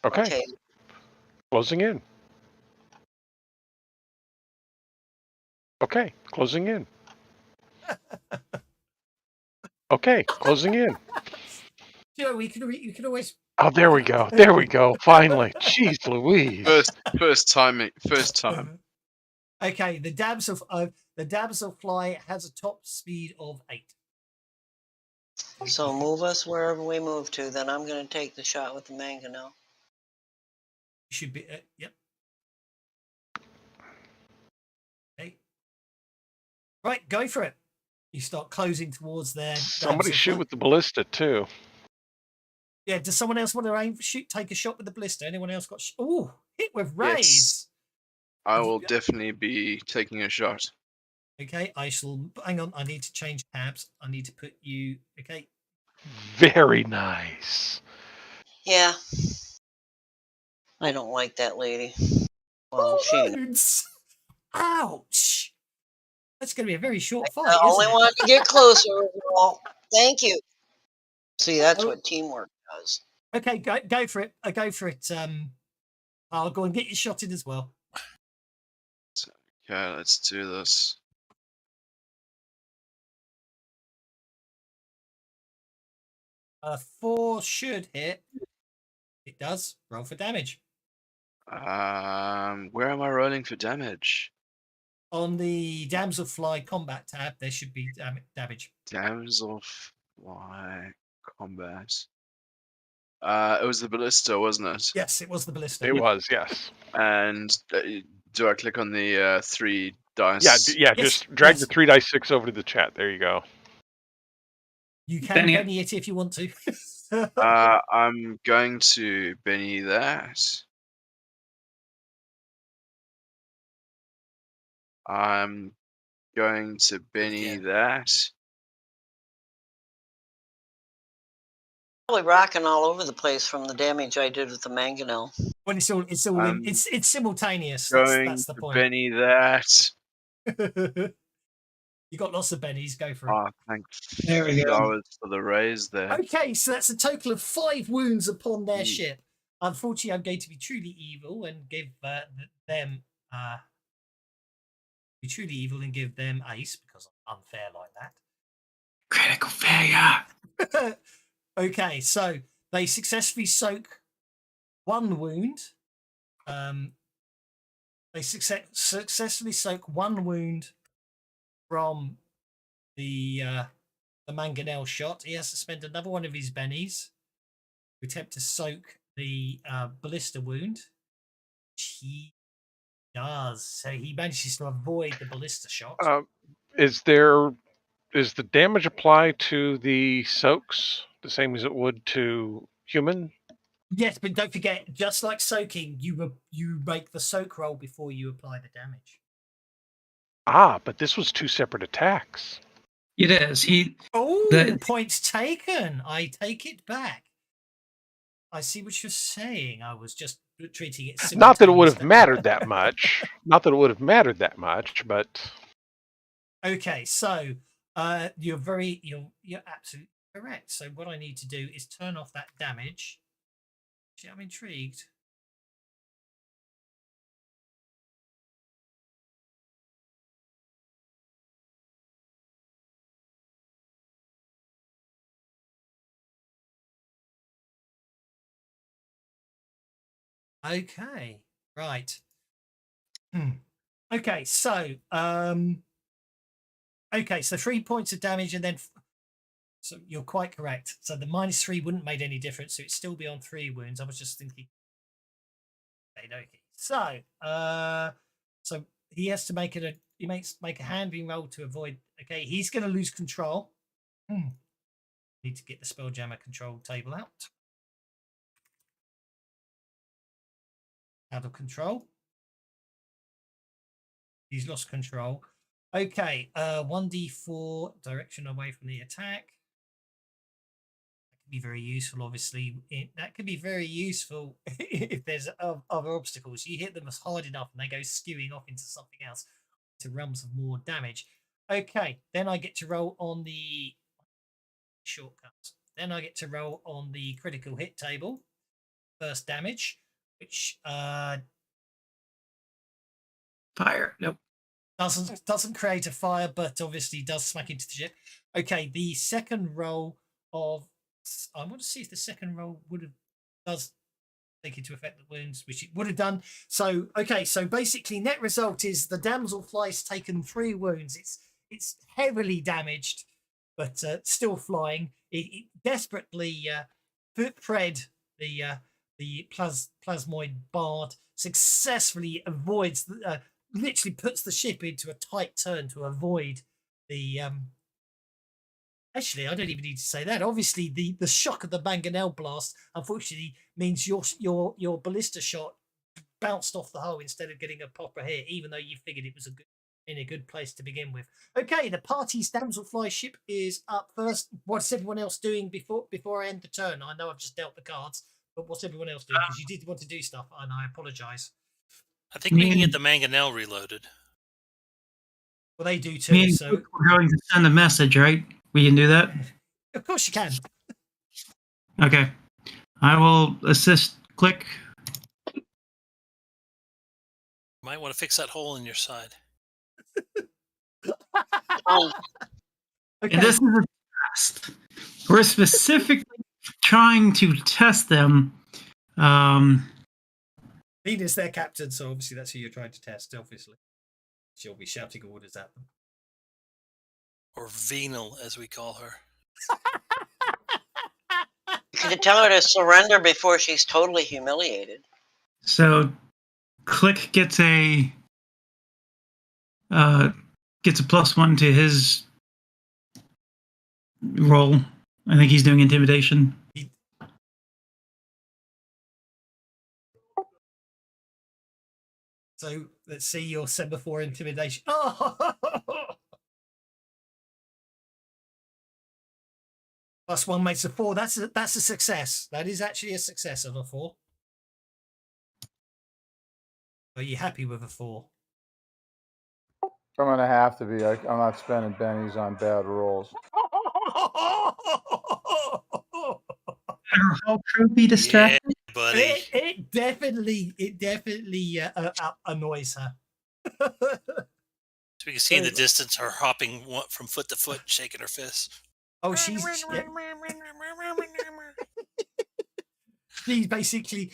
Okay. Closing in. Okay, closing in. Okay, closing in. You know, you can always. Oh, there we go. There we go. Finally. Jeez Louise. First time. Okay, the damselfly has a top speed of 8. So move us wherever we move to. Then I'm going to take the shot with the mangonel. You should be. Yep. Okay. Right, go for it. You start closing towards there. Somebody shoot with the ballista too. Yeah. Does someone else want to take a shot with the ballista? Anyone else got? Oh, hit with rays. Yes. I will definitely be taking a shot. Okay, I shall. Hang on, I need to change tabs. I need to put you. Okay. Very nice. Yeah. I don't like that lady. Well, Ouch! That's going to be a very short fight. I only want to get closer. Thank you. See, that's what teamwork does. Okay, go for it. Go for it. I'll go and get you shot in as well. Okay, let's do this. Four should hit. It does. Roll for damage. Where am I rolling for damage? On the Damselfly combat tab, there should be damage. Damselfly combat. It was the ballista, wasn't it? Yes, it was the ballista. It was, yes. And do I click on the 3 dice? Yeah. Yes, just drag the 3 dice 6 over to the chat. There you go. You can Benny it if you want to. I'm going to Benny that. I'm going to Benny Again. that. Probably rocking all over the place from the damage I did with the mangonel. When it's all it's simultaneous. Going That's the to point. Benny that. You got lots of bennies. Go for it. Oh, thanks. There we go. $2 for the raise there. Okay, so that's a total of 5 wounds upon their Mm. ship. Unfortunately, I'm going to be truly evil and give them be truly evil and give them ace because I'm unfair like that. Critical failure. Okay, so they successfully soak 1 wound. They successfully soak 1 wound from the mangonel shot. He has to spend another one of his bennies to attempt to soak the ballista wound, which he does. So he manages to avoid the ballista shot. Is the damage applied to the soaks the same as it would to human? Yes, but don't forget, just like soaking, you make the soak roll before you apply the damage. But this was 2 separate attacks. It is. Oh, points taken. I take it back. I see what you're saying. I was just treating it. Not that it would have mattered that much. Not that it would have mattered that much, but okay. So you're absolutely correct. So what I need to do is turn off that damage. Actually, I'm intrigued. Okay, right. Okay, so 3 points of damage, and then so you're quite correct. So the -3 wouldn't make any difference, so it'd still be on 3 wounds. I was just thinking. Okay. So he has to make make a handling roll to avoid. Okay, he's going to lose control. Need to get the Spelljammer control table out. Out of control. He's lost control. Okay, 1d4 direction away from the attack. That could be very useful, obviously. That could be very useful if there's other obstacles. You hit them hard enough and they go skewing off into something else to realms of more damage. Okay, then I get to roll on the shortcuts. Then I get to roll on the critical hit table. First damage, which Fire. Nope. doesn't create a fire, but obviously does smack into the ship. Okay, the second roll of I want to see if the second roll does take into effect the wounds, which it would have done. So okay, so basically net result is the damselfly's taken 3 wounds. It's heavily damaged, but still flying. It desperately Fred, the plasmoid bard, successfully avoids literally puts the ship into a tight turn to avoid the actually I don't even need to say that. Obviously the shock of the mangonel blast unfortunately means your ballista shot bounced off the hull instead of getting a proper hit, even though you figured it was in a good place to begin with. Okay, the party's damselfly ship is up first. What's everyone else doing before I end the turn? I know I've just dealt the cards, but what's everyone else doing? Because you did want to do stuff, and I apologise. I think we can get the mangonel reloaded. Well, they do too. So we're going to send a message, right? We can do that? Of course you can. Okay. I will assist Click. You might want to fix that hole in your side. Oh, Okay. And this is a test. We're specifically trying to test them. Venus, their captain, so obviously that's who you're trying to test, obviously. She'll be shouting orders at them. Or venal, as we call her. you could tell her to surrender before she's totally humiliated. So Click gets a +1 to his roll. I think he's doing intimidation. So let's see your semaphore intimidation. Oh! +1 makes a 4. That's a success. That is actually a success of a 4. Are you happy with a 4? I'm gonna have to be. I'm not spending bennies on bad rolls. Our whole trophy Yeah, distracted. buddy. It definitely annoys her. So we can see in the distance her hopping from foot to foot, shaking her fists. Oh, she's basically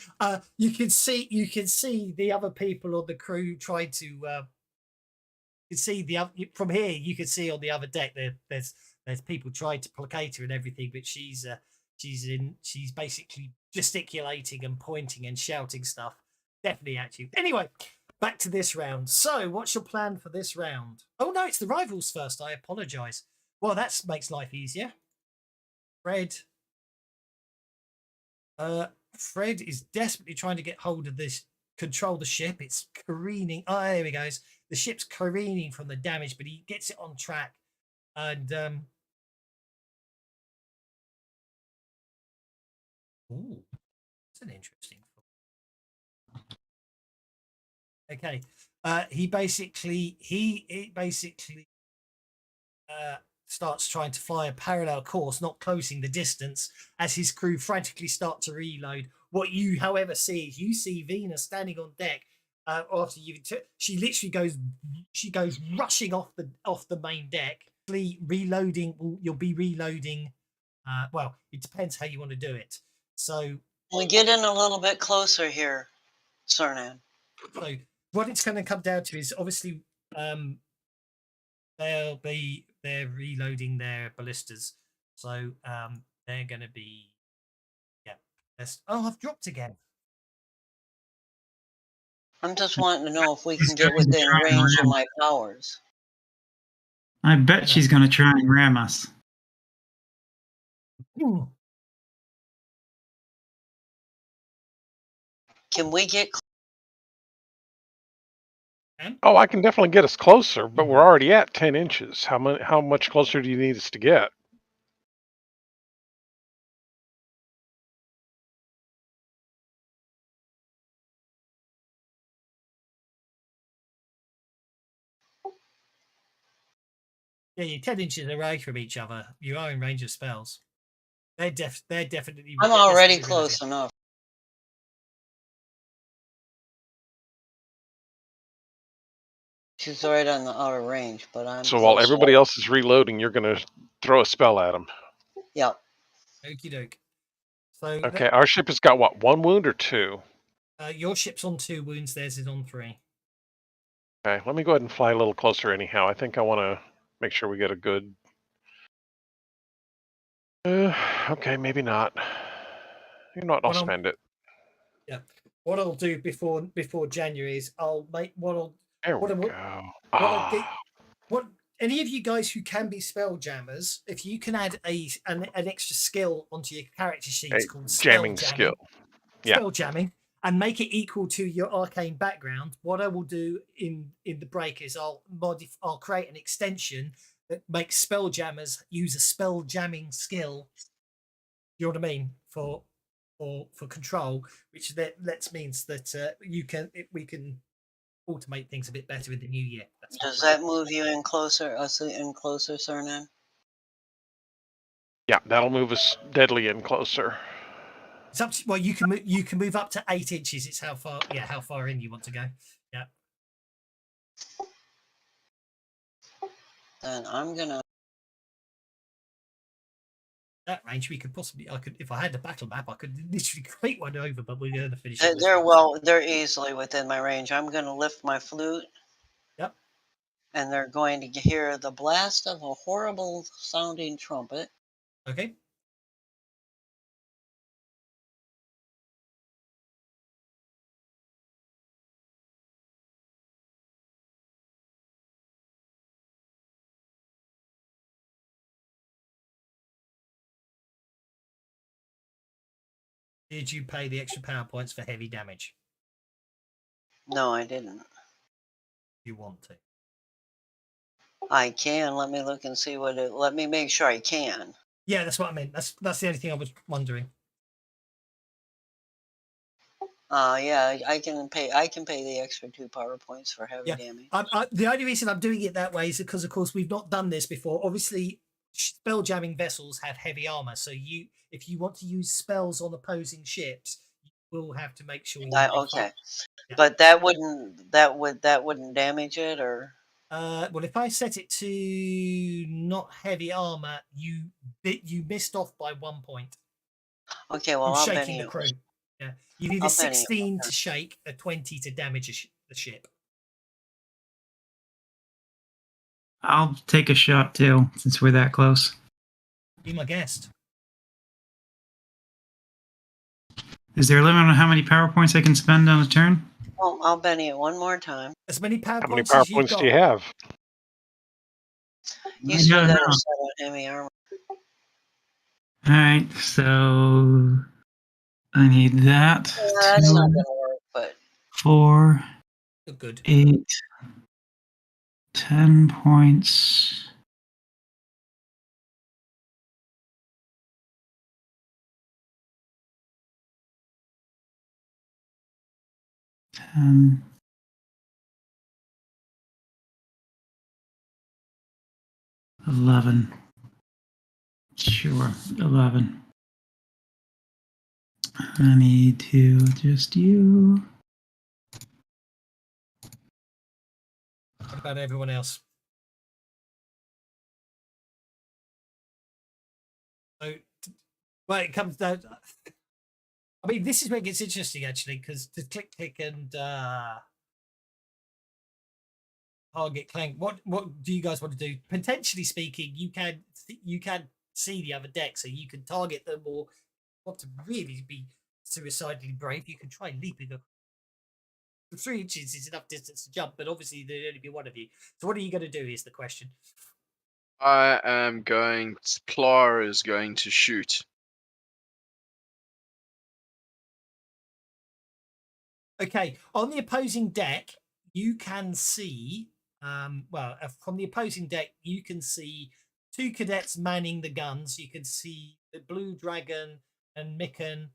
you can see the other people on the crew try to you can see from here you can see on the other deck there's people trying to placate her and everything, but she's basically gesticulating and pointing and shouting stuff definitely at you. Anyway, back to this round. So what's your plan for this round? Oh no, it's the rivals first. I apologize. Well, that makes life easier. Fred is desperately trying to get hold of this, control the ship. It's careening. Oh, there he goes. The ship's careening from the damage, but he gets it on track. And ooh, that's an interesting thought. Okay. He basically starts trying to fly a parallel course, not closing the distance, as his crew frantically start to reload. What you, however, see is you see Venus standing on deck after you. She literally goes rushing off the main deck, reloading. You'll be reloading. Well, it depends how you want to do it. So we get in a little bit closer here, Cernan. So what it's going to come down to is obviously they're reloading their ballistas, so they're going to be I've dropped again. I'm just wanting to know if we can get within range of my powers. I bet she's going to try and ram us. Can we get? Oh, I can definitely get us closer, but we're already at 10 inches. How much closer do you need us to get? Yeah, you're 10 inches away from each other. You are in range of spells. They're definitely. I'm already close enough. She's right on the outer range, but I'm. So while everybody else is reloading, you're going to throw a spell at them. Yep. Okie doke. So okay, our ship has got what, 1 wound or 2? Your ship's on 2 wounds. Theirs is on 3. Okay, let me go ahead and fly a little closer anyhow. I think I want to make sure we get a good... okay, maybe not. You know what, I'll spend it. Yeah. What I'll do before January is I'll make There we go. What any of you guys who can be spelljammers, if you can add an extra skill onto your character sheets called jamming skill. Yeah. Spelljamming, and make it equal to your arcane background, what I will do in the break is I'll create an extension that makes spelljammers use a spell jamming skill. You know what I mean? For control, which means that we can automate things a bit better in the new year. Does that move you in closer, Cernan? Yeah, that'll move us deadly in closer. It's up to, well, you can move up to 8 inches. It's how far in you want to go. Yeah. Then I'm gonna. That range, if I had the battle map, I could literally create one over, but we're going to finish. They're easily within my range. I'm going to lift my flute. Yep. And they're going to hear the blast of a horrible sounding trumpet. Okay. Did you pay the extra power points for heavy damage? No, I didn't. You want to? I can. Let me look and see what it. Let me make sure I can. Yeah, that's what I meant. That's the only thing I was wondering. Yeah, I can pay. I can pay the extra 2 power points for heavy Yeah. damage. The only reason I'm doing it that way is because, of course, we've not done this before. Obviously, spell jamming vessels have heavy armor, so if you want to use spells on opposing ships, you will have to make sure. Okay, Yeah. but that wouldn't damage it, or well, if I set it to not heavy armor, you missed off by 1 point. okay. Well, From I'll shaking penny the it. crew. Yeah, you need a I'll penny it. 16 to shake, a 20 to damage the ship. I'll take a shot too, since we're that close. Be my guest. Is there a limit on how many power points I can spend on a turn? Well, I'll penny it one more time. As many power How many points power as you've points got. do you have? You I still don't got know. a set on heavy armor. All right, so I need that. Yeah, that's not 2, gonna work, but 4, You're good. 8, 10 points. Ten. $11. Sure, 11. I need to adjust you. What about everyone else? So, well, it comes down. I mean, this is where it gets interesting, actually, because to click and target clank. What do you guys want to do? Potentially speaking, you can see the other deck, so you can target them, or want to really be suicidally brave, you can try leaping them. 3 inches is enough distance to jump, but obviously there'd only be one of you. So what are you going to do is the question. I am going. Plar is going to shoot. Okay, on the opposing deck, you can see, from the opposing deck, you can see 2 cadets manning the guns. You can see the Blue Dragon and Mikan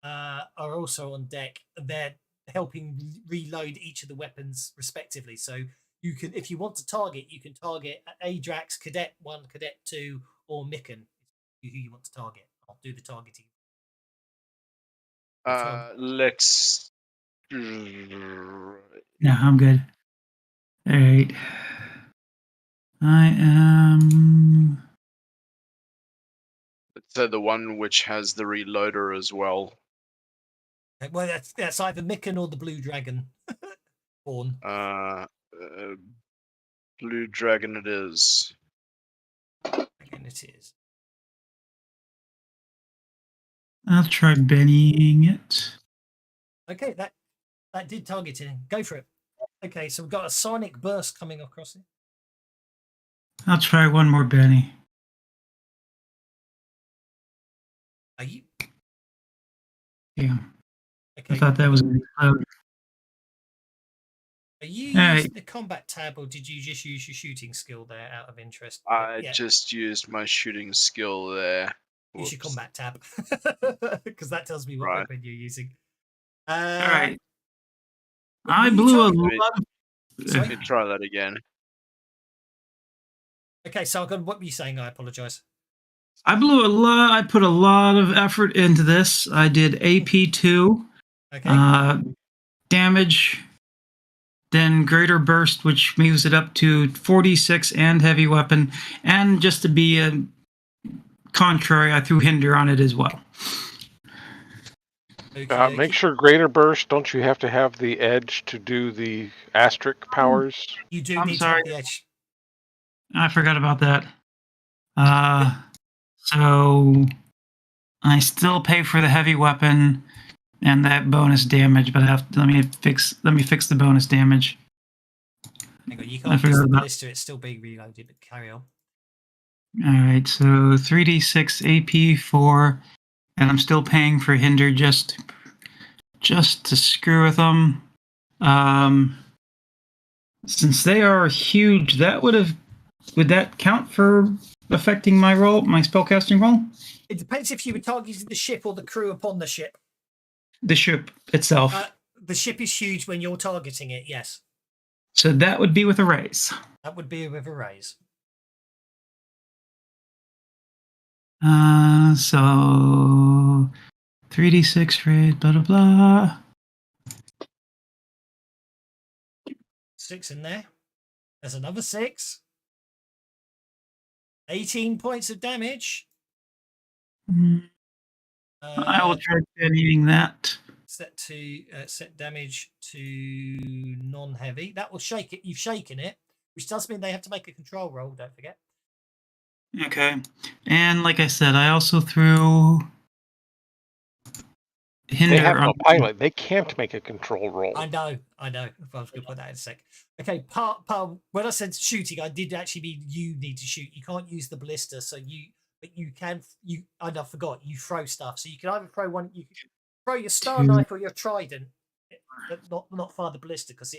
are also on deck. They're helping reload each of the weapons respectively. So you can, if you want to target, you can target Adrax, Cadet 1, Cadet 2, or Mikan, who you want to target. I'll do the targeting. Let's. No, I'm good. All right. I am. So the one which has the reloader as well. Well, that's either Mikan or the Blue Dragon. Born. Blue Dragon it is. Dragon it is. I'll try Bennying it. Okay, that did target him. Go for it. Okay, so we've got a sonic burst coming across it. I'll try one more Benny. Are you? Yeah. Okay. I thought that was going to explode. Are you All using right. the combat tab, or did you just use your shooting skill there out of interest? I just used my shooting skill there. Use your combat tab, because that tells me what Right. weapon you're using. All right. were I you blew a targeting- lot of. Sorry? Let me try that again. Okay, Sargon, what were you saying? I apologize. I blew a lot. I put a lot of effort into this. I did AP2, Okay. damage, then greater burst, which moves it up to 46 and heavy weapon. And just to be a contrary, I threw hinder on it as well. Make sure greater burst. Don't you have to have the edge to do the asterisk powers? You do I'm need sorry. to have the edge. I forgot about that. So I still pay for the heavy weapon and that bonus damage, but let me fix the bonus damage. Hang on, you can't use the ballista, it's still being reloaded, but carry on. All right, so 3d6 AP4, and I'm still paying for hinder just to screw with them. Since they are huge, would that count for affecting my spellcasting roll? It depends if you were targeting the ship or the crew upon the ship. The ship itself. The ship is huge when you're targeting it, yes. So that would be with a raise. That would be with a raise. So 3d6 raid, blah blah blah. 6 in there. There's another 6. 18 points of damage. I will try detonating that. Set damage to non-heavy. That will shake it. You've shaken it, which does mean they have to make a control roll. Don't forget. Okay, and like I said, I also threw hinder. They have no pilot. They can't make a control roll. I know. I was going to put that in a sec. Okay, when I said shooting, I did actually mean you need to shoot. You can't use the ballista, but you can. I forgot. You throw stuff, so you can either throw one. You can throw your star knife or your trident, but not fire the ballista because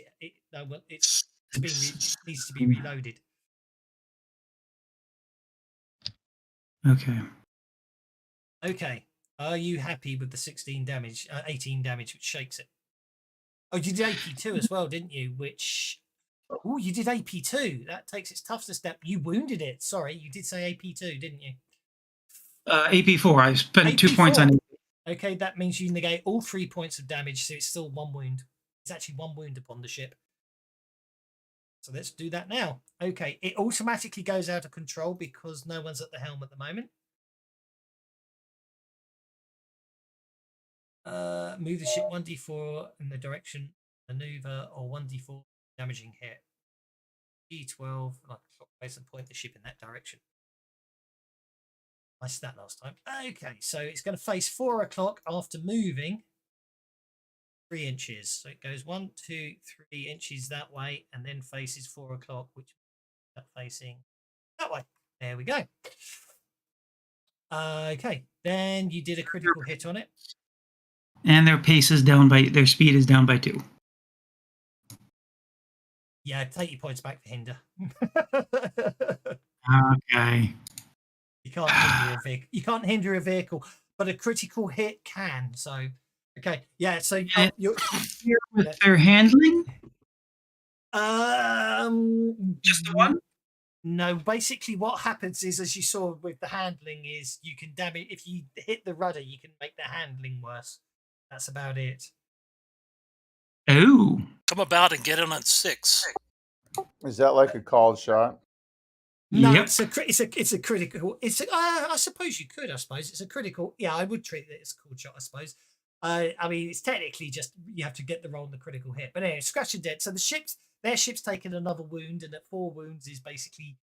needs to be reloaded. Okay. Okay. Are you happy with the 18 damage, which shakes it? Oh, you did AP2 as well, didn't you? Oh, you did AP2. That takes its toughness step. You wounded it. Sorry, you did say AP2, didn't you? AP4. I spent AP4. 2 points on it. Okay, that means you negate all 3 points of damage, so it's still 1 wound. It's actually 1 wound upon the ship. So let's do that now. Okay, it automatically goes out of control because no one's at the helm at the moment. Move the ship 1d4 in the direction maneuver or 1d4 damaging hit. D12, like place and point the ship in that direction. I said that last time. Okay, so it's going to face 4 o'clock after moving 3 inches. So it goes 1, 2, 3 inches that way and then faces 4 o'clock, which is facing that way. There we go. Okay, then you did a critical hit on it. And their speed is down by 2. Yeah, take your points back for hinder. Okay. You can't hinder a vehicle. You can't hinder a vehicle, but a critical hit can. So, okay, yeah. So you're with their handling. Just the one. No, basically what happens is, as you saw with the handling, is you can damage if you hit the rudder, you can make the handling worse. That's about it. Oh. Come about and get in on 6. Is that like a called shot? No, yep. it's a critical. I suppose you could. I suppose it's a critical. Yeah, I would treat it as a cool shot. I suppose. I mean, it's technically just you have to get the roll on the critical hit. But anyway, scratch and dead. So their ship's taken another wound, and at 4 wounds is basically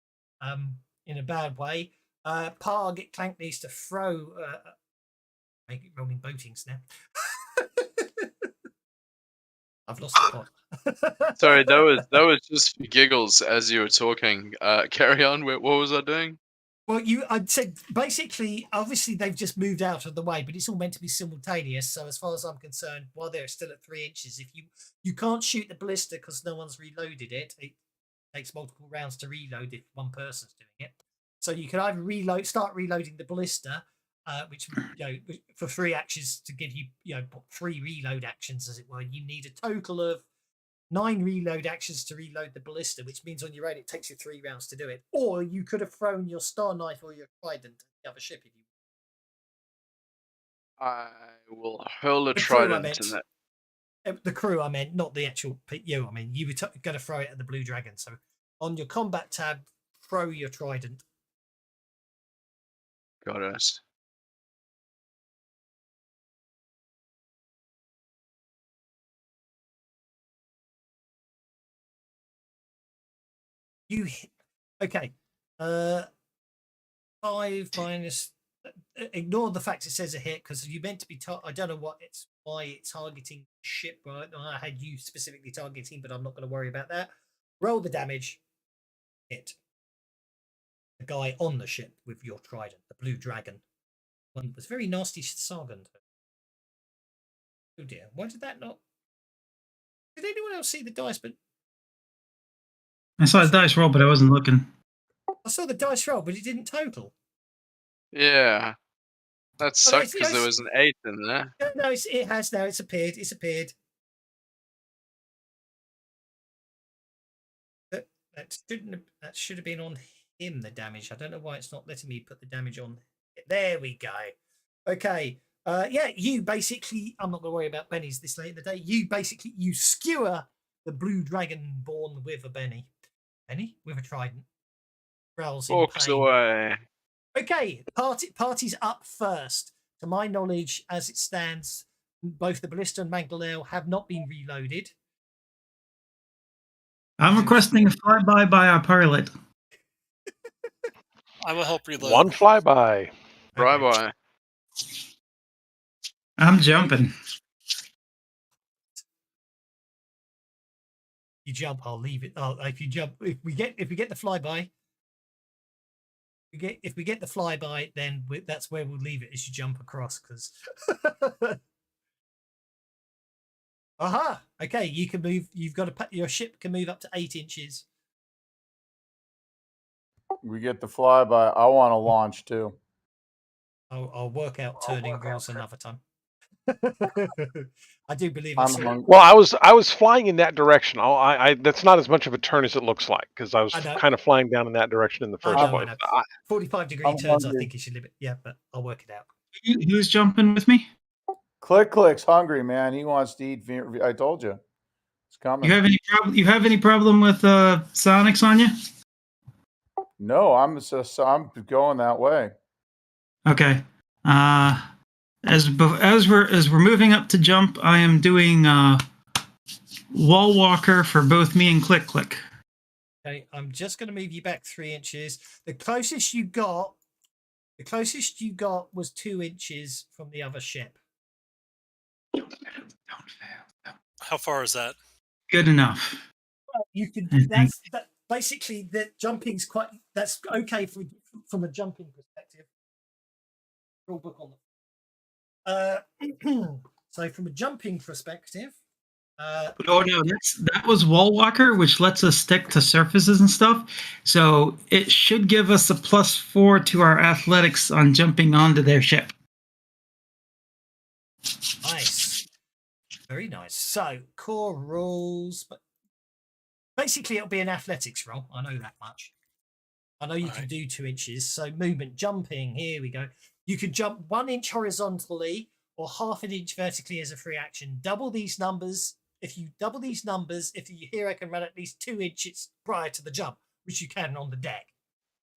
in a bad way. Parg Clank needs to throw. Make it rolling boatings now. I've lost the plot. Sorry, that was just for giggles as you were talking. Carry on. What was I doing? Well, I'd said basically, obviously they've just moved out of the way, but it's all meant to be simultaneous. So as far as I'm concerned, while they're still at 3 inches, if you can't shoot the ballista because no one's reloaded it, it takes multiple rounds to reload if one person's doing it. So you can either start reloading the ballista, which for 3 actions to give you 3 reload actions, as it were. You need a total of 9 reload actions to reload the ballista, which means on your own it takes you 3 rounds to do it. Or you could have thrown your star knife or your trident at the other ship if you. I will hurl a trident in that. The crew, I meant, not the actual you. I mean, you were going to throw it at the blue dragon. So on your combat tab, throw your trident. Got it. Okay. 5 minus. Ignore the fact it says a hit because you meant to be. I don't know why it's targeting ship. Right? I had you specifically targeting, but I'm not going to worry about that. Roll the damage. Hit the guy on the ship with your trident, the blue dragon. One was very nasty Sargant. Oh dear, why did that not? Did anyone else see the dice? But I saw the dice roll, but I wasn't looking. I saw the dice roll, but it didn't total. Yeah. That Oh, no, sucked because there was an 8 in there. No, it has now. It's appeared. It's appeared. That should have been on him, the damage. I don't know why it's not letting me put the damage on. There we go. Okay. Yeah, you basically, I'm not going to worry about bennies this late in the day. You skewer the blue dragon born with a Benny with a trident. Growls in Walks pain. away. Okay, party's up first. To my knowledge, as it stands, both the ballista and mangonel have not been reloaded. I'm requesting a flyby by our pilot. I will help reload. One flyby. Bye-bye. I'm jumping. You jump, I'll leave it. Oh, if you jump, if we get the flyby, if we get the flyby, then that's where we'll leave it. Is you jump across because. Aha! Okay, you can move. You've got your ship can move up to 8 inches. We get the flyby. I want to launch too. I'll work out turning rules another time. I do believe I'm it's. hungry. Well, I was flying in that direction. That's not as much of a turn as it looks like because I was kind of flying down in that direction in the first place. 45-degree turns, I think, is your limit. Yeah, but I'll work it out. Who's jumping with me? Click's hungry, man. He wants to eat. I told you, it's coming. You have any problem with Sonic, Sonya? No, I'm going that way. Okay. As we're moving up to jump, I am doing wall walker for both me and Click. Okay, I'm just going to move you back 3 inches. The closest you got was 2 inches from the other ship. Don't fail. How far is that? Good enough. Well, you can. That basically the jumping's quite. That's okay from a jumping perspective. Rule book on the. So from a jumping perspective. Oh no, that was wall walker, which lets us stick to surfaces and stuff. So it should give us a +4 to our athletics on jumping onto their ship. Nice, very nice. So core rules, but basically it'll be an athletics roll. I know that much. I know you can do 2 inches. So movement, jumping. Here we go. You can jump 1 inch horizontally or ½ an inch vertically as a free action. Double these numbers. If you double these numbers, if you hear I can run at least 2 inches prior to the jump, which you can on the deck.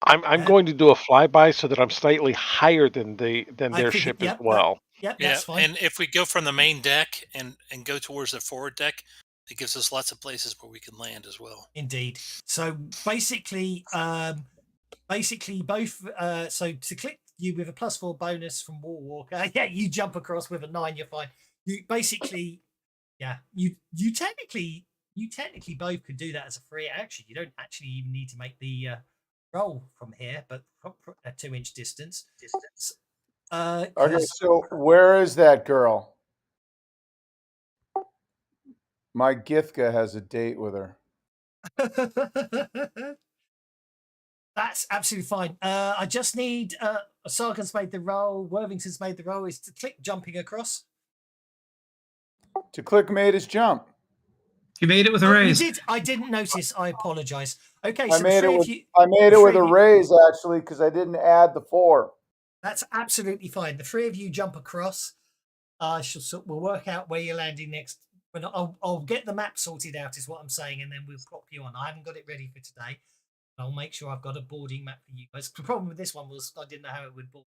I'm going to do a flyby so that I'm slightly higher than their ship as well. That's fine. And if we go from the main deck and go towards the forward deck, it gives us lots of places where we can land as well. Indeed. So basically both. So to click you with a +4 bonus from Wall Walker. Yeah, you jump across with a 9. You're fine. You basically, yeah, you technically both could do that as a free action. You don't actually even need to make the roll from here, but from a 2 inch distance. Okay, so where is that girl? My Githka has a date with her. That's absolutely fine. I just need Sargon's made the roll, Worthington's made the roll, is to click jumping across. To click made his jump. You made it with a raise. I didn't notice. I apologize. Okay, I so made it with a raise actually because I didn't add the 4. That's absolutely fine. The 3 of you jump across. We'll work out where you're landing next. When I'll get the map sorted out, is what I'm saying, and then we'll plop you on. I haven't got it ready for today. I'll make sure I've got a boarding map for you guys. The problem with this one was I didn't know how it would board.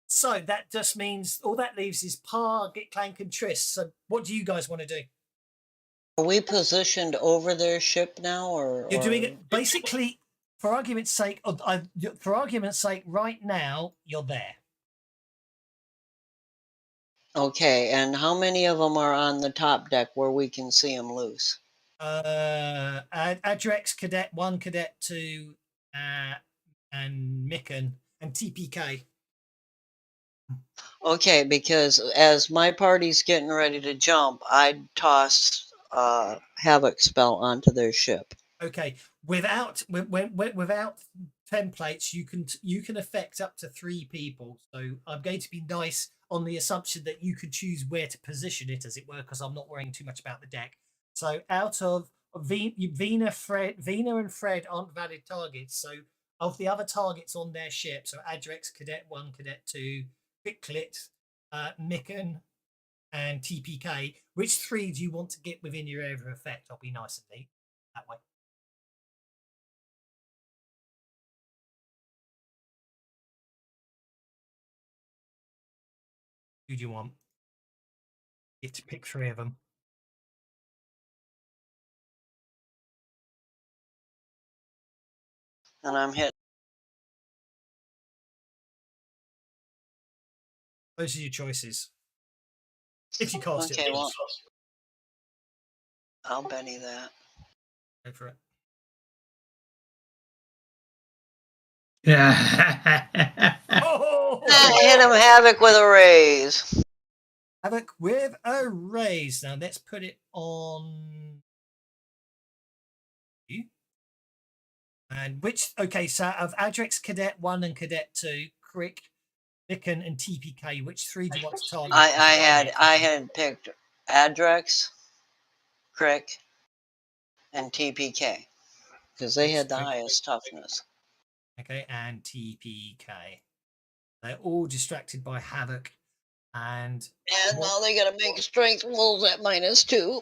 So that just means all that leaves is Par, Git, Clank, and Triss. So what do you guys want to do? Are we positioned over their ship now, or you're doing it basically for argument's sake? Right now you're there. Okay, and how many of them are on the top deck where we can see them loose? Adrex, Cadet 1, Cadet 2, and Mikan, and TPK. Okay, because as my party's getting ready to jump, I'd toss Havoc Spell onto their ship. Okay, without templates, you can affect up to 3 people. So I'm going to be nice on the assumption that you could choose where to position it, as it were, because I'm not worrying too much about the deck. So out of Vina and Fred aren't valid targets. So of the other targets on their ship, so Adrex, Cadet 1, Cadet 2, Biclit, Mikan, and TPK, which 3 do you want to get within your area of effect? I'll be nice and neat that way. Who do you want? You have to pick 3 of them. And I'm hit. Those are your choices. If you cast it, Okay, well, I'll Benny that. go for it. Yeah. Oh! Hit him Havoc with a raise. Havoc with a raise. Now let's put it on you. And which, okay, so of Adrex, Cadet 1 and Cadet 2, Crick, Mikan, and TPK, which 3 do you want to target? I had picked Adrex, Crick, and TPK because they had the highest toughness. Okay, and TPK. They're all distracted by Havoc. And now they got to make strength rolls at -2.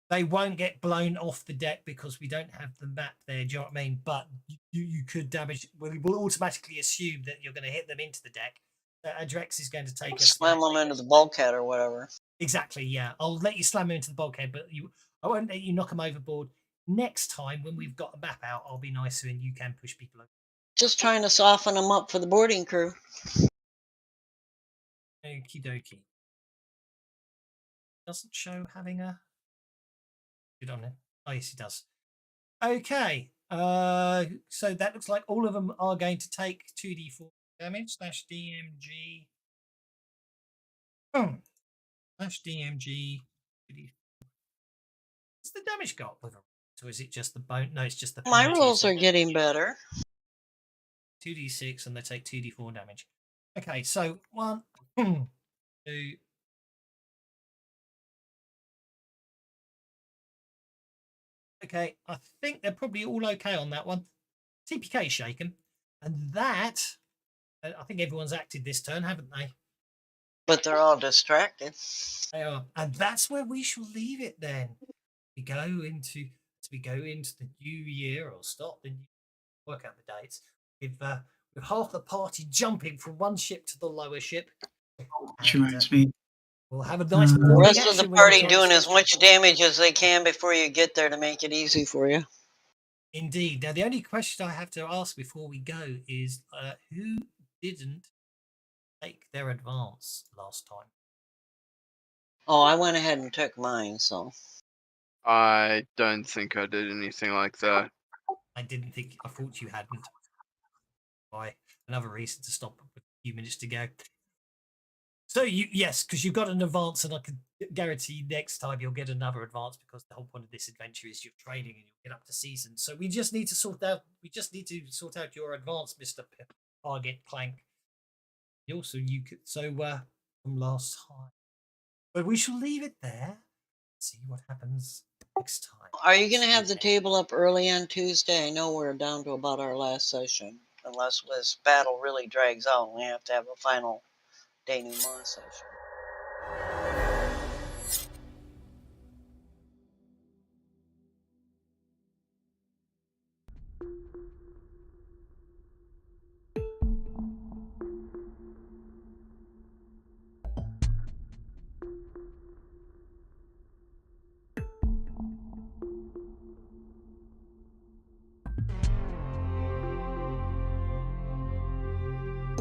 They won't get blown off the deck because we don't have the map there. Do you know what I mean? But you could damage. We'll automatically assume that you're going to hit them into the deck. Adrex is going to take slam them into the bulkhead or whatever. Exactly. Yeah, I'll let you slam them into the bulkhead, but I won't let you knock them overboard. Next time when we've got a map out, I'll be nicer and you can push people over. Just trying to soften them up for the boarding crew. Okie dokie. Doesn't show having a good on it. Oh yes, it does. Okay. So that looks like all of them are going to take 2d4 damage / DMG. / DMG. What's the damage got with a so is it just the bone? No, it's just the My penalty, rolls so are getting better. 2d6 and they take 2d4 damage. Okay, so 1, 2. Okay, I think they're probably all okay on that one. TPK shaken, and that I think everyone's acted this turn, haven't they? But they're all distracted. They are, and that's where we shall leave it then. We go into the new year, or start the new, work out the dates with half the party jumping from one ship to the lower ship. Which reminds me. We'll have a nice The boarding rest of action the when party we doing get as much damage as they can before you get there to make it easy for you. Indeed. Now, the only question I have to ask before we go is who didn't take their advance last time? Oh, I went ahead and took mine, so. I don't think I did anything like that. I didn't think. I thought you hadn't. Why? Another reason to stop with a few minutes to go. So yes, because you've got an advance, and I can guarantee next time you'll get another advance because the whole point of this adventure is you're training and you'll get up to season. So we just need to sort out. Your advance, Mister Target Clank. Also, you could from last time, but we shall leave it there. See what happens next time. Are you going to have the table up early on Tuesday? I know we're down to about our last session, unless this battle really drags out and we have to have a final denouement session.